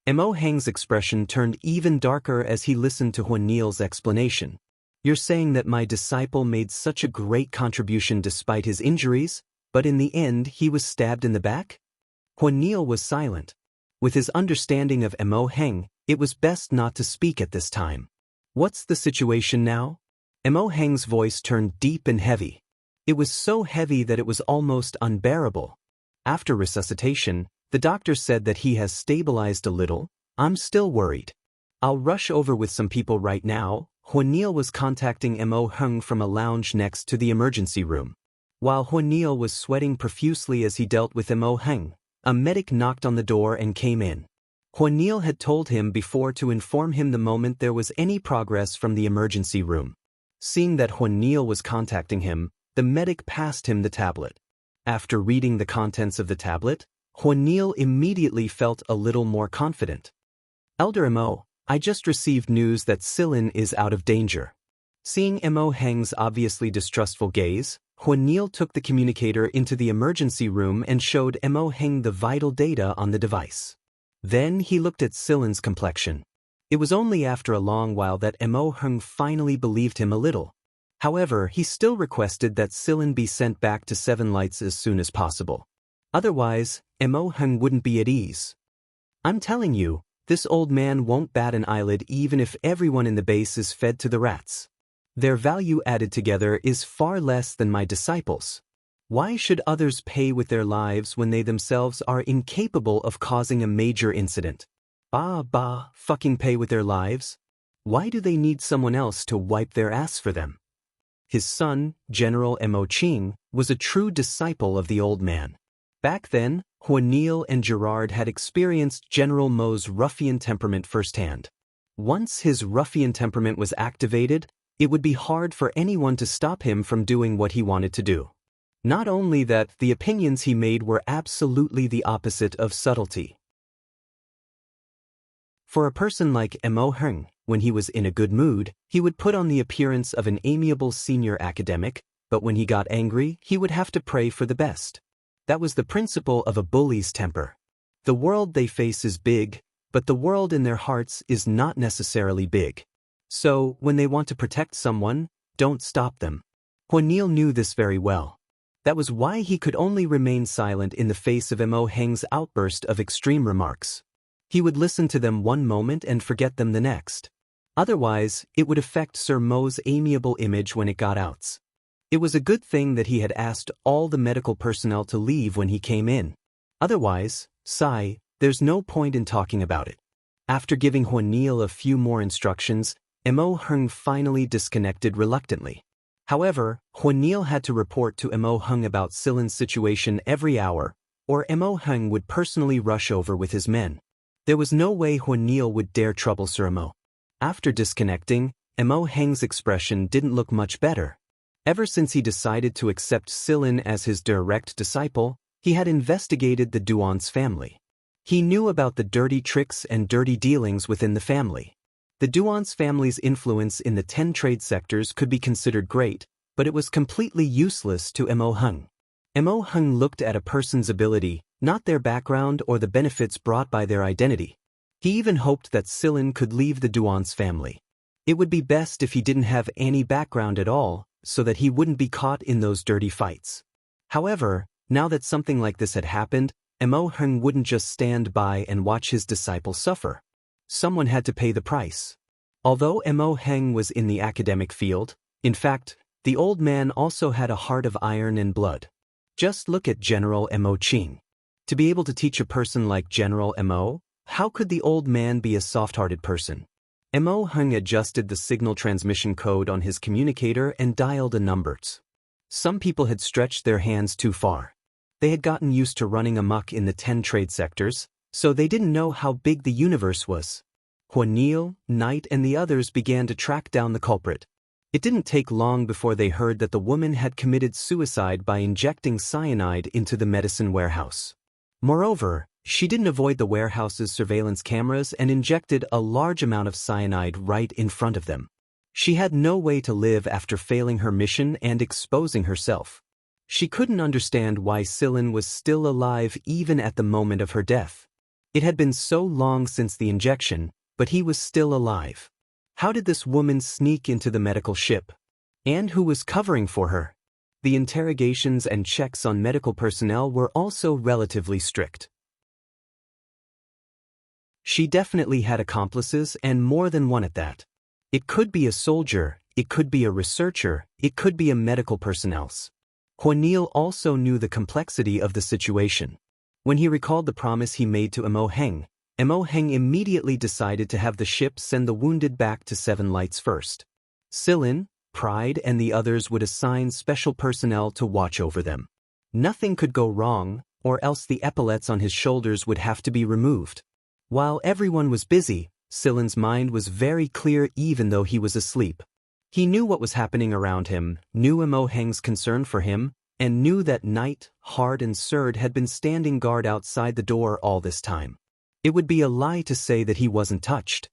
Emo Heng's expression turned even darker as he listened to Huan Niel's explanation. "You're saying that my disciple made such a great contribution despite his injuries, but in the end he was stabbed in the back?" Huan Niel was silent. With his understanding of Emo Heng, it was best not to speak at this time. "What's the situation now?" Emo Heng's voice turned deep and heavy. It was so heavy that it was almost unbearable. "After resuscitation, the doctor said that he has stabilized a little. I'm still worried. I'll rush over with some people right now." Huan Niel was contacting Emo Heng from a lounge next to the emergency room. While Huan Niel was sweating profusely as he dealt with Emo Heng, a medic knocked on the door and came in. Huan Niel had told him before to inform him the moment there was any progress from the emergency room. Seeing that Huan Niel was contacting him, the medic passed him the tablet. After reading the contents of the tablet, Huan Niel immediately felt a little more confident. "Elder Emo, I just received news that Silin is out of danger." Seeing Emo Heng's obviously distrustful gaze, Huan Niel took the communicator into the emergency room and showed Emo Heng the vital data on the device. Then he looked at Silin's complexion. It was only after a long while that Emo Heng finally believed him a little. However, he still requested that Silin be sent back to Seven Lights as soon as possible. Otherwise, Emo Heng wouldn't be at ease. "I'm telling you, this old man won't bat an eyelid even if everyone in the base is fed to the rats. Their value added together is far less than my disciples. Why should others pay with their lives when they themselves are incapable of causing a major incident? Fucking pay with their lives? Why do they need someone else to wipe their ass for them?" His son, General Emo Ching, was a true disciple of the old man. Back then, Huan Niel and Gerard had experienced General Mo's ruffian temperament firsthand. Once his ruffian temperament was activated, it would be hard for anyone to stop him from doing what he wanted to do. Not only that, the opinions he made were absolutely the opposite of subtlety. For a person like Emo Heng, when he was in a good mood, he would put on the appearance of an amiable senior academic, but when he got angry, he would have to pray for the best. That was the principle of a bully's temper. The world they face is big, but the world in their hearts is not necessarily big. So, when they want to protect someone, don't stop them. Huan Niel knew this very well. That was why he could only remain silent in the face of Emo Heng's outburst of extreme remarks. He would listen to them one moment and forget them the next. Otherwise, it would affect Sir Mo's amiable image when it got out. It was a good thing that he had asked all the medical personnel to leave when he came in. Otherwise, there's no point in talking about it. After giving Huan Niel a few more instructions, Emo Heng finally disconnected reluctantly. However, Huan Niel had to report to Emo Heng about Silin's situation every hour, or Emo Heng would personally rush over with his men. There was no way Huan Niel would dare trouble Sir Emo. After disconnecting, Emo Heng's expression didn't look much better. Ever since he decided to accept Silin as his direct disciple, he had investigated the Duan's family. He knew about the dirty tricks and dirty dealings within the family. The Duan's family's influence in the 10 trade sectors could be considered great, but it was completely useless to Emo Heng. Emo Heng looked at a person's ability, not their background or the benefits brought by their identity. He even hoped that Silin could leave the Duan's family. It would be best if he didn't have any background at all, so that he wouldn't be caught in those dirty fights. However, now that something like this had happened, Emo Heng wouldn't just stand by and watch his disciple suffer. Someone had to pay the price. Although Emo Heng was in the academic field, in fact, the old man also had a heart of iron and blood. Just look at General Emo Ching. To be able to teach a person like General Emo, how could the old man be a soft-hearted person? Emo Heng adjusted the signal transmission code on his communicator and dialed a numbers. Some people had stretched their hands too far. They had gotten used to running amok in the 10 trade sectors, so they didn't know how big the universe was. Huan Niel, Knight and the others began to track down the culprit. It didn't take long before they heard that the woman had committed suicide by injecting cyanide into the medicine warehouse. Moreover, she didn't avoid the warehouse's surveillance cameras and injected a large amount of cyanide right in front of them. She had no way to live after failing her mission and exposing herself. She couldn't understand why Silin was still alive even at the moment of her death. It had been so long since the injection, but he was still alive. How did this woman sneak into the medical ship? And who was covering for her? The interrogations and checks on medical personnel were also relatively strict. She definitely had accomplices, and more than one at that. It could be a soldier, it could be a researcher, it could be a medical personnel. Huanil also knew the complexity of the situation. When he recalled the promise he made to Mo Heng immediately decided to have the ship send the wounded back to Seven Lights first. Silin, Pride and the others would assign special personnel to watch over them. Nothing could go wrong, or else the epaulets on his shoulders would have to be removed. While everyone was busy, Silin's mind was very clear even though he was asleep. He knew what was happening around him, knew Mo Heng's concern for him, and knew that Knight, Hard and Surd had been standing guard outside the door all this time. It would be a lie to say that he wasn't touched.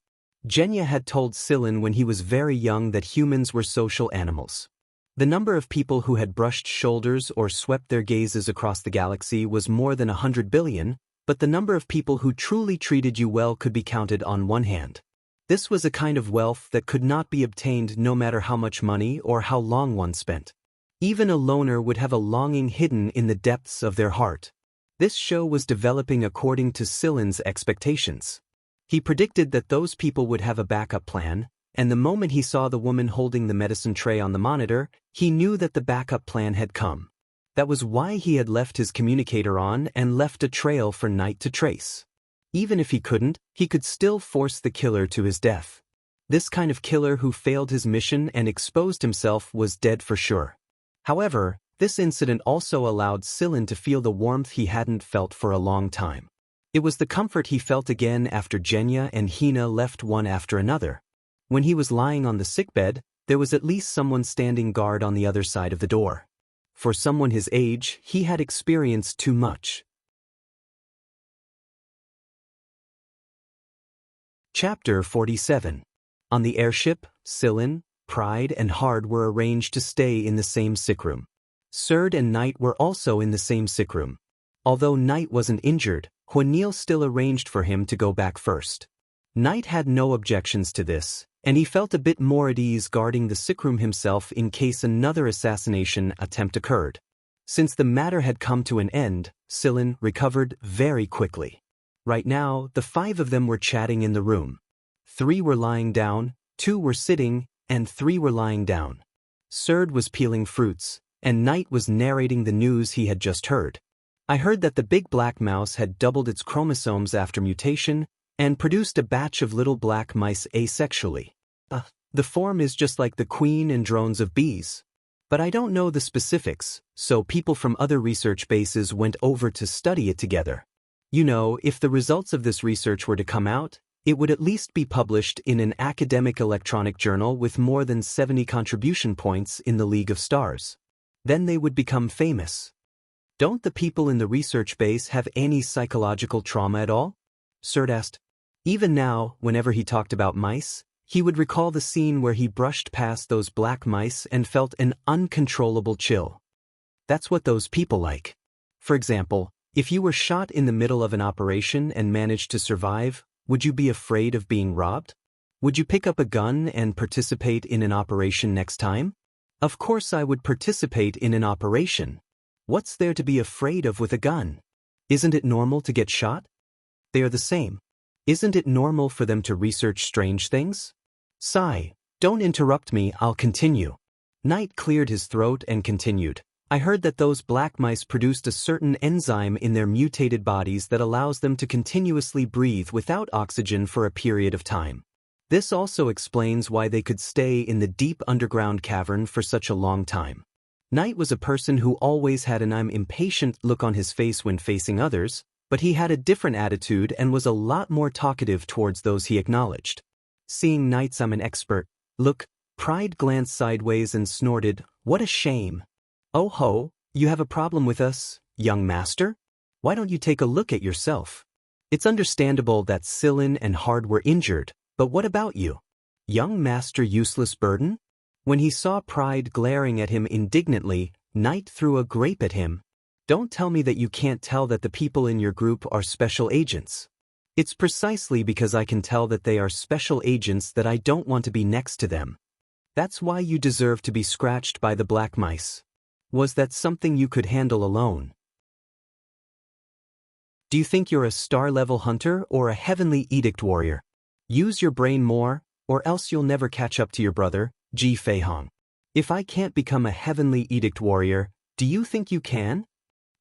Genya had told Silin when he was very young that humans were social animals. The number of people who had brushed shoulders or swept their gazes across the galaxy was more than 100 billion, but the number of people who truly treated you well could be counted on one hand. This was a kind of wealth that could not be obtained no matter how much money or how long one spent. Even a loner would have a longing hidden in the depths of their heart. This show was developing according to Silin's expectations. He predicted that those people would have a backup plan, and the moment he saw the woman holding the medicine tray on the monitor, he knew that the backup plan had come. That was why he had left his communicator on and left a trail for Knight to trace. Even if he couldn't, he could still force the killer to his death. This kind of killer who failed his mission and exposed himself was dead for sure. However, this incident also allowed Silin to feel the warmth he hadn't felt for a long time. It was the comfort he felt again after Genya and Hina left one after another. When he was lying on the sickbed, there was at least someone standing guard on the other side of the door. For someone his age, he had experienced too much. Chapter 47. On the airship, Silin, Pride and Hard were arranged to stay in the same sick room. Surd and Knight were also in the same sick room. Although Knight wasn't injured, Huanil still arranged for him to go back first. Knight had no objections to this, and he felt a bit more at ease guarding the sick room himself in case another assassination attempt occurred. Since the matter had come to an end, Silin recovered very quickly. Right now, the 5 of them were chatting in the room. 3 were lying down, 2 were sitting, and 3 were lying down. Surd was peeling fruits, and Knight was narrating the news he had just heard. I heard that the big black mouse had doubled its chromosomes after mutation and produced a batch of little black mice asexually. The form is just like the queen and drones of bees. But I don't know the specifics, so people from other research bases went over to study it together. You know, if the results of this research were to come out, it would at least be published in an academic electronic journal with more than 70 contribution points in the League of Stars. Then they would become famous. Don't the people in the research base have any psychological trauma at all? Surd asked. Even now, whenever he talked about mice, he would recall the scene where he brushed past those black mice and felt an uncontrollable chill. That's what those people like. For example, if you were shot in the middle of an operation and managed to survive, would you be afraid of being robbed? Would you pick up a gun and participate in an operation next time? Of course I would participate in an operation. What's there to be afraid of with a gun? Isn't it normal to get shot? They are the same. Isn't it normal for them to research strange things? Sigh, don't interrupt me, I'll continue. Knight cleared his throat and continued. I heard that those black mice produced a certain enzyme in their mutated bodies that allows them to continuously breathe without oxygen for a period of time. This also explains why they could stay in the deep underground cavern for such a long time. Knight was a person who always had an I'm impatient look on his face when facing others, but he had a different attitude and was a lot more talkative towards those he acknowledged. Seeing Knight's I'm an expert look, Pride glanced sideways and snorted, what a shame. Oh ho, you have a problem with us, young master? Why don't you take a look at yourself? It's understandable that Silin and Hard were injured, but what about you? Young master useless burden? When he saw Pride glaring at him indignantly, Knight threw a grape at him. Don't tell me that you can't tell that the people in your group are special agents. It's precisely because I can tell that they are special agents that I don't want to be next to them. That's why you deserve to be scratched by the black mice. Was that something you could handle alone? Do you think you're a star-level hunter or a heavenly edict warrior? Use your brain more, or else you'll never catch up to your brother, Ji Feihong. If I can't become a heavenly edict warrior, do you think you can?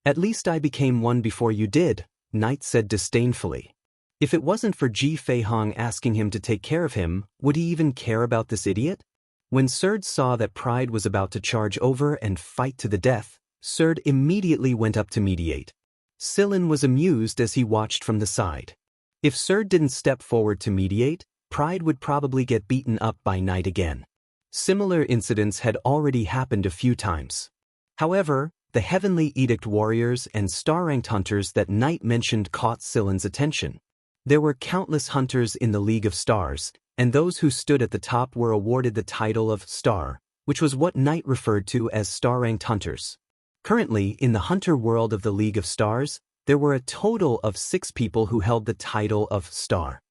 At least I became one before you did, Knight said disdainfully. If it wasn't for Ji Feihong asking him to take care of him, would he even care about this idiot? When Surd saw that Pride was about to charge over and fight to the death, Surd immediately went up to mediate. Sillin was amused as he watched from the side. If Surd didn't step forward to mediate, Pride would probably get beaten up by Knight again. Similar incidents had already happened a few times. However, the Heavenly Edict warriors and star-ranked hunters that Knight mentioned caught Sillin's attention. There were countless hunters in the League of Stars, and those who stood at the top were awarded the title of Star, which was what Knight referred to as star-ranked hunters. Currently, in the hunter world of the League of Stars, there were a total of 6 people who held the title of Star.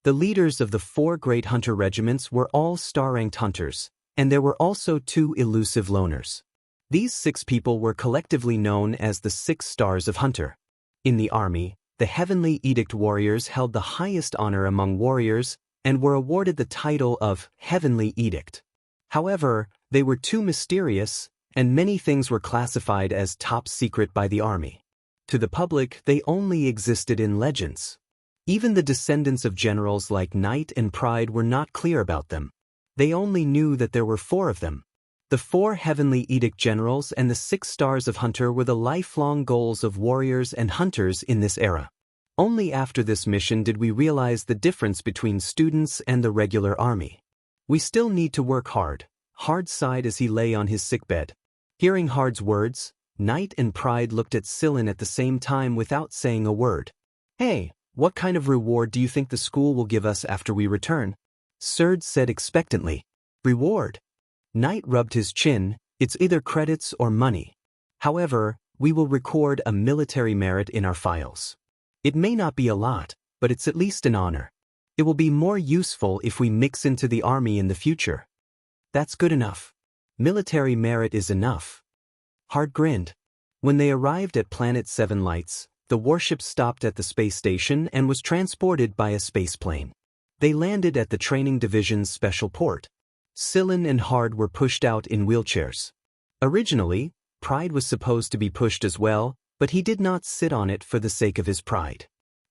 The leaders of the 4 great hunter regiments were all star-ranked hunters, and there were also 2 elusive loners. These 6 people were collectively known as the 6 Stars of Hunter. In the army, the Heavenly Edict warriors held the highest honor among warriors and were awarded the title of Heavenly Edict. However, they were too mysterious, and many things were classified as top secret by the army. To the public, they only existed in legends. Even the descendants of generals like Knight and Pride were not clear about them. They only knew that there were 4 of them. The 4 Heavenly Edict generals and the 6 Stars of Hunter were the lifelong goals of warriors and hunters in this era. Only after this mission did we realize the difference between students and the regular army. We still need to work hard, Hard sighed as he lay on his sickbed. Hearing Hard's words, Knight and Pride looked at Sillin at the same time without saying a word. Hey, what kind of reward do you think the school will give us after we return? Surd said expectantly. Reward? Knight rubbed his chin. It's either credits or money. However, we will record a military merit in our files. It may not be a lot, but it's at least an honor. It will be more useful if we mix into the army in the future. That's good enough. Military merit is enough. Hard grinned. When they arrived at Planet 7 Lights, the warship stopped at the space station and was transported by a spaceplane. They landed at the training division's special port. Sillin and Hard were pushed out in wheelchairs. Originally, Pride was supposed to be pushed as well, but he did not sit on it for the sake of his pride.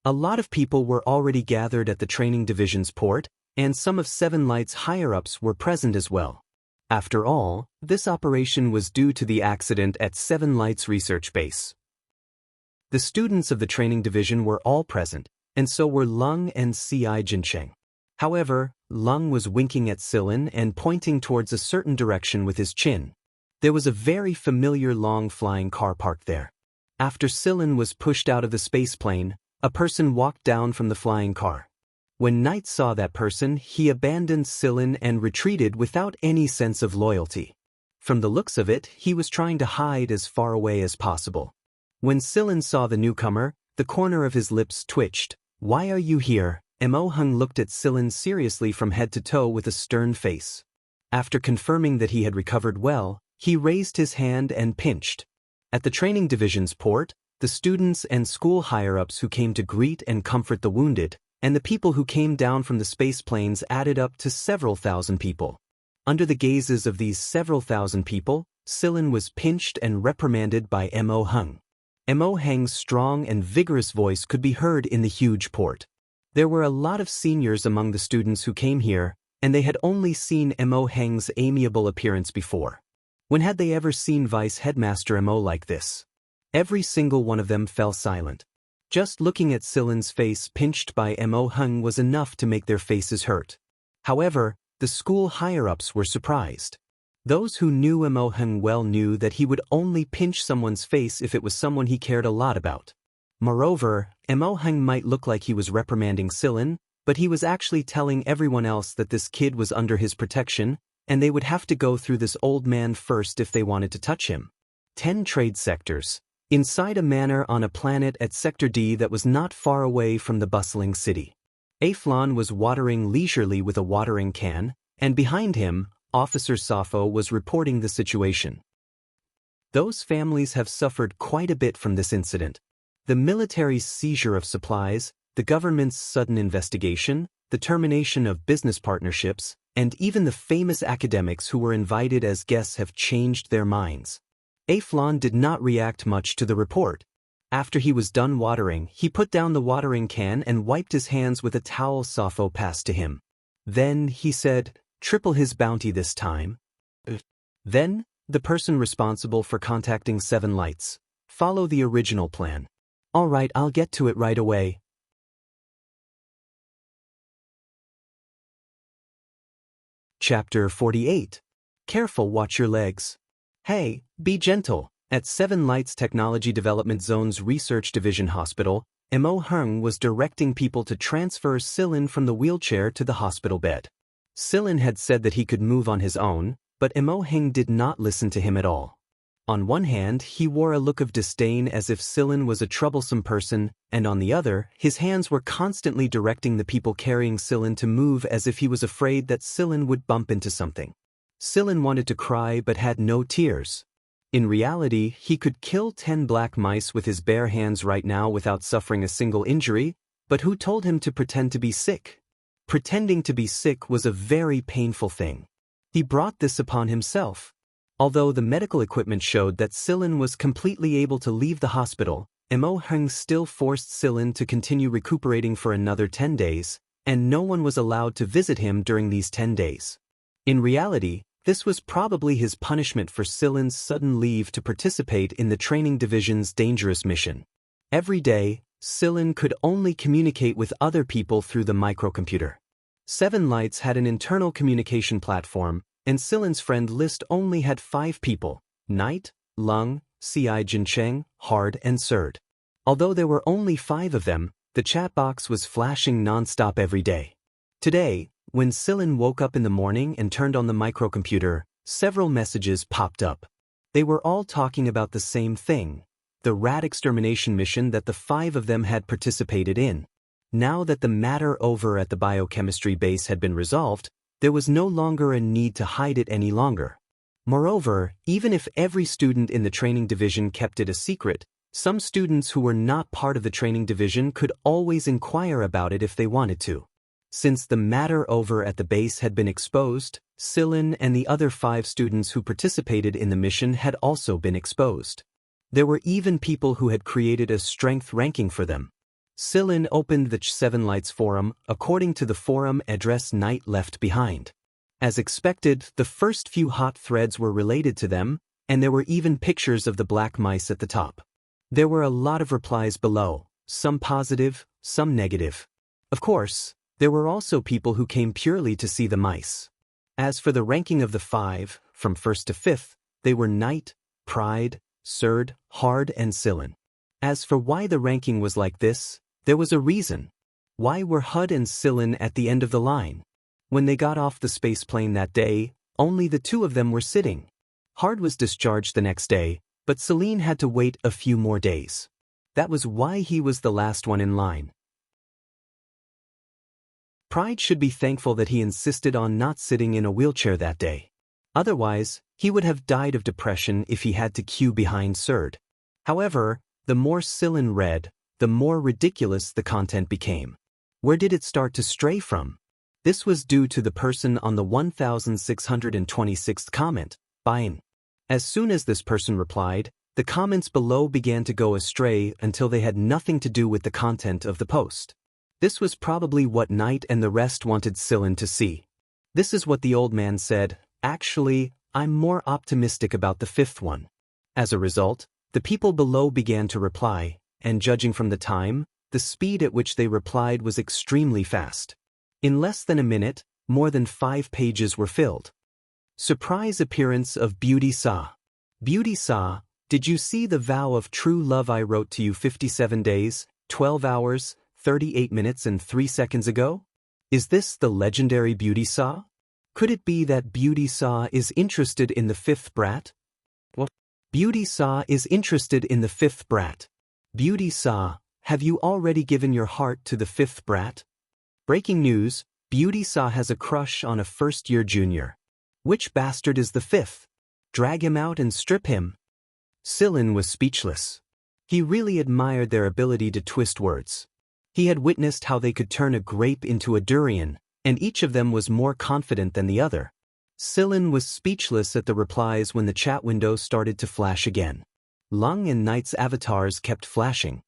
A lot of people were already gathered at the training division's port, and some of 7 Lights' higher-ups were present as well. After all, this operation was due to the accident at 7 Lights research base. The students of the training division were all present, and so were Lung and C.I. Jincheng. However, Lung was winking at Sillin and pointing towards a certain direction with his chin. There was a very familiar long flying car parked there. After Sillin was pushed out of the spaceplane, a person walked down from the flying car. When Knight saw that person, he abandoned Sillin and retreated without any sense of loyalty. From the looks of it, he was trying to hide as far away as possible. When Sillin saw the newcomer, the corner of his lips twitched. Why are you here? Mo Hung looked at Sillin seriously from head to toe with a stern face. After confirming that he had recovered well, he raised his hand and pinched. At the training division's port, the students and school higher-ups who came to greet and comfort the wounded, and the people who came down from the space planes added up to several thousand people. Under the gazes of these several thousand people, Sillin was pinched and reprimanded by Mo Hung. Mo Hung's strong and vigorous voice could be heard in the huge port. There were a lot of seniors among the students who came here, and they had only seen Mo Hung's amiable appearance before. When had they ever seen Vice Headmaster Mo like this? Every single one of them fell silent. Just looking at Sillin's face pinched by Mo Hung was enough to make their faces hurt. However, the school higher-ups were surprised. Those who knew Mo Hung well knew that he would only pinch someone's face if it was someone he cared a lot about. Moreover, Mo Hung might look like he was reprimanding Sillin, but he was actually telling everyone else that this kid was under his protection, and they would have to go through this old man first if they wanted to touch him. 10 trade sectors. Inside a manor on a planet at Sector D that was not far away from the bustling city. Aflon was watering leisurely with a watering can, and behind him, Officer Safo was reporting the situation. Those families have suffered quite a bit from this incident. The military's seizure of supplies, the government's sudden investigation, the termination of business partnerships, and even the famous academics who were invited as guests have changed their minds. Aflon did not react much to the report. After he was done watering, he put down the watering can and wiped his hands with a towel Safo passed to him. Then, he said, triple his bounty this time. Then, the person responsible for contacting Seven Lights. Follow the original plan. All right, I'll get to it right away. Chapter 48. Careful, watch your legs. Hey, be gentle. At Seven Lights Technology Development Zone's Research Division Hospital, Mo Hung was directing people to transfer Silin from the wheelchair to the hospital bed. Silin had said that he could move on his own, but Mo Hung did not listen to him at all. On one hand, he wore a look of disdain as if Silin was a troublesome person, and on the other, his hands were constantly directing the people carrying Silin to move as if he was afraid that Silin would bump into something. Silin wanted to cry but had no tears. In reality, he could kill 10 black mice with his bare hands right now without suffering a single injury, but who told him to pretend to be sick? Pretending to be sick was a very painful thing. He brought this upon himself. Although the medical equipment showed that Silin was completely able to leave the hospital, Mo Hung still forced Silin to continue recuperating for another 10 days, and no one was allowed to visit him during these 10 days. In reality, this was probably his punishment for Silin's sudden leave to participate in the training division's dangerous mission. Every day, Silin could only communicate with other people through the microcomputer. Seven Lights had an internal communication platform, and Silin's friend list only had 5 people: Knight, Lung, Ci Jincheng, Hard, and Surd. Although there were only 5 of them, the chat box was flashing non-stop every day. Today, when Silin woke up in the morning and turned on the microcomputer, several messages popped up. They were all talking about the same thing: the rat extermination mission that the 5 of them had participated in. Now that the matter over at the biochemistry base had been resolved, there was no longer a need to hide it any longer. Moreover, even if every student in the training division kept it a secret, some students who were not part of the training division could always inquire about it if they wanted to. Since the matter over at the base had been exposed, Silin and the other 5 students who participated in the mission had also been exposed. There were even people who had created a strength ranking for them. Silin opened the Seven Lights forum according to the forum address Knight left behind. As expected, the first few hot threads were related to them, and there were even pictures of the black mice at the top. There were a lot of replies below, some positive, some negative. Of course, there were also people who came purely to see the mice. As for the ranking of the 5, from 1st to 5th, they were Knight, Pride, Surd, Hard, and Silin. As for why the ranking was like this, there was a reason. Why were Hud and Silin at the end of the line? When they got off the spaceplane that day, only the 2 of them were sitting. Hard was discharged the next day, but Celine had to wait a few more days. That was why he was the last one in line. Pride should be thankful that he insisted on not sitting in a wheelchair that day. Otherwise, he would have died of depression if he had to queue behind Surd. However, the more Silin read, the more ridiculous the content became. Where did it start to stray from? This was due to the person on the 1626th comment, Bain. As soon as this person replied, the comments below began to go astray until they had nothing to do with the content of the post. This was probably what Knight and the rest wanted Silin to see. This is what the old man said: "Actually, I'm more optimistic about the 5th one." As a result, the people below began to reply, and judging from the time, the speed at which they replied was extremely fast. In less than a minute, more than 5 pages were filled. Surprise appearance of Beauty Sa. Beauty Sa, did you see the vow of true love I wrote to you 57 days, 12 hours, 38 minutes and 3 seconds ago? Is this the legendary Beauty Saw? Could it be that Beauty Saw is interested in the fifth brat? What? Beauty Saw is interested in the fifth brat. Beauty Saw, have you already given your heart to the fifth brat? Breaking news, Beauty Saw has a crush on a first-year junior. Which bastard is the fifth? Drag him out and strip him. Sillin was speechless. He really admired their ability to twist words. He had witnessed how they could turn a grape into a durian, and each of them was more confident than the other. Sillin was speechless at the replies when the chat window started to flash again. Lung and Knight's avatars kept flashing.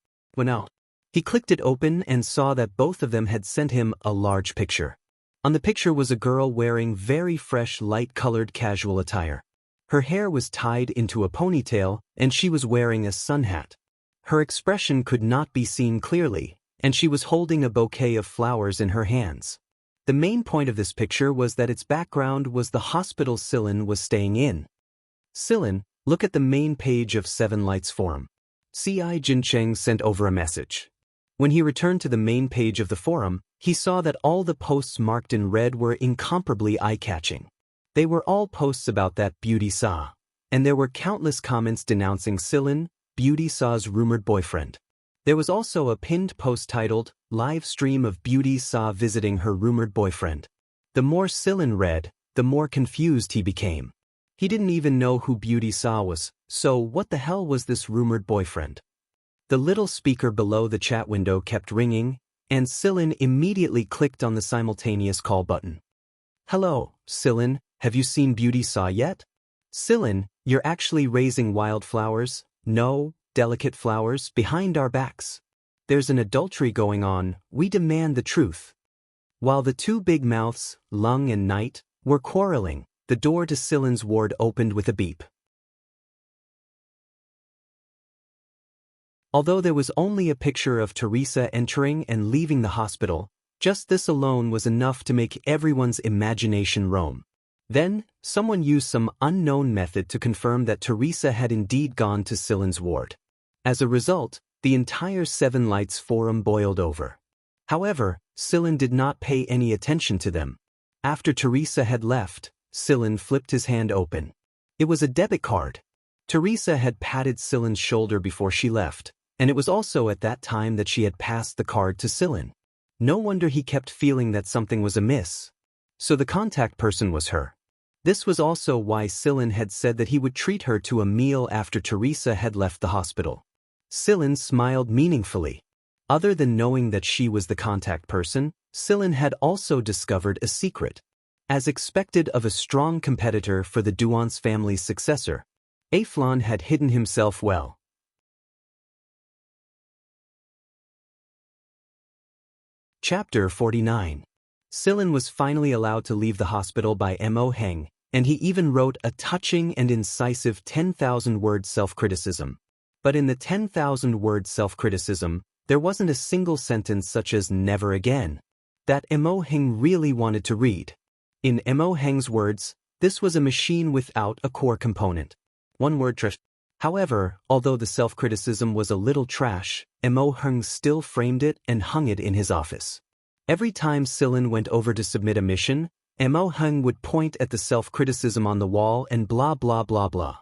He clicked it open and saw that both of them had sent him a large picture. On the picture was a girl wearing very fresh light-colored casual attire. Her hair was tied into a ponytail, and she was wearing a sun hat. Her expression could not be seen clearly, and she was holding a bouquet of flowers in her hands. The main point of this picture was that its background was the hospital Sillin was staying in. Sillin, look at the main page of Seven Lights forum. C.I. Jincheng sent over a message. When he returned to the main page of the forum, he saw that all the posts marked in red were incomparably eye-catching. They were all posts about that Beauty Saw, and there were countless comments denouncing Sillin, Beauty Saw's rumored boyfriend. There was also a pinned post titled, Live Stream of Beauty Saw Visiting Her Rumored Boyfriend. The more Sillin read, the more confused he became. He didn't even know who Beauty Saw was, so what the hell was this rumored boyfriend? The little speaker below the chat window kept ringing, and Sillin immediately clicked on the simultaneous call button. Hello, Sillin, have you seen Beauty Saw yet? Sillin, you're actually raising wildflowers, no, delicate flowers, behind our backs. There's an adultery going on, we demand the truth. While the two big mouths, Lung and Knight, were quarreling, the door to Sillin's ward opened with a beep. Although there was only a picture of Teresa entering and leaving the hospital, just this alone was enough to make everyone's imagination roam. Then, someone used some unknown method to confirm that Teresa had indeed gone to Sillin's ward. As a result, the entire Seven Lights forum boiled over. However, Sillin did not pay any attention to them. After Teresa had left, Sillin flipped his hand open. It was a debit card. Teresa had patted Sillin's shoulder before she left, and it was also at that time that she had passed the card to Sillin. No wonder he kept feeling that something was amiss. So the contact person was her. This was also why Sillin had said that he would treat her to a meal after Teresa had left the hospital. Sillin smiled meaningfully. Other than knowing that she was the contact person, Sillin had also discovered a secret. As expected of a strong competitor for the Duance family's successor, Aflon had hidden himself well. Chapter 49. Sillin was finally allowed to leave the hospital by Mo Heng, and he even wrote a touching and incisive 10,000-word self-criticism. But in the 10,000-word self-criticism, there wasn't a single sentence such as never again that Mo Heng really wanted to read. In Mo Heng's words, this was a machine without a core component. One word trash. However, although the self-criticism was a little trash, Mo Heng still framed it and hung it in his office. Every time Sillin went over to submit a mission, Mo Heng would point at the self-criticism on the wall and blah blah blah blah.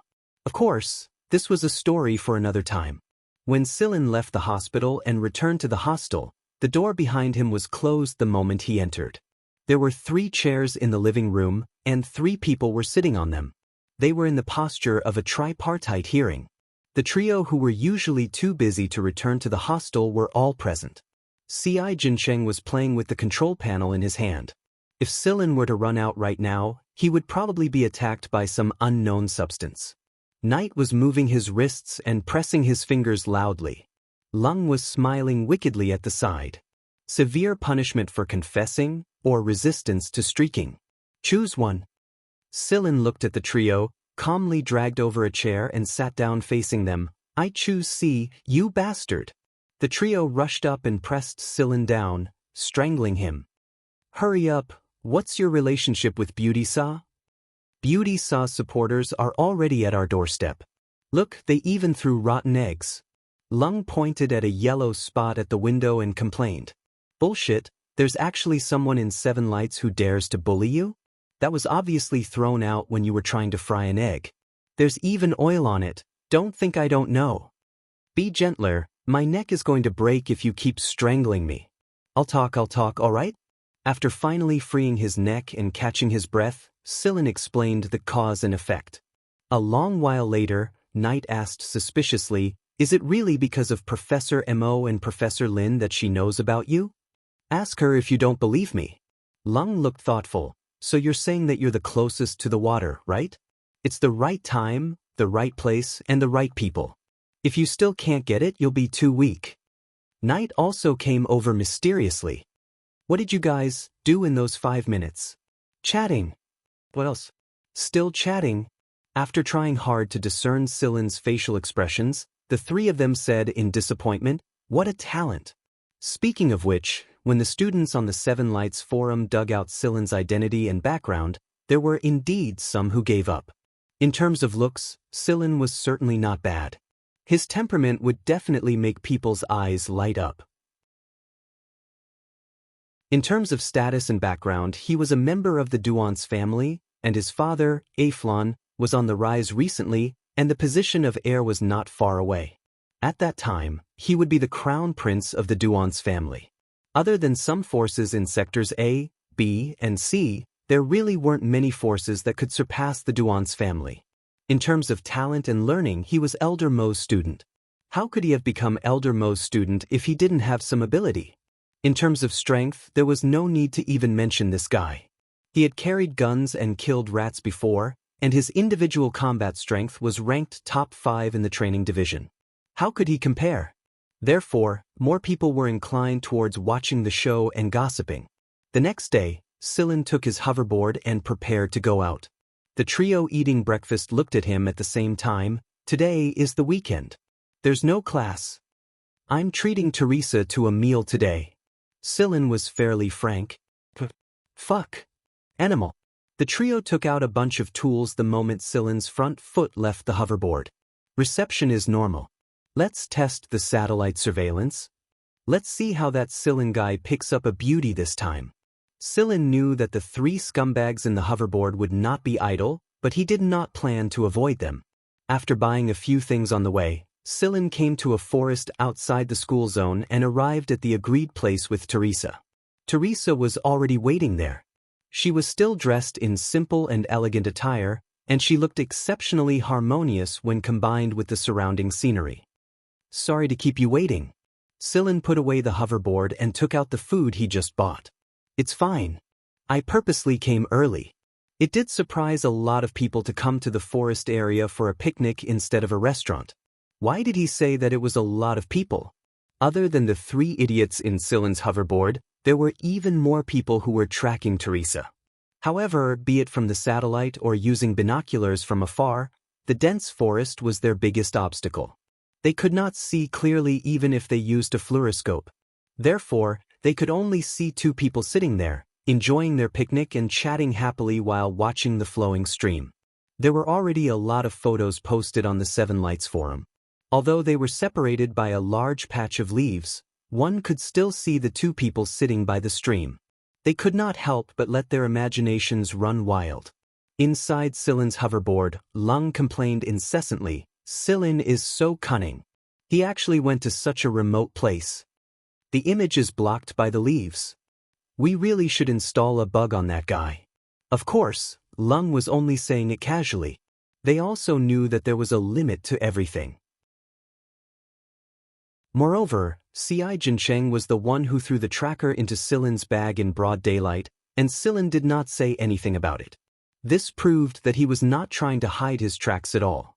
Of course, this was a story for another time. When Sillin left the hospital and returned to the hostel, the door behind him was closed the moment he entered. There were 3 chairs in the living room, and 3 people were sitting on them. They were in the posture of a tripartite hearing. The trio who were usually too busy to return to the hostel were all present. C.I. Jincheng was playing with the control panel in his hand. If Sillin were to run out right now, he would probably be attacked by some unknown substance. Knight was moving his wrists and pressing his fingers loudly. Lung was smiling wickedly at the side. Severe punishment for confessing, or resistance to streaking. Choose one. Sillin looked at the trio, calmly dragged over a chair and sat down facing them. I choose C, you bastard. The trio rushed up and pressed Sillin down, strangling him. Hurry up, what's your relationship with Beauty Saw? Beauty Saw's supporters are already at our doorstep. Look, they even threw rotten eggs. Lung pointed at a yellow spot at the window and complained. Bullshit, There's actually someone in Seven Lights who dares to bully you? That was obviously thrown out when you were trying to fry an egg. There's even oil on it. Don't think I don't know. Be gentler, my neck is going to break if you keep strangling me. I'll talk, alright? After finally freeing his neck and catching his breath, Sillin explained the cause and effect. A long while later, Knight asked suspiciously, is it really because of Professor Mo and Professor Lin that she knows about you? Ask her if you don't believe me. Lung looked thoughtful. So you're saying that you're the closest to the water, right? It's the right time, the right place, and the right people. If you still can't get it, you'll be too weak. Knight also came over mysteriously. What did you guys do in those 5 minutes? Chatting. What else? Still chatting. After trying hard to discern Sillin's facial expressions, the three of them said in disappointment, what a talent. Speaking of which, when the students on the Seven Lights forum dug out Sillin's identity and background, there were indeed some who gave up. In terms of looks, Sillin was certainly not bad. His temperament would definitely make people's eyes light up. In terms of status and background, he was a member of the Duance family, and his father, Aflon, was on the rise recently, and the position of heir was not far away. At that time, he would be the crown prince of the Duance family. Other than some forces in sectors A, B, and C, there really weren't many forces that could surpass the Duance family. In terms of talent and learning, he was Elder Mo's student. How could he have become Elder Mo's student if he didn't have some ability? In terms of strength, there was no need to even mention this guy. He had carried guns and killed rats before, and his individual combat strength was ranked top 5 in the training division. How could he compare? Therefore, more people were inclined towards watching the show and gossiping. The next day, Sillin took his hoverboard and prepared to go out. The trio eating breakfast looked at him at the same time. Today is the weekend. There's no class. I'm treating Teresa to a meal today. Sillin was fairly frank. Fuck. Animal. The trio took out a bunch of tools the moment Sillin's front foot left the hoverboard. Reception is normal. Let's test the satellite surveillance. Let's see how that Sillin guy picks up a beauty this time. Sillin knew that the 3 scumbags in the hoverboard would not be idle, but he did not plan to avoid them. After buying a few things on the way, Sillin came to a forest outside the school zone and arrived at the agreed place with Teresa. Teresa was already waiting there. She was still dressed in simple and elegant attire, and she looked exceptionally harmonious when combined with the surrounding scenery. Sorry to keep you waiting. Sillin put away the hoverboard and took out the food he just bought. It's fine. I purposely came early. It did surprise a lot of people to come to the forest area for a picnic instead of a restaurant. Why did he say that it was a lot of people? Other than the 3 idiots in Sillin's hoverboard, there were even more people who were tracking Teresa. However, be it from the satellite or using binoculars from afar, the dense forest was their biggest obstacle. They could not see clearly even if they used a fluoroscope. Therefore, they could only see 2 people sitting there, enjoying their picnic and chatting happily while watching the flowing stream. There were already a lot of photos posted on the Seven Lights forum. Although they were separated by a large patch of leaves, one could still see the 2 people sitting by the stream. They could not help but let their imaginations run wild. Inside Sillin's hoverboard, Lung complained incessantly, Sillin is so cunning. He actually went to such a remote place. The image is blocked by the leaves. We really should install a bug on that guy. Of course, Lung was only saying it casually. They also knew that there was a limit to everything. Moreover, C.I. Jincheng was the one who threw the tracker into Sillin's bag in broad daylight, and Sillin did not say anything about it. This proved that he was not trying to hide his tracks at all.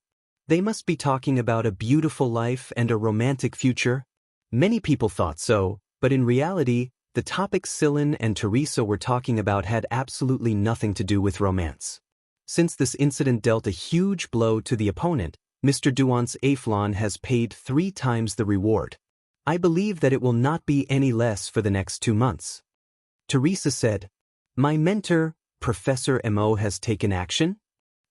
They must be talking about a beautiful life and a romantic future. Many people thought so, but in reality, the topics Sillin and Teresa were talking about had absolutely nothing to do with romance. Since this incident dealt a huge blow to the opponent, Mr. Duance Aflon has paid 3 times the reward. I believe that it will not be any less for the next 2 months. Teresa said, my mentor, Professor Mo, has taken action?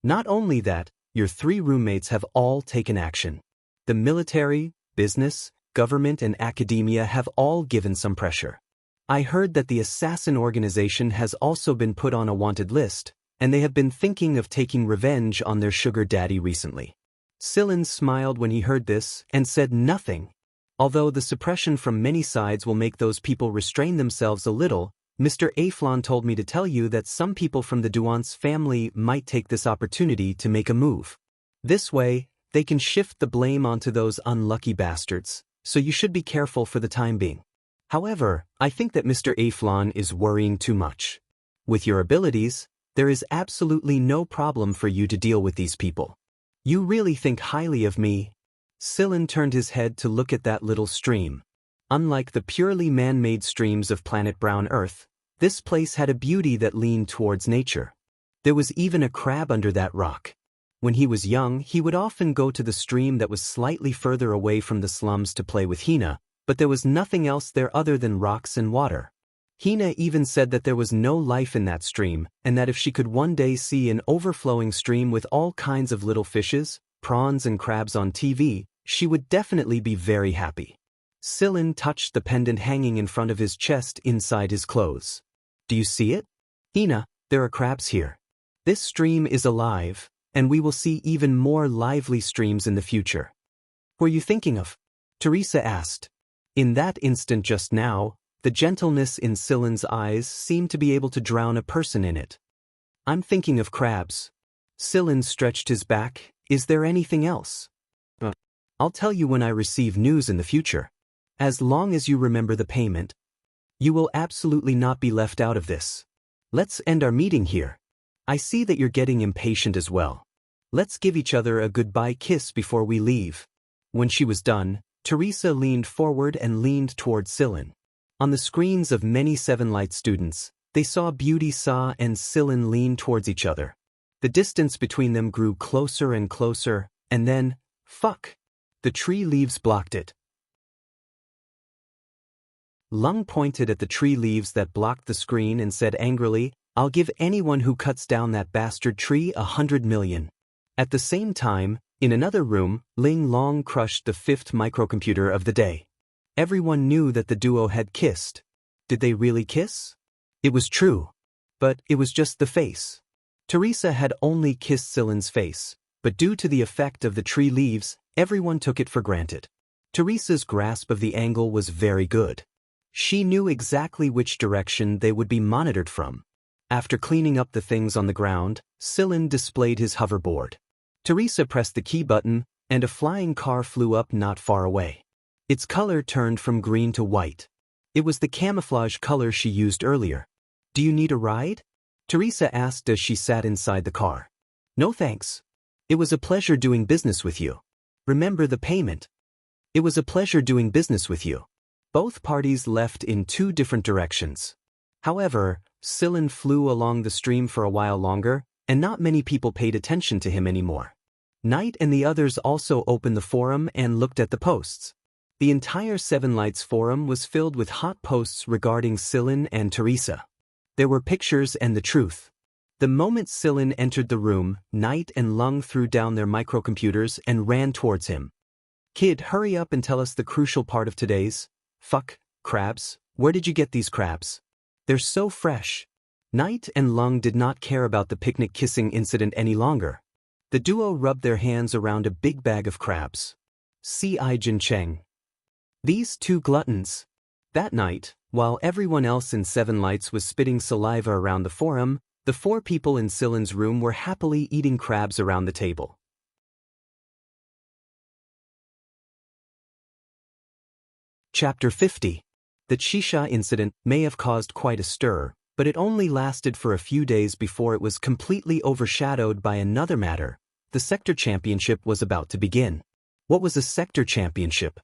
Not only that, your 3 roommates have all taken action. The military, business, government and academia have all given some pressure. I heard that the assassin organization has also been put on a wanted list, and they have been thinking of taking revenge on their sugar daddy recently. Sillin smiled when he heard this and said nothing. Although the suppression from many sides will make those people restrain themselves a little, Mr. Aflon told me to tell you that some people from the Duance family might take this opportunity to make a move. This way, they can shift the blame onto those unlucky bastards, so you should be careful for the time being. However, I think that Mr. Aflon is worrying too much. With your abilities, there is absolutely no problem for you to deal with these people. You really think highly of me? Sillin turned his head to look at that little stream. Unlike the purely man-made streams of planet Brown Earth, this place had a beauty that leaned towards nature. There was even a crab under that rock. When he was young, he would often go to the stream that was slightly further away from the slums to play with Hina, but there was nothing else there other than rocks and water. Hina even said that there was no life in that stream, and that if she could one day see an overflowing stream with all kinds of little fishes, prawns and crabs on TV, she would definitely be very happy. Sillin touched the pendant hanging in front of his chest inside his clothes. Do you see it? Hina, there are crabs here. This stream is alive, and we will see even more lively streams in the future. Who are you thinking of? Teresa asked. In that instant just now, the gentleness in Sillin's eyes seemed to be able to drown a person in it. I'm thinking of crabs. Sillin stretched his back. Is there anything else? I'll tell you when I receive news in the future. As long as you remember the payment, you will absolutely not be left out of this. Let's end our meeting here. I see that you're getting impatient as well. Let's give each other a goodbye kiss before we leave. When she was done, Teresa leaned forward and leaned toward Sillin. On the screens of many Seven Light students, they saw Beauty Sa and Sillin lean towards each other. The distance between them grew closer and closer, and then, fuck! The tree leaves blocked it. Lung pointed at the tree leaves that blocked the screen and said angrily, I'll give anyone who cuts down that bastard tree 100 million. At the same time, in another room, Ling Long crushed the 5th microcomputer of the day. Everyone knew that the duo had kissed. Did they really kiss? It was true. But it was just the face. Teresa had only kissed Sillin's face, but due to the effect of the tree leaves, everyone took it for granted. Teresa's grasp of the angle was very good. She knew exactly which direction they would be monitored from. After cleaning up the things on the ground, Sillin displayed his hoverboard. Teresa pressed the key button, and a flying car flew up not far away. Its color turned from green to white. It was the camouflage color she used earlier. Do you need a ride? Teresa asked as she sat inside the car. No thanks. It was a pleasure doing business with you. Remember the payment. It was a pleasure doing business with you. Both parties left in 2 different directions. However, Sillin flew along the stream for a while longer, and not many people paid attention to him anymore. Knight and the others also opened the forum and looked at the posts. The entire Seven Lights forum was filled with hot posts regarding Sillin and Teresa. There were pictures and the truth. The moment Sillin entered the room, Knight and Lung threw down their microcomputers and ran towards him. Kid, hurry up and tell us the crucial part of today's. Fuck, crabs, where did you get these crabs? They're so fresh. Knight and Lung did not care about the picnic kissing incident any longer. The duo rubbed their hands around a big bag of crabs. C.I. Jin Cheng. These 2 gluttons. That night, while everyone else in Seven Lights was spitting saliva around the forum, the 4 people in Sillin's room were happily eating crabs around the table. Chapter 50. The Shisha incident may have caused quite a stir, but it only lasted for a few days before it was completely overshadowed by another matter. The sector championship was about to begin. What was a sector championship?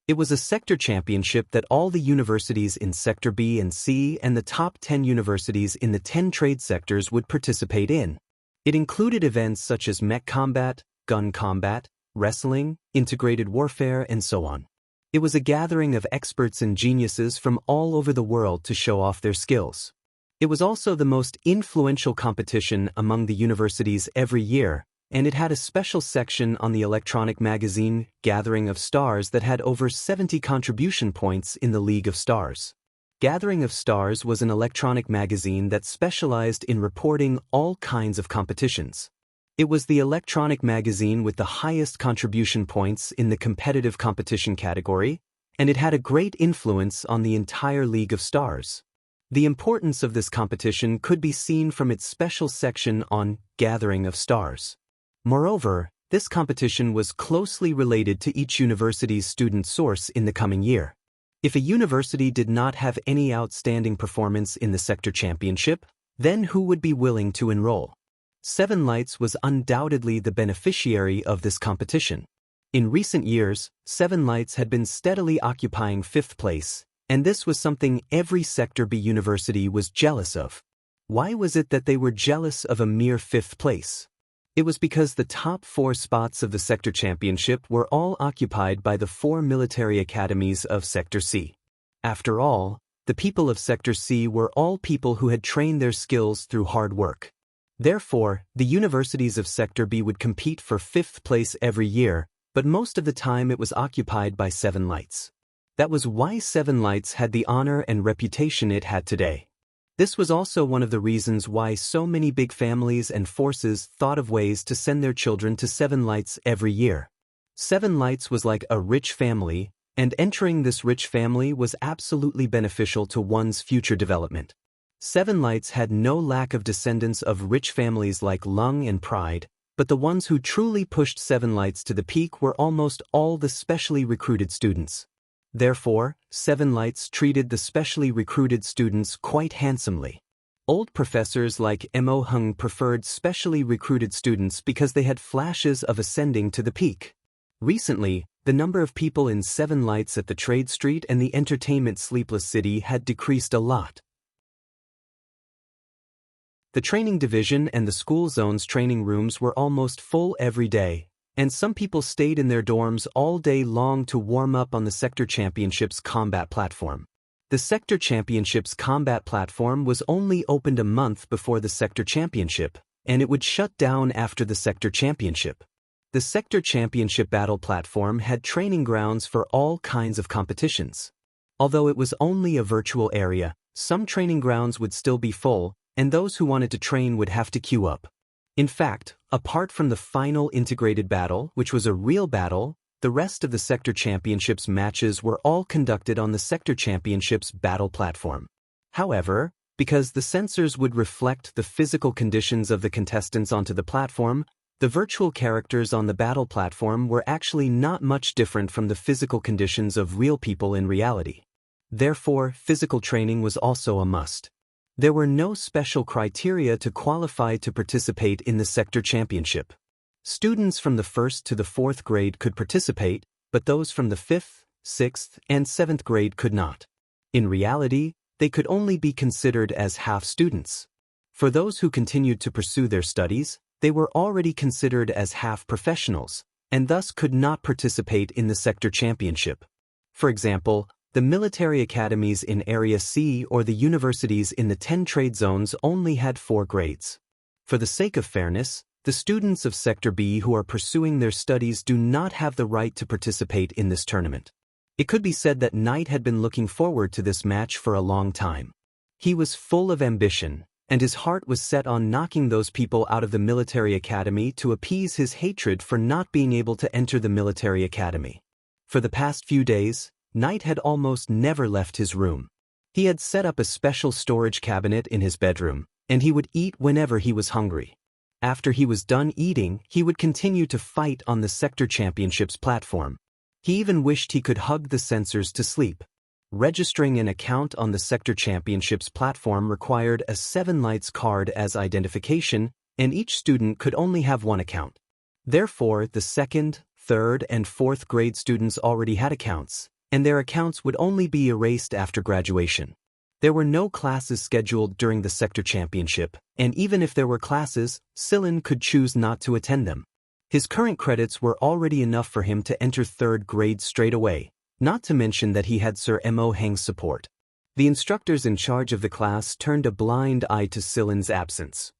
It was a sector championship that all the universities in Sector B and C and the top 10 universities in the 10 trade sectors would participate in. It included events such as mech combat, gun combat, wrestling, integrated warfare, and so on. It was a gathering of experts and geniuses from all over the world to show off their skills. It was also the most influential competition among the universities every year, and it had a special section on the electronic magazine Gathering of Stars that had over 70 contribution points in the League of Stars. Gathering of Stars was an electronic magazine that specialized in reporting all kinds of competitions. It was the electronic magazine with the highest contribution points in the competitive competition category, and it had a great influence on the entire League of Stars. The importance of this competition could be seen from its special section on Gathering of Stars. Moreover, this competition was closely related to each university's student source in the coming year. If a university did not have any outstanding performance in the sector championship, then who would be willing to enroll? Seven Lights was undoubtedly the beneficiary of this competition. In recent years, Seven Lights had been steadily occupying 5th place, and this was something every Sector B university was jealous of. Why was it that they were jealous of a mere 5th place? It was because the top 4 spots of the sector championship were all occupied by the 4 military academies of Sector C. After all, the people of Sector C were all people who had trained their skills through hard work. Therefore, the universities of Sector B would compete for 5th place every year, but most of the time it was occupied by Seven Lights. That was why Seven Lights had the honor and reputation it had today. This was also one of the reasons why so many big families and forces thought of ways to send their children to Seven Lights every year. Seven Lights was like a rich family, and entering this rich family was absolutely beneficial to one's future development. Seven Lights had no lack of descendants of rich families like Lung and Pride, but the ones who truly pushed Seven Lights to the peak were almost all the specially recruited students. Therefore, Seven Lights treated the specially recruited students quite handsomely. Old professors like Mo Hung preferred specially recruited students because they had flashes of ascending to the peak. Recently, the number of people in Seven Lights at the Trade Street and the entertainment Sleepless City had decreased a lot. The training division and the school zone's training rooms were almost full every day, and some people stayed in their dorms all day long to warm up on the Sector Championship's combat platform. The Sector Championship's combat platform was only opened a month before the Sector Championship, and it would shut down after the Sector Championship. The Sector Championship battle platform had training grounds for all kinds of competitions. Although it was only a virtual area, some training grounds would still be full, and those who wanted to train would have to queue up. In fact, apart from the final integrated battle, which was a real battle, the rest of the Sector Championship's matches were all conducted on the Sector Championship's battle platform. However, because the sensors would reflect the physical conditions of the contestants onto the platform, the virtual characters on the battle platform were actually not much different from the physical conditions of real people in reality. Therefore, physical training was also a must. There were no special criteria to qualify to participate in the Sector Championship. Students from the 1st to the 4th grade could participate, but those from the 5th, 6th, and 7th grade could not. In reality, they could only be considered as half students. For those who continued to pursue their studies, they were already considered as half professionals, and thus could not participate in the Sector Championship. For example, the military academies in Area C or the universities in the 10 trade zones only had 4 grades. For the sake of fairness, the students of Sector B who are pursuing their studies do not have the right to participate in this tournament. It could be said that Knight had been looking forward to this match for a long time. He was full of ambition, and his heart was set on knocking those people out of the military academy to appease his hatred for not being able to enter the military academy. For the past few days, Knight had almost never left his room. He had set up a special storage cabinet in his bedroom, and he would eat whenever he was hungry. After he was done eating, he would continue to fight on the Sector Championship's platform. He even wished he could hug the sensors to sleep. Registering an account on the Sector Championship's platform required a Seven Lights card as identification, and each student could only have one account. Therefore, the 2nd, 3rd, and 4th grade students already had accounts, and their accounts would only be erased after graduation. There were no classes scheduled during the Sector Championship, and even if there were classes, Silin could choose not to attend them. His current credits were already enough for him to enter 3rd grade straight away, not to mention that he had Sir Mo Heng's support. The instructors in charge of the class turned a blind eye to Silin's absence.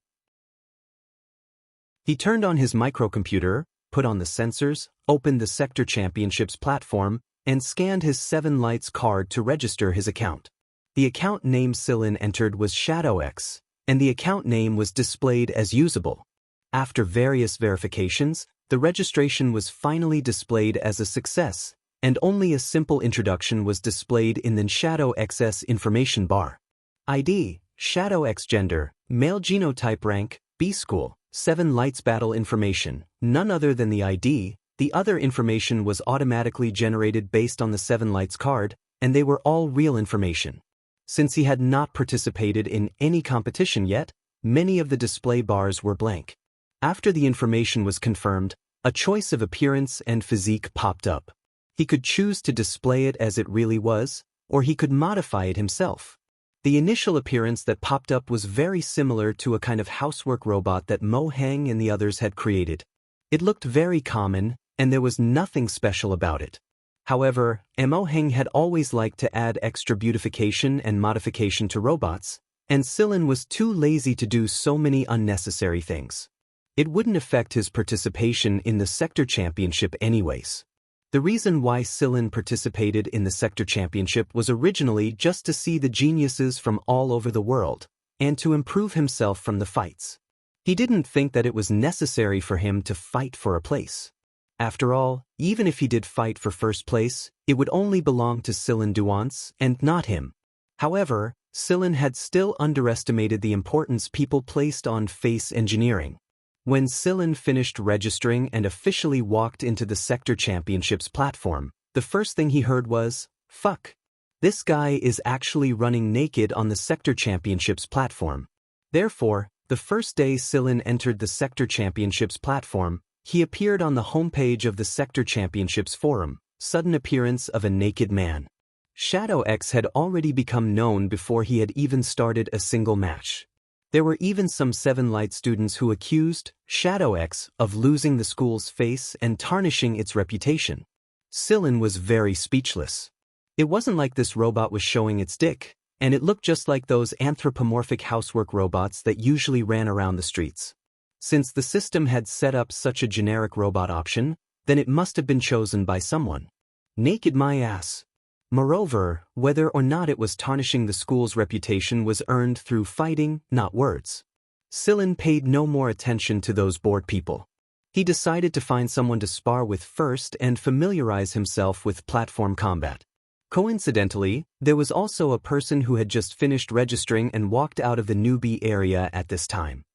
He turned on his microcomputer, put on the sensors, opened the Sector Championship's platform, and scanned his Seven Lights card to register his account. The account name Silin entered was ShadowX, and the account name was displayed as usable. After various verifications, the registration was finally displayed as a success, and only a simple introduction was displayed in the ShadowX's information bar. ID, ShadowX gender, male genotype rank, B school, 7 lights battle information, none other than the ID. The other information was automatically generated based on the 7 lights card, and they were all real information. Since he had not participated in any competition yet, many of the display bars were blank. After the information was confirmed, a choice of appearance and physique popped up. He could choose to display it as it really was, or he could modify it himself. The initial appearance that popped up was very similar to a kind of housework robot that Mo Heng and the others had created. It looked very common, and there was nothing special about it. However, Mo Heng had always liked to add extra beautification and modification to robots, and Silin was too lazy to do so many unnecessary things. It wouldn't affect his participation in the sector championship anyways. The reason why Silin participated in the sector championship was originally just to see the geniuses from all over the world, and to improve himself from the fights. He didn't think that it was necessary for him to fight for a place. After all, even if he did fight for first place, it would only belong to Silin Duance and not him. However, Silin had still underestimated the importance people placed on face engineering. When Silin finished registering and officially walked into the Sector Championships platform, the first thing he heard was, "Fuck. This guy is actually running naked on the Sector Championships platform." Therefore, the first day Silin entered the Sector Championships platform, he appeared on the homepage of the Sector Championships forum, sudden appearance of a naked man. ShadowX had already become known before he had even started a single match. There were even some 7 Light students who accused ShadowX of losing the school's face and tarnishing its reputation. Silin was very speechless. It wasn't like this robot was showing its dick, and it looked just like those anthropomorphic housework robots that usually ran around the streets. Since the system had set up such a generic robot option, then it must have been chosen by someone. Naked my ass. Moreover, whether or not it was tarnishing the school's reputation was earned through fighting, not words. Silin paid no more attention to those bored people. He decided to find someone to spar with first and familiarize himself with platform combat. Coincidentally, there was also a person who had just finished registering and walked out of the newbie area at this time.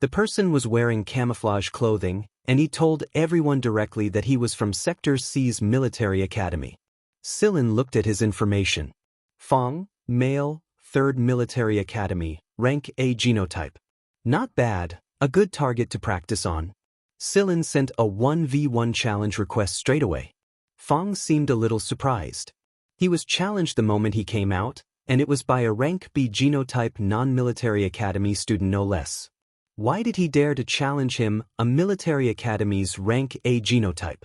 The person was wearing camouflage clothing, and he told everyone directly that he was from Sector C's military academy. Silin looked at his information. Fong, male, 3rd Military Academy, rank A genotype. Not bad, a good target to practice on. Silin sent a 1v1 challenge request straight away. Fong seemed a little surprised. He was challenged the moment he came out, and it was by a rank B genotype non-military academy student no less. Why did he dare to challenge him, a military academy's rank A genotype?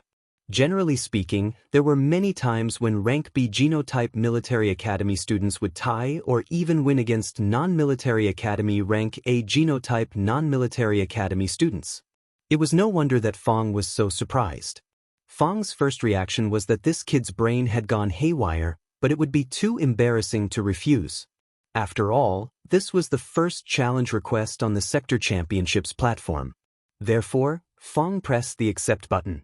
Generally speaking, there were many times when rank B genotype military academy students would tie or even win against non-military academy rank A genotype non-military academy students. It was no wonder that Fong was so surprised. Fong's first reaction was that this kid's brain had gone haywire, but it would be too embarrassing to refuse. After all, this was the first challenge request on the Sector Championships platform. Therefore, Fong pressed the accept button.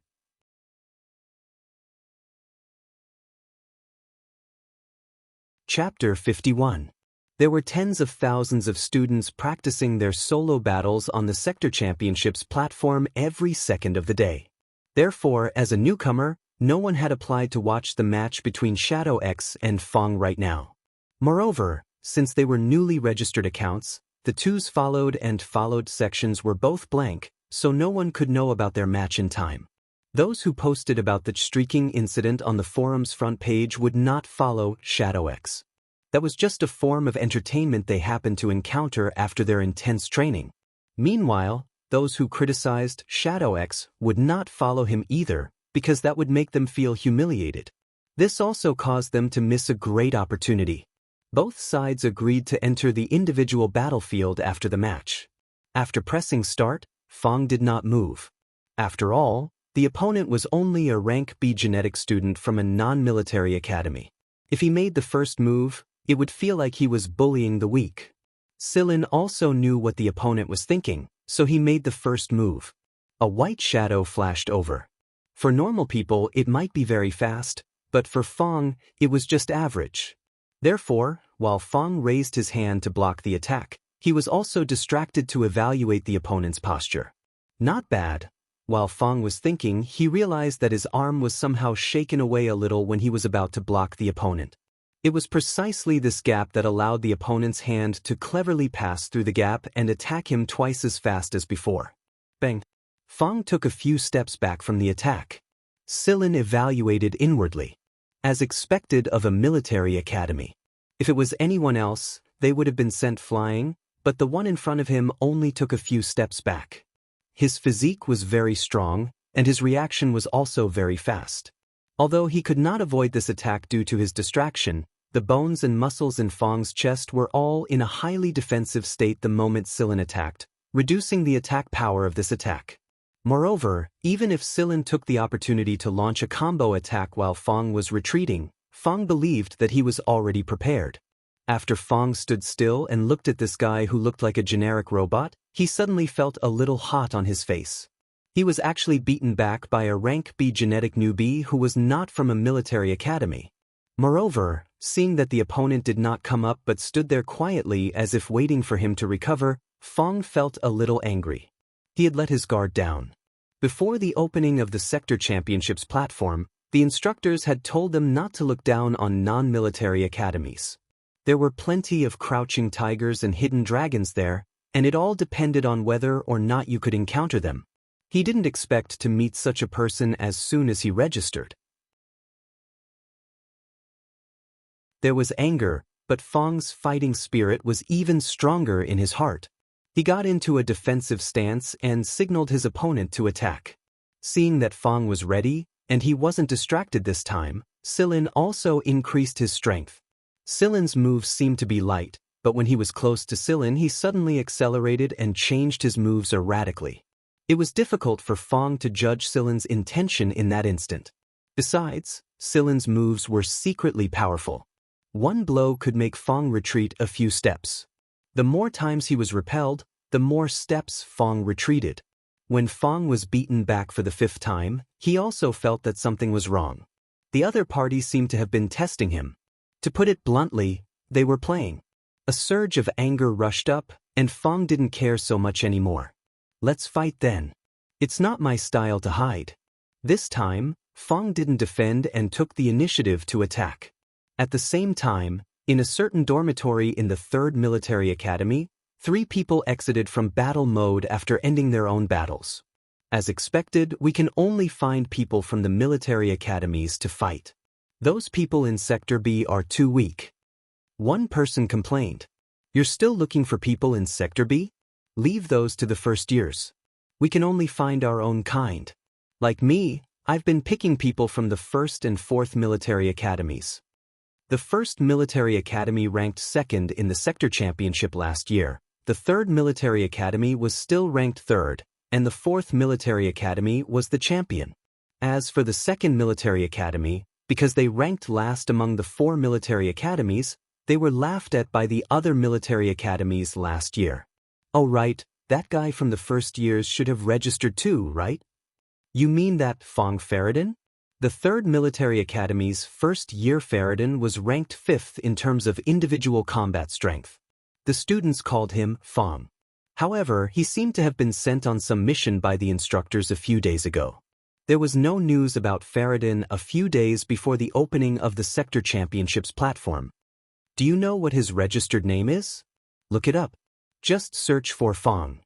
Chapter 51. There were tens of thousands of students practicing their solo battles on the Sector Championships platform every second of the day. Therefore, as a newcomer, no one had applied to watch the match between ShadowX and Fong right now. Moreover, since they were newly registered accounts, the to's followed and followed sections were both blank, so no one could know about their match in time. Those who posted about the streaking incident on the forum's front page would not follow ShadowX. That was just a form of entertainment they happened to encounter after their intense training. Meanwhile, those who criticized ShadowX would not follow him either, because that would make them feel humiliated. This also caused them to miss a great opportunity. Both sides agreed to enter the individual battlefield after the match. After pressing start, Fong did not move. After all, the opponent was only a rank B genetic student from a non-military academy. If he made the first move, it would feel like he was bullying the weak. Sillin also knew what the opponent was thinking, so he made the first move. A white shadow flashed over. For normal people it might be very fast, but for Fong, it was just average. Therefore, while Fong raised his hand to block the attack, he was also distracted to evaluate the opponent's posture. Not bad. While Fong was thinking, he realized that his arm was somehow shaken away a little when he was about to block the opponent. It was precisely this gap that allowed the opponent's hand to cleverly pass through the gap and attack him twice as fast as before. Bang! Fong took a few steps back from the attack. Sillin evaluated inwardly. As expected of a military academy. If it was anyone else, they would have been sent flying, but the one in front of him only took a few steps back. His physique was very strong, and his reaction was also very fast. Although he could not avoid this attack due to his distraction, the bones and muscles in Fong's chest were all in a highly defensive state the moment Sillin attacked, reducing the attack power of this attack. Moreover, even if Sillin took the opportunity to launch a combo attack while Fong was retreating, Fong believed that he was already prepared. After Fong stood still and looked at this guy who looked like a generic robot, he suddenly felt a little hot on his face. He was actually beaten back by a rank B genetic newbie who was not from a military academy. Moreover, seeing that the opponent did not come up but stood there quietly as if waiting for him to recover, Fong felt a little angry. He had let his guard down. Before the opening of the Sector Championships platform, the instructors had told them not to look down on non-military academies. There were plenty of crouching tigers and hidden dragons there, and it all depended on whether or not you could encounter them. He didn't expect to meet such a person as soon as he registered. There was anger, but Fong's fighting spirit was even stronger in his heart. He got into a defensive stance and signaled his opponent to attack. Seeing that Fong was ready, and he wasn't distracted this time, Sillin also increased his strength. Sillin's moves seemed to be light, but when he was close to Sillin he suddenly accelerated and changed his moves erratically. It was difficult for Fong to judge Sillin's intention in that instant. Besides, Sillin's moves were secretly powerful. One blow could make Fong retreat a few steps. The more times he was repelled, the more steps Fong retreated. When Fong was beaten back for the 5th time, he also felt that something was wrong. The other party seemed to have been testing him. To put it bluntly, they were playing. A surge of anger rushed up, and Fong didn't care so much anymore. Let's fight then. It's not my style to hide. This time, Fong didn't defend and took the initiative to attack. At the same time, in a certain dormitory in the 3rd Military Academy, 3 people exited from battle mode after ending their own battles. As expected, we can only find people from the military academies to fight. Those people in Sector B are too weak. One person complained. You're still looking for people in Sector B? Leave those to the first years. We can only find our own kind. Like me, I've been picking people from the 1st and 4th military academies. The 1st Military Academy ranked 2nd in the Sector Championship last year, the 3rd Military Academy was still ranked 3rd, and the 4th Military Academy was the champion. As for the 2nd Military Academy, because they ranked last among the 4 military academies, they were laughed at by the other military academies last year. Oh right, that guy from the 1st years should have registered too, right? You mean that Fong Faradin? The 3rd Military Academy's 1st-year Faradin was ranked 5th in terms of individual combat strength. The students called him Fong. However, he seemed to have been sent on some mission by the instructors a few days ago. There was no news about Faradin a few days before the opening of the Sector Championships platform. Do you know what his registered name is? Look it up. Just search for Fong.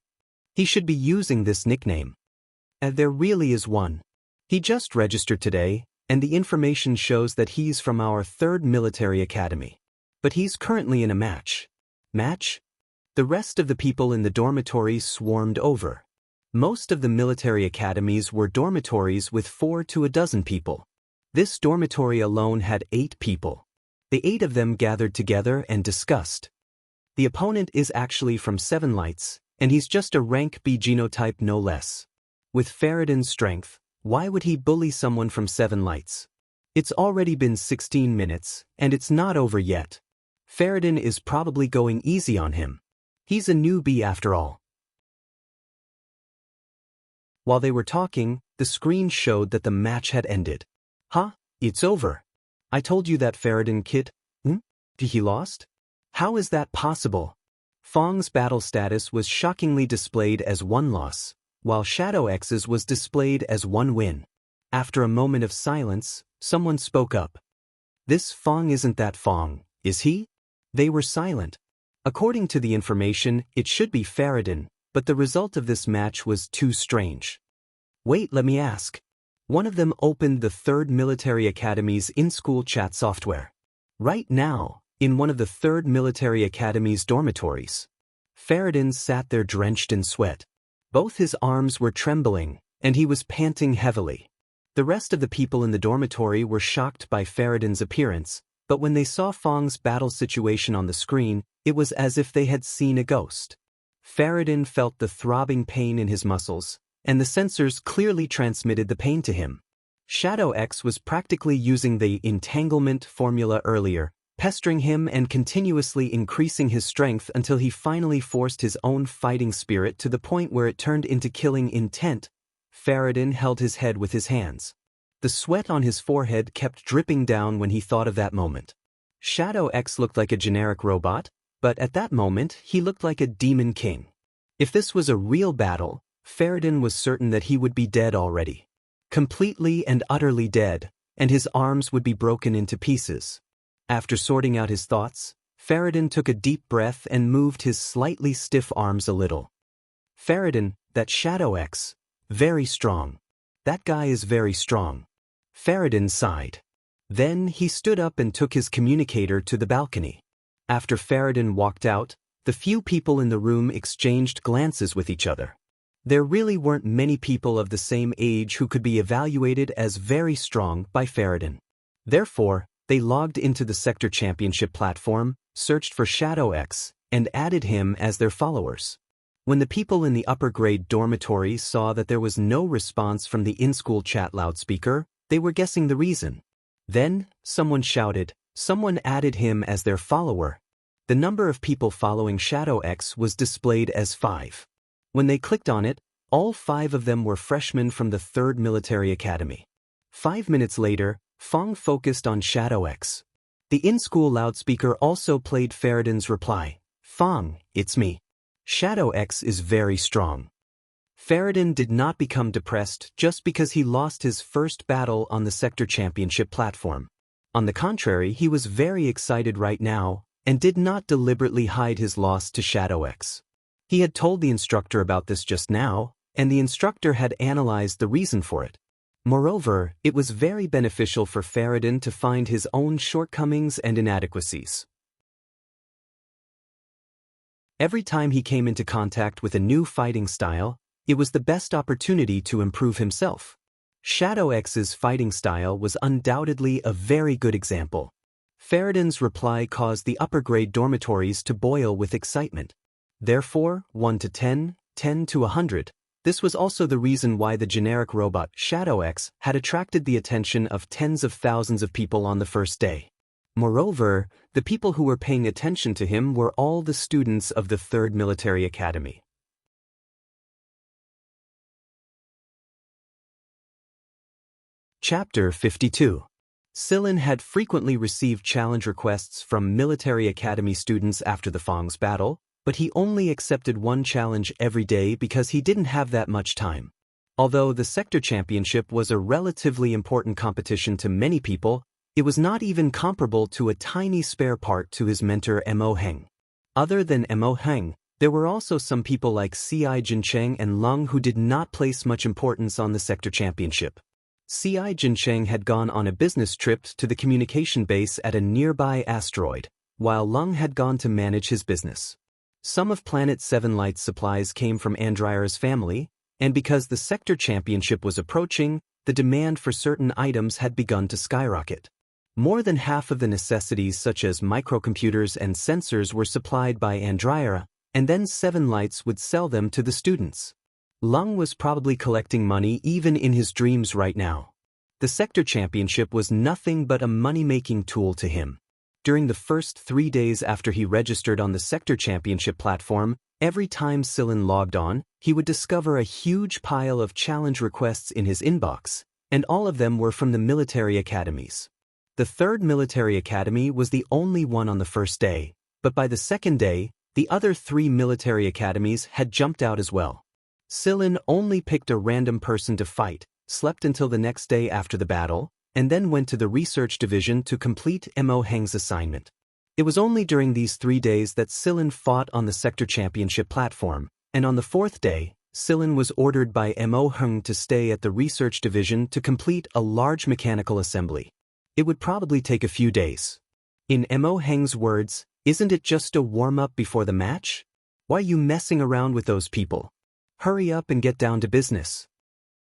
He should be using this nickname. There really is one. He just registered today, and the information shows that he's from our 3rd Military Academy. But he's currently in a match. Match? The rest of the people in the dormitories swarmed over. Most of the military academies were dormitories with 4 to a dozen people. This dormitory alone had 8 people. The 8 of them gathered together and discussed. The opponent is actually from 7 Lights, and he's just a rank B genotype no less. With Faradin's strength, why would he bully someone from 7 Lights? It's already been 16 minutes, and it's not over yet. Faradin is probably going easy on him. He's a newbie after all. While they were talking, the screen showed that the match had ended. Huh? It's over. I told you that Faradin kid. He lost? How is that possible? Fong's battle status was shockingly displayed as 1 loss, while Shadow X's was displayed as 1 win. After a moment of silence, someone spoke up. This Fong isn't that Fong, is he? They were silent. According to the information, it should be Faradin, but the result of this match was too strange. Wait, let me ask. One of them opened the 3rd Military Academy's in-school chat software. Right now, in one of the 3rd Military Academy's dormitories. Faradin sat there drenched in sweat. Both his arms were trembling, and he was panting heavily. The rest of the people in the dormitory were shocked by Faradin's appearance, but when they saw Fong's battle situation on the screen, it was as if they had seen a ghost. Faradin felt the throbbing pain in his muscles, and the sensors clearly transmitted the pain to him. Shadow X was practically using the entanglement formula earlier, pestering him and continuously increasing his strength until he finally forced his own fighting spirit to the point where it turned into killing intent. Faradin held his head with his hands. The sweat on his forehead kept dripping down when he thought of that moment. Shadow X looked like a generic robot, but at that moment he looked like a demon king. If this was a real battle, Faradin was certain that he would be dead already. Completely and utterly dead, and his arms would be broken into pieces. After sorting out his thoughts, Faradin took a deep breath and moved his slightly stiff arms a little. Faradin, that Shadow X, very strong. That guy is very strong. Faradin sighed. Then he stood up and took his communicator to the balcony. After Faradin walked out, the few people in the room exchanged glances with each other. There really weren't many people of the same age who could be evaluated as very strong by Faradin. Therefore, they logged into the Sector Championship platform, searched for Shadow X, and added him as their followers. When the people in the upper-grade dormitory saw that there was no response from the in-school chat loudspeaker, they were guessing the reason. Then, someone shouted, someone added him as their follower. The number of people following Shadow X was displayed as 5. When they clicked on it, all 5 of them were freshmen from the 3rd Military Academy. 5 minutes later, Fong focused on Shadow X. The in-school loudspeaker also played Faradin's reply. Fong, it's me. Shadow X is very strong. Faradin did not become depressed just because he lost his first battle on the Sector Championship platform. On the contrary, he was very excited right now, and did not deliberately hide his loss to Shadow X. He had told the instructor about this just now, and the instructor had analyzed the reason for it. Moreover, it was very beneficial for Faradin to find his own shortcomings and inadequacies. Every time he came into contact with a new fighting style, it was the best opportunity to improve himself. Shadow X's fighting style was undoubtedly a very good example. Faradin's reply caused the upper-grade dormitories to boil with excitement. Therefore, 1 to 10, 10 to 100. This was also the reason why the generic robot Shadow X had attracted the attention of tens of thousands of people on the first day. Moreover, the people who were paying attention to him were all the students of the 3rd Military Academy. Chapter 52. Sillin had frequently received challenge requests from Military Academy students after the Fong's battle, but he only accepted one challenge every day because he didn't have that much time. Although the Sector Championship was a relatively important competition to many people, it was not even comparable to a tiny spare part to his mentor Mo Heng. Other than Mo Heng, there were also some people like C.I. Jincheng and Lung who did not place much importance on the Sector Championship. C.I. Jincheng had gone on a business trip to the communication base at a nearby asteroid, while Lung had gone to manage his business. Some of Planet 7 Light's supplies came from Andriara's family, and because the Sector Championship was approaching, the demand for certain items had begun to skyrocket. More than half of the necessities such as microcomputers and sensors were supplied by Andriara, and then 7 Lights would sell them to the students. Lung was probably collecting money even in his dreams right now. The sector championship was nothing but a money-making tool to him. During the first 3 days after he registered on the sector championship platform, every time Silin logged on, he would discover a huge pile of challenge requests in his inbox, and all of them were from the military academies. The third military academy was the only one on the first day, but by the second day, the other 3 military academies had jumped out as well. Silin only picked a random person to fight, slept until the next day after the battle, and then went to the research division to complete Mo Heng's assignment. It was only during these 3 days that Silin fought on the sector championship platform, and on the 4th day, Silin was ordered by Mo Heng to stay at the research division to complete a large mechanical assembly. It would probably take a few days. In Mo Heng's words, "Isn't it just a warm-up before the match? Why are you messing around with those people? Hurry up and get down to business."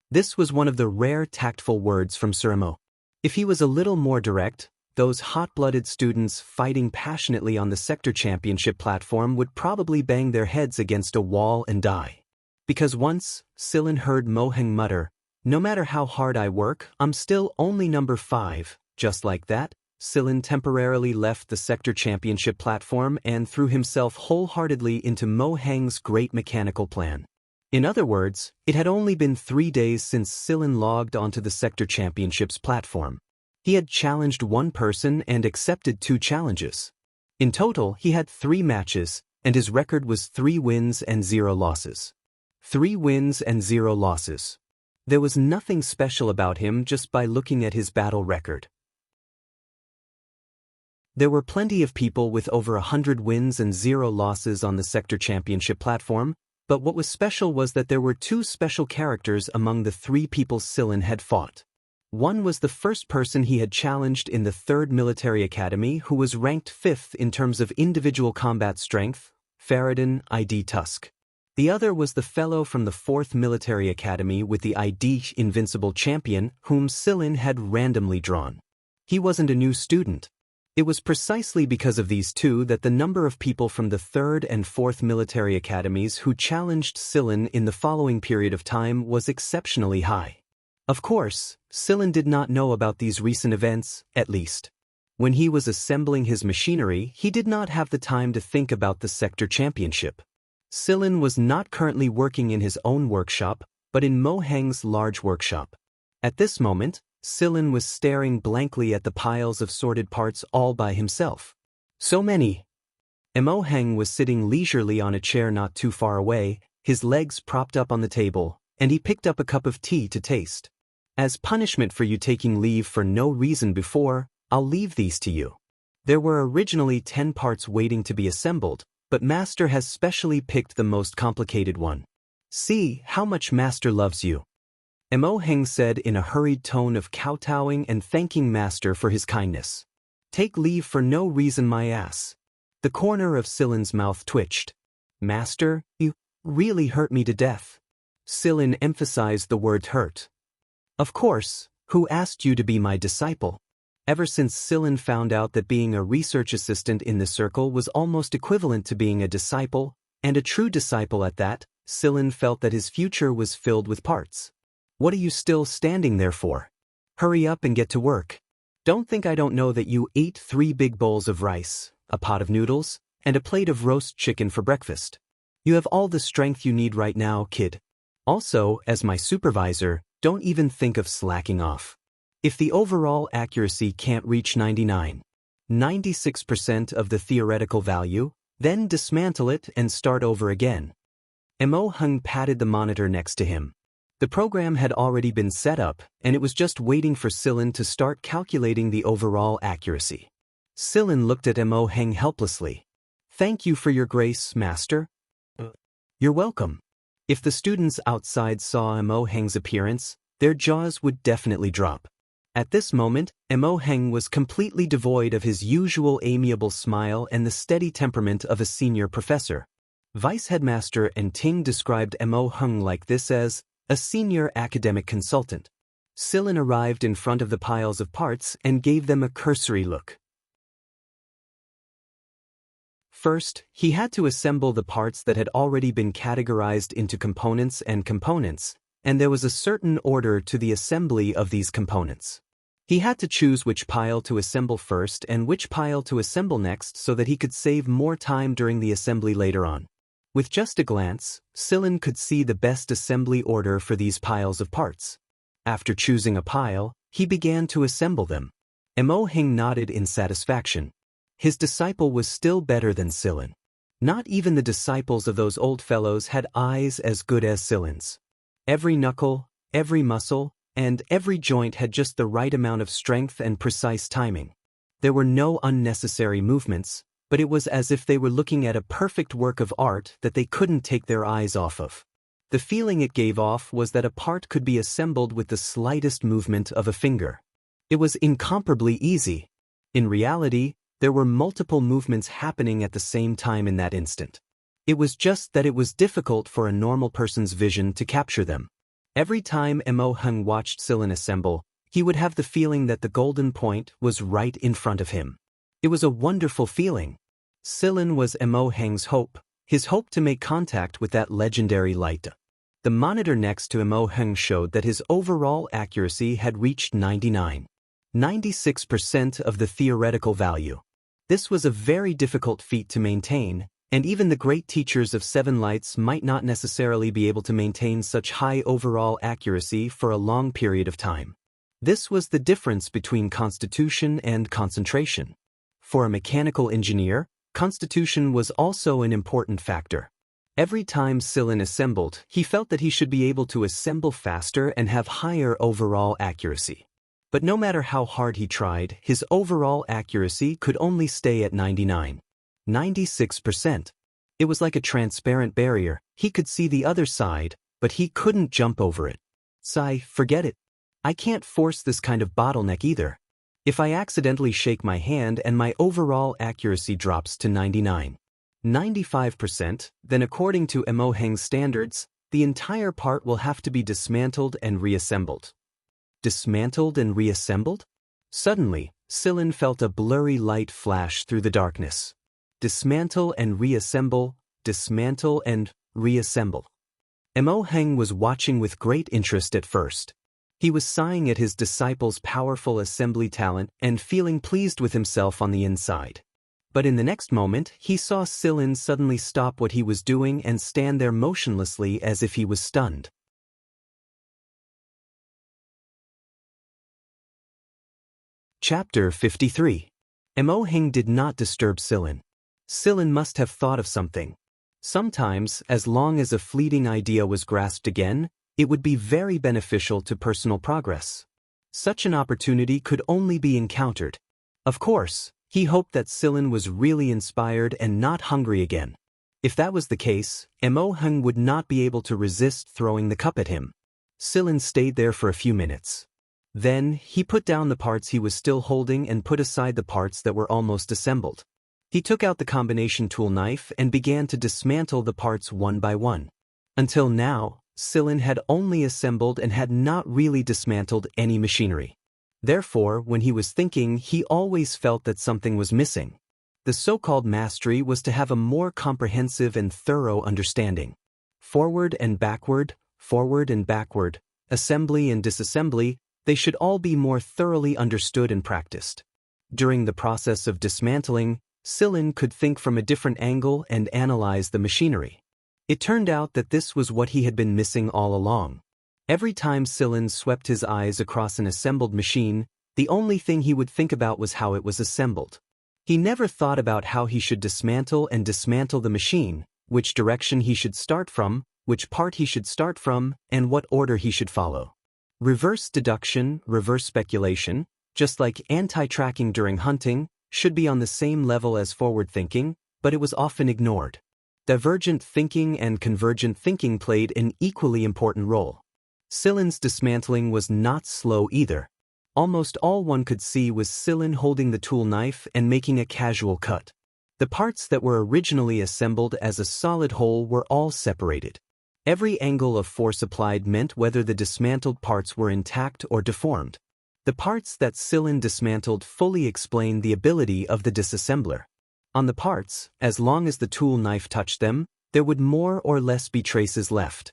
This was one of the rare tactful words from Sir Mo. If he was a little more direct, those hot-blooded students fighting passionately on the sector championship platform would probably bang their heads against a wall and die. Because once, Silin heard Mo Heng mutter, "No matter how hard I work, I'm still only number 5. Just like that, Silin temporarily left the sector championship platform and threw himself wholeheartedly into Mo Heng's great mechanical plan. In other words, it had only been 3 days since Silin logged onto the sector championships platform. He had challenged 1 person and accepted 2 challenges. In total, he had 3 matches, and his record was 3 wins and 0 losses. 3 wins and 0 losses. There was nothing special about him just by looking at his battle record. There were plenty of people with over 100 wins and 0 losses on the sector championship platform, but what was special was that there were 2 special characters among the 3 people Silin had fought. One was the first person he had challenged in the 3rd Military Academy who was ranked 5th in terms of individual combat strength, Faradin ID Tusk. The other was the fellow from the 4th Military Academy with the ID Invincible Champion whom Silin had randomly drawn. He wasn't a new student. It was precisely because of these 2 that the number of people from the 3rd and 4th Military Academies who challenged Silin in the following period of time was exceptionally high. Of course, Silin did not know about these recent events, at least. When he was assembling his machinery, he did not have the time to think about the sector championship. Silin was not currently working in his own workshop, but in Mo Heng's large workshop. At this moment, Silin was staring blankly at the piles of sorted parts all by himself. So many. Mo Heng was sitting leisurely on a chair not too far away, his legs propped up on the table, and he picked up a cup of tea to taste. "As punishment for you taking leave for no reason before, I'll leave these to you. There were originally 10 parts waiting to be assembled, but Master has specially picked the most complicated one. See how much Master loves you." Mo Heng said in a hurried tone of kowtowing and thanking Master for his kindness. "Take leave for no reason, my ass." The corner of Silin's mouth twitched. "Master, you really hurt me to death." Silin emphasized the word hurt. "Of course, who asked you to be my disciple?" Ever since Silin found out that being a research assistant in the circle was almost equivalent to being a disciple, and a true disciple at that, Silin felt that his future was filled with parts. "What are you still standing there for? Hurry up and get to work. Don't think I don't know that you ate 3 big bowls of rice, a pot of noodles, and a plate of roast chicken for breakfast. You have all the strength you need right now, kid. Also, as my supervisor, don't even think of slacking off. If the overall accuracy can't reach 96% of the theoretical value, then dismantle it and start over again." Mo Heng patted the monitor next to him. The program had already been set up, and it was just waiting for Silin to start calculating the overall accuracy. Silin looked at Mo Heng helplessly. "Thank you for your grace, Master." "You're welcome." If the students outside saw Mo Heng's appearance, their jaws would definitely drop. At this moment, Mo Heng was completely devoid of his usual amiable smile and the steady temperament of a senior professor. Vice Headmaster and Ting described Mo Heng like this as a senior academic consultant. Silin arrived in front of the piles of parts and gave them a cursory look. First, he had to assemble the parts that had already been categorized into components, and there was a certain order to the assembly of these components. He had to choose which pile to assemble first and which pile to assemble next so that he could save more time during the assembly later on. With just a glance, Silin could see the best assembly order for these piles of parts. After choosing a pile, he began to assemble them. Emoheng nodded in satisfaction. His disciple was still better than Silin. Not even the disciples of those old fellows had eyes as good as Silin's. Every knuckle, every muscle, and every joint had just the right amount of strength and precise timing. There were no unnecessary movements, but it was as if they were looking at a perfect work of art that they couldn't take their eyes off of. The feeling it gave off was that a part could be assembled with the slightest movement of a finger. It was incomparably easy. In reality, there were multiple movements happening at the same time in that instant. It was just that it was difficult for a normal person's vision to capture them. Every time Emoheng watched Silin assemble, he would have the feeling that the golden point was right in front of him. It was a wonderful feeling. Silin was Emoheng's hope, his hope to make contact with that legendary light. The monitor next to Emoheng showed that his overall accuracy had reached 96% of the theoretical value. This was a very difficult feat to maintain, and even the great teachers of Seven Lights might not necessarily be able to maintain such high overall accuracy for a long period of time. This was the difference between constitution and concentration. For a mechanical engineer, constitution was also an important factor. Every time Silin assembled, he felt that he should be able to assemble faster and have higher overall accuracy. But no matter how hard he tried, his overall accuracy could only stay at 96%. It was like a transparent barrier. He could see the other side, but he couldn't jump over it. Forget it. I can't force this kind of bottleneck either. If I accidentally shake my hand and my overall accuracy drops to 95%, then according to Emoheng's standards, the entire part will have to be dismantled and reassembled. Dismantled and reassembled? Suddenly, Silin felt a blurry light flash through the darkness. Dismantle and reassemble, dismantle and reassemble. Emoheng was watching with great interest at first. He was sighing at his disciple's powerful assembly talent and feeling pleased with himself on the inside. But in the next moment, he saw Silin suddenly stop what he was doing and stand there motionlessly as if he was stunned. Chapter 53. Emoheng did not disturb Silin. Silin must have thought of something. Sometimes, as long as a fleeting idea was grasped again, it would be very beneficial to personal progress. Such an opportunity could only be encountered. Of course, he hoped that Silin was really inspired and not hungry again. If that was the case, Emoheng would not be able to resist throwing the cup at him. Silin stayed there for a few minutes. Then, he put down the parts he was still holding and put aside the parts that were almost assembled. He took out the combination tool knife and began to dismantle the parts one by one. Until now, Silin had only assembled and had not really dismantled any machinery. Therefore, when he was thinking, he always felt that something was missing. The so-called mastery was to have a more comprehensive and thorough understanding. Forward and backward, assembly and disassembly, they should all be more thoroughly understood and practiced. During the process of dismantling, Silin could think from a different angle and analyze the machinery. It turned out that this was what he had been missing all along. Every time Silin swept his eyes across an assembled machine, the only thing he would think about was how it was assembled. He never thought about how he should dismantle the machine, which direction he should start from, which part he should start from, and what order he should follow. Reverse deduction, reverse speculation, just like anti-tracking during hunting, should be on the same level as forward thinking, but it was often ignored. Divergent thinking and convergent thinking played an equally important role. Silin's dismantling was not slow either. Almost all one could see was Silin holding the tool knife and making a casual cut. The parts that were originally assembled as a solid whole were all separated. Every angle of force applied meant whether the dismantled parts were intact or deformed. The parts that Silin dismantled fully explained the ability of the disassembler. On the parts, as long as the tool knife touched them, there would more or less be traces left.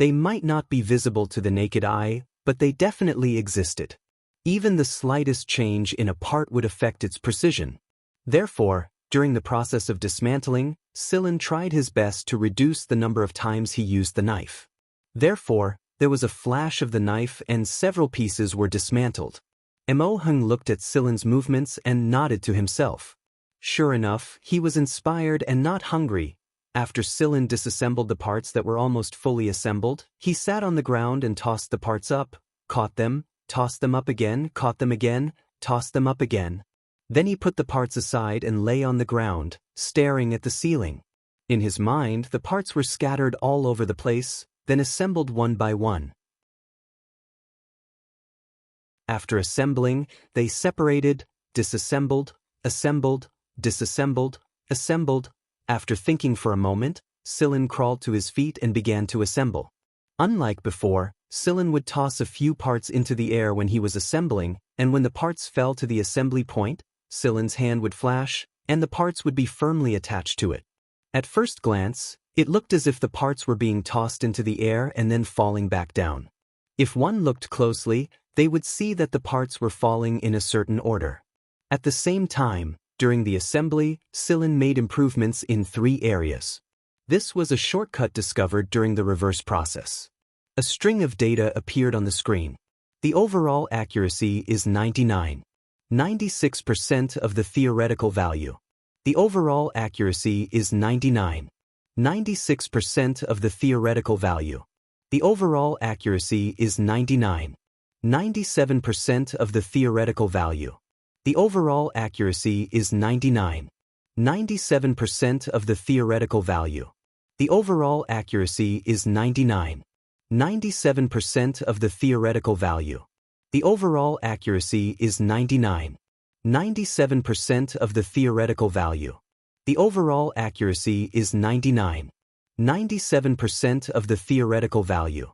They might not be visible to the naked eye, but they definitely existed. Even the slightest change in a part would affect its precision. Therefore, during the process of dismantling, Sillin tried his best to reduce the number of times he used the knife. Therefore, there was a flash of the knife and several pieces were dismantled. Mo Hung looked at Sillin's movements and nodded to himself. Sure enough, he was inspired and not hungry. After Sillin disassembled the parts that were almost fully assembled, he sat on the ground and tossed the parts up, caught them, tossed them up again, caught them again, tossed them up again. Then he put the parts aside and lay on the ground, staring at the ceiling. In his mind, the parts were scattered all over the place, then assembled one by one. After assembling, they separated, disassembled, assembled, disassembled, assembled. After thinking for a moment, Sillin crawled to his feet and began to assemble. Unlike before, Sillin would toss a few parts into the air when he was assembling, and when the parts fell to the assembly point, Sillin's hand would flash, and the parts would be firmly attached to it. At first glance, it looked as if the parts were being tossed into the air and then falling back down. If one looked closely, they would see that the parts were falling in a certain order. At the same time, during the assembly, Sillin made improvements in 3 areas. This was a shortcut discovered during the reverse process. A string of data appeared on the screen. The overall accuracy is 96% of the theoretical value. The overall accuracy is 96% of the theoretical value. The overall accuracy is 97% of the theoretical value. The overall accuracy is 97% of the theoretical value. The overall accuracy is 97% of the theoretical value. The overall accuracy is 97% of the theoretical value. The overall accuracy is 97% of the theoretical value.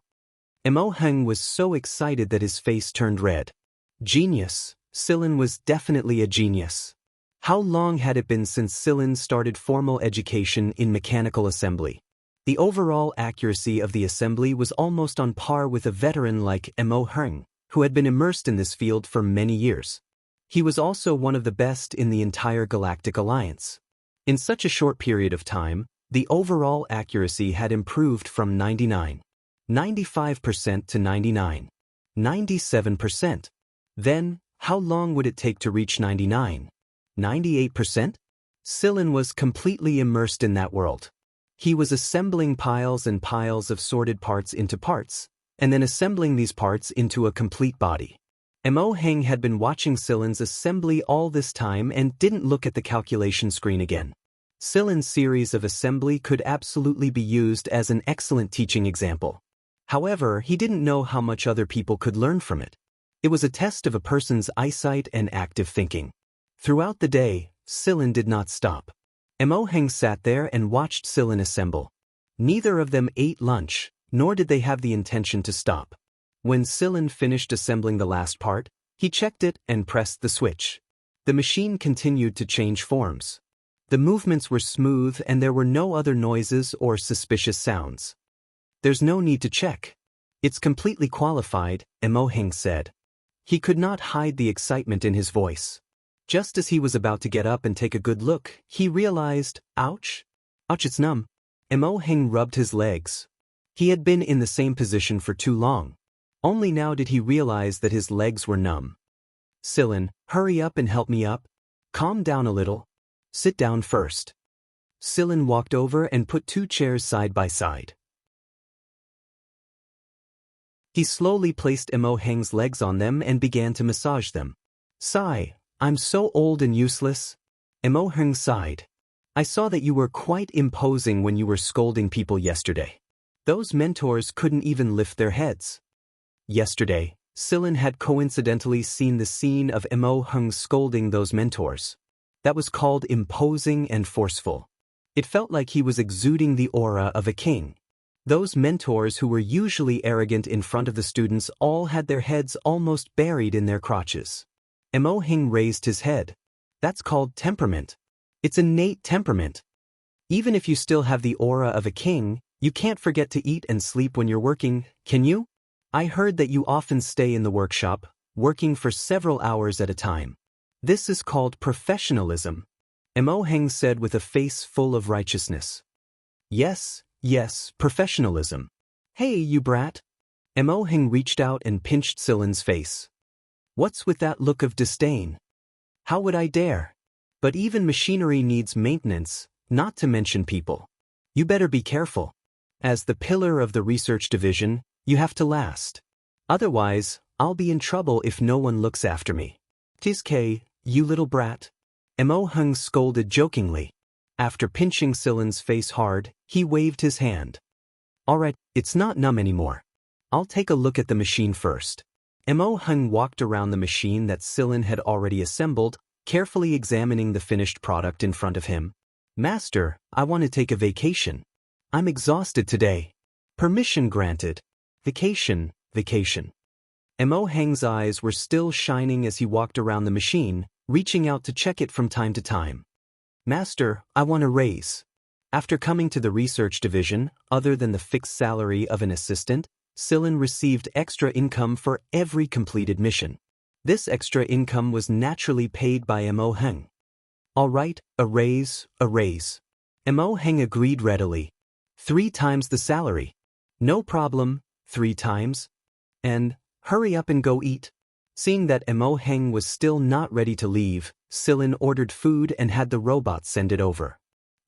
Mo Hung was so excited that his face turned red. Genius! Sillin was definitely a genius. How long had it been since Sillin started formal education in mechanical assembly? The overall accuracy of the assembly was almost on par with a veteran like Mo Hung, who had been immersed in this field for many years. He was also one of the best in the entire Galactic Alliance. In such a short period of time, the overall accuracy had improved from 95% to 97%. Then, how long would it take to reach 98%? Sillin was completely immersed in that world. He was assembling piles and piles of sorted parts into parts, and then assembling these parts into a complete body. Mo Hung had been watching Sillin's assembly all this time and didn't look at the calculation screen again. Sillin's series of assembly could absolutely be used as an excellent teaching example. However, he didn't know how much other people could learn from it. It was a test of a person's eyesight and active thinking. Throughout the day, Sillin did not stop. Mo Hung sat there and watched Sillin assemble. Neither of them ate lunch, nor did they have the intention to stop. When Sillin finished assembling the last part, he checked it and pressed the switch. The machine continued to change forms. The movements were smooth and there were no other noises or suspicious sounds. "There's no need to check. It's completely qualified," Mo Hung said. He could not hide the excitement in his voice. Just as he was about to get up and take a good look, he realized, ouch, it's numb. Mo Hung rubbed his legs. He had been in the same position for too long. Only now did he realize that his legs were numb. "Sillin, hurry up and help me up. Calm down a little. Sit down first." Sillin walked over and put 2 chairs side by side. He slowly placed Mo Hung's legs on them and began to massage them. "Sigh, I'm so old and useless." Mo Hung sighed. "I saw that you were quite imposing when you were scolding people yesterday. Those mentors couldn't even lift their heads." Yesterday, Sillin had coincidentally seen the scene of Mo Hung scolding those mentors. That was called imposing and forceful. It felt like he was exuding the aura of a king. Those mentors who were usually arrogant in front of the students all had their heads almost buried in their crotches. Mo Hung raised his head. "That's called temperament. It's innate temperament. Even if you still have the aura of a king, You can't forget to eat and sleep when you're working, can you? I heard that you often stay in the workshop, working for several hours at a time. This is called professionalism, Mo Heng said with a face full of righteousness. Yes, professionalism. Hey, you brat. Mo Heng reached out and pinched Silin's face. What's with that look of disdain? How would I dare? But even machinery needs maintenance, not to mention people. You better be careful. As the pillar of the research division, you have to last. Otherwise, I'll be in trouble if no one looks after me. Tizke, you little brat. Mo Heng scolded jokingly. After pinching Silin's face hard, he waved his hand. Alright, it's not numb anymore. I'll take a look at the machine first. Mo Heng walked around the machine that Silin had already assembled, carefully examining the finished product in front of him. Master, I want to take a vacation. I'm exhausted today. Permission granted. Vacation. Mo Heng's eyes were still shining as he walked around the machine, reaching out to check it from time to time. Master, I want a raise. After coming to the research division, other than the fixed salary of an assistant, Silin received extra income for every completed mission. This extra income was naturally paid by Mo Heng. All right, a raise. Mo Heng agreed readily. 3 times the salary. No problem, 3 times. And, hurry up and go eat. Seeing that Mo Heng was still not ready to leave, Silin ordered food and had the robot send it over.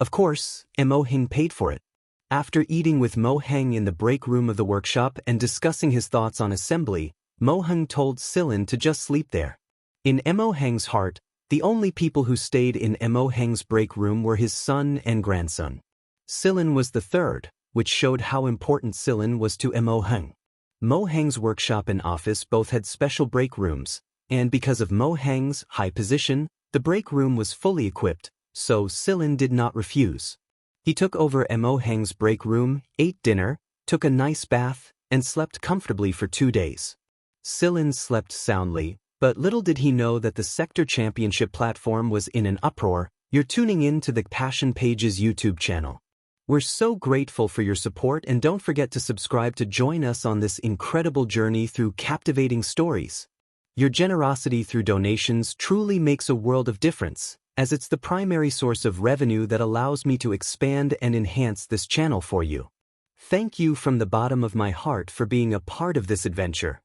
Of course, Mo Heng paid for it. After eating with Mo Heng in the break room of the workshop and discussing his thoughts on assembly, Mo Heng told Silin to just sleep there. In Mo Heng's heart, the only people who stayed in Mo Heng's break room were his son and grandson. Silin was the third, which showed how important Silin was to Mo Heng. Mo Heng's workshop and office both had special break rooms, and because of Mo Heng's high position, the break room was fully equipped, so Silin did not refuse. He took over Mo Heng's break room, ate dinner, took a nice bath, and slept comfortably for 2 days. Silin slept soundly, but little did he know that the Sector Championship platform was in an uproar. You're tuning in to the Passion Pages YouTube channel. We're so grateful for your support, and don't forget to subscribe to join us on this incredible journey through captivating stories. Your generosity through donations truly makes a world of difference, as it's the primary source of revenue that allows me to expand and enhance this channel for you. Thank you from the bottom of my heart for being a part of this adventure.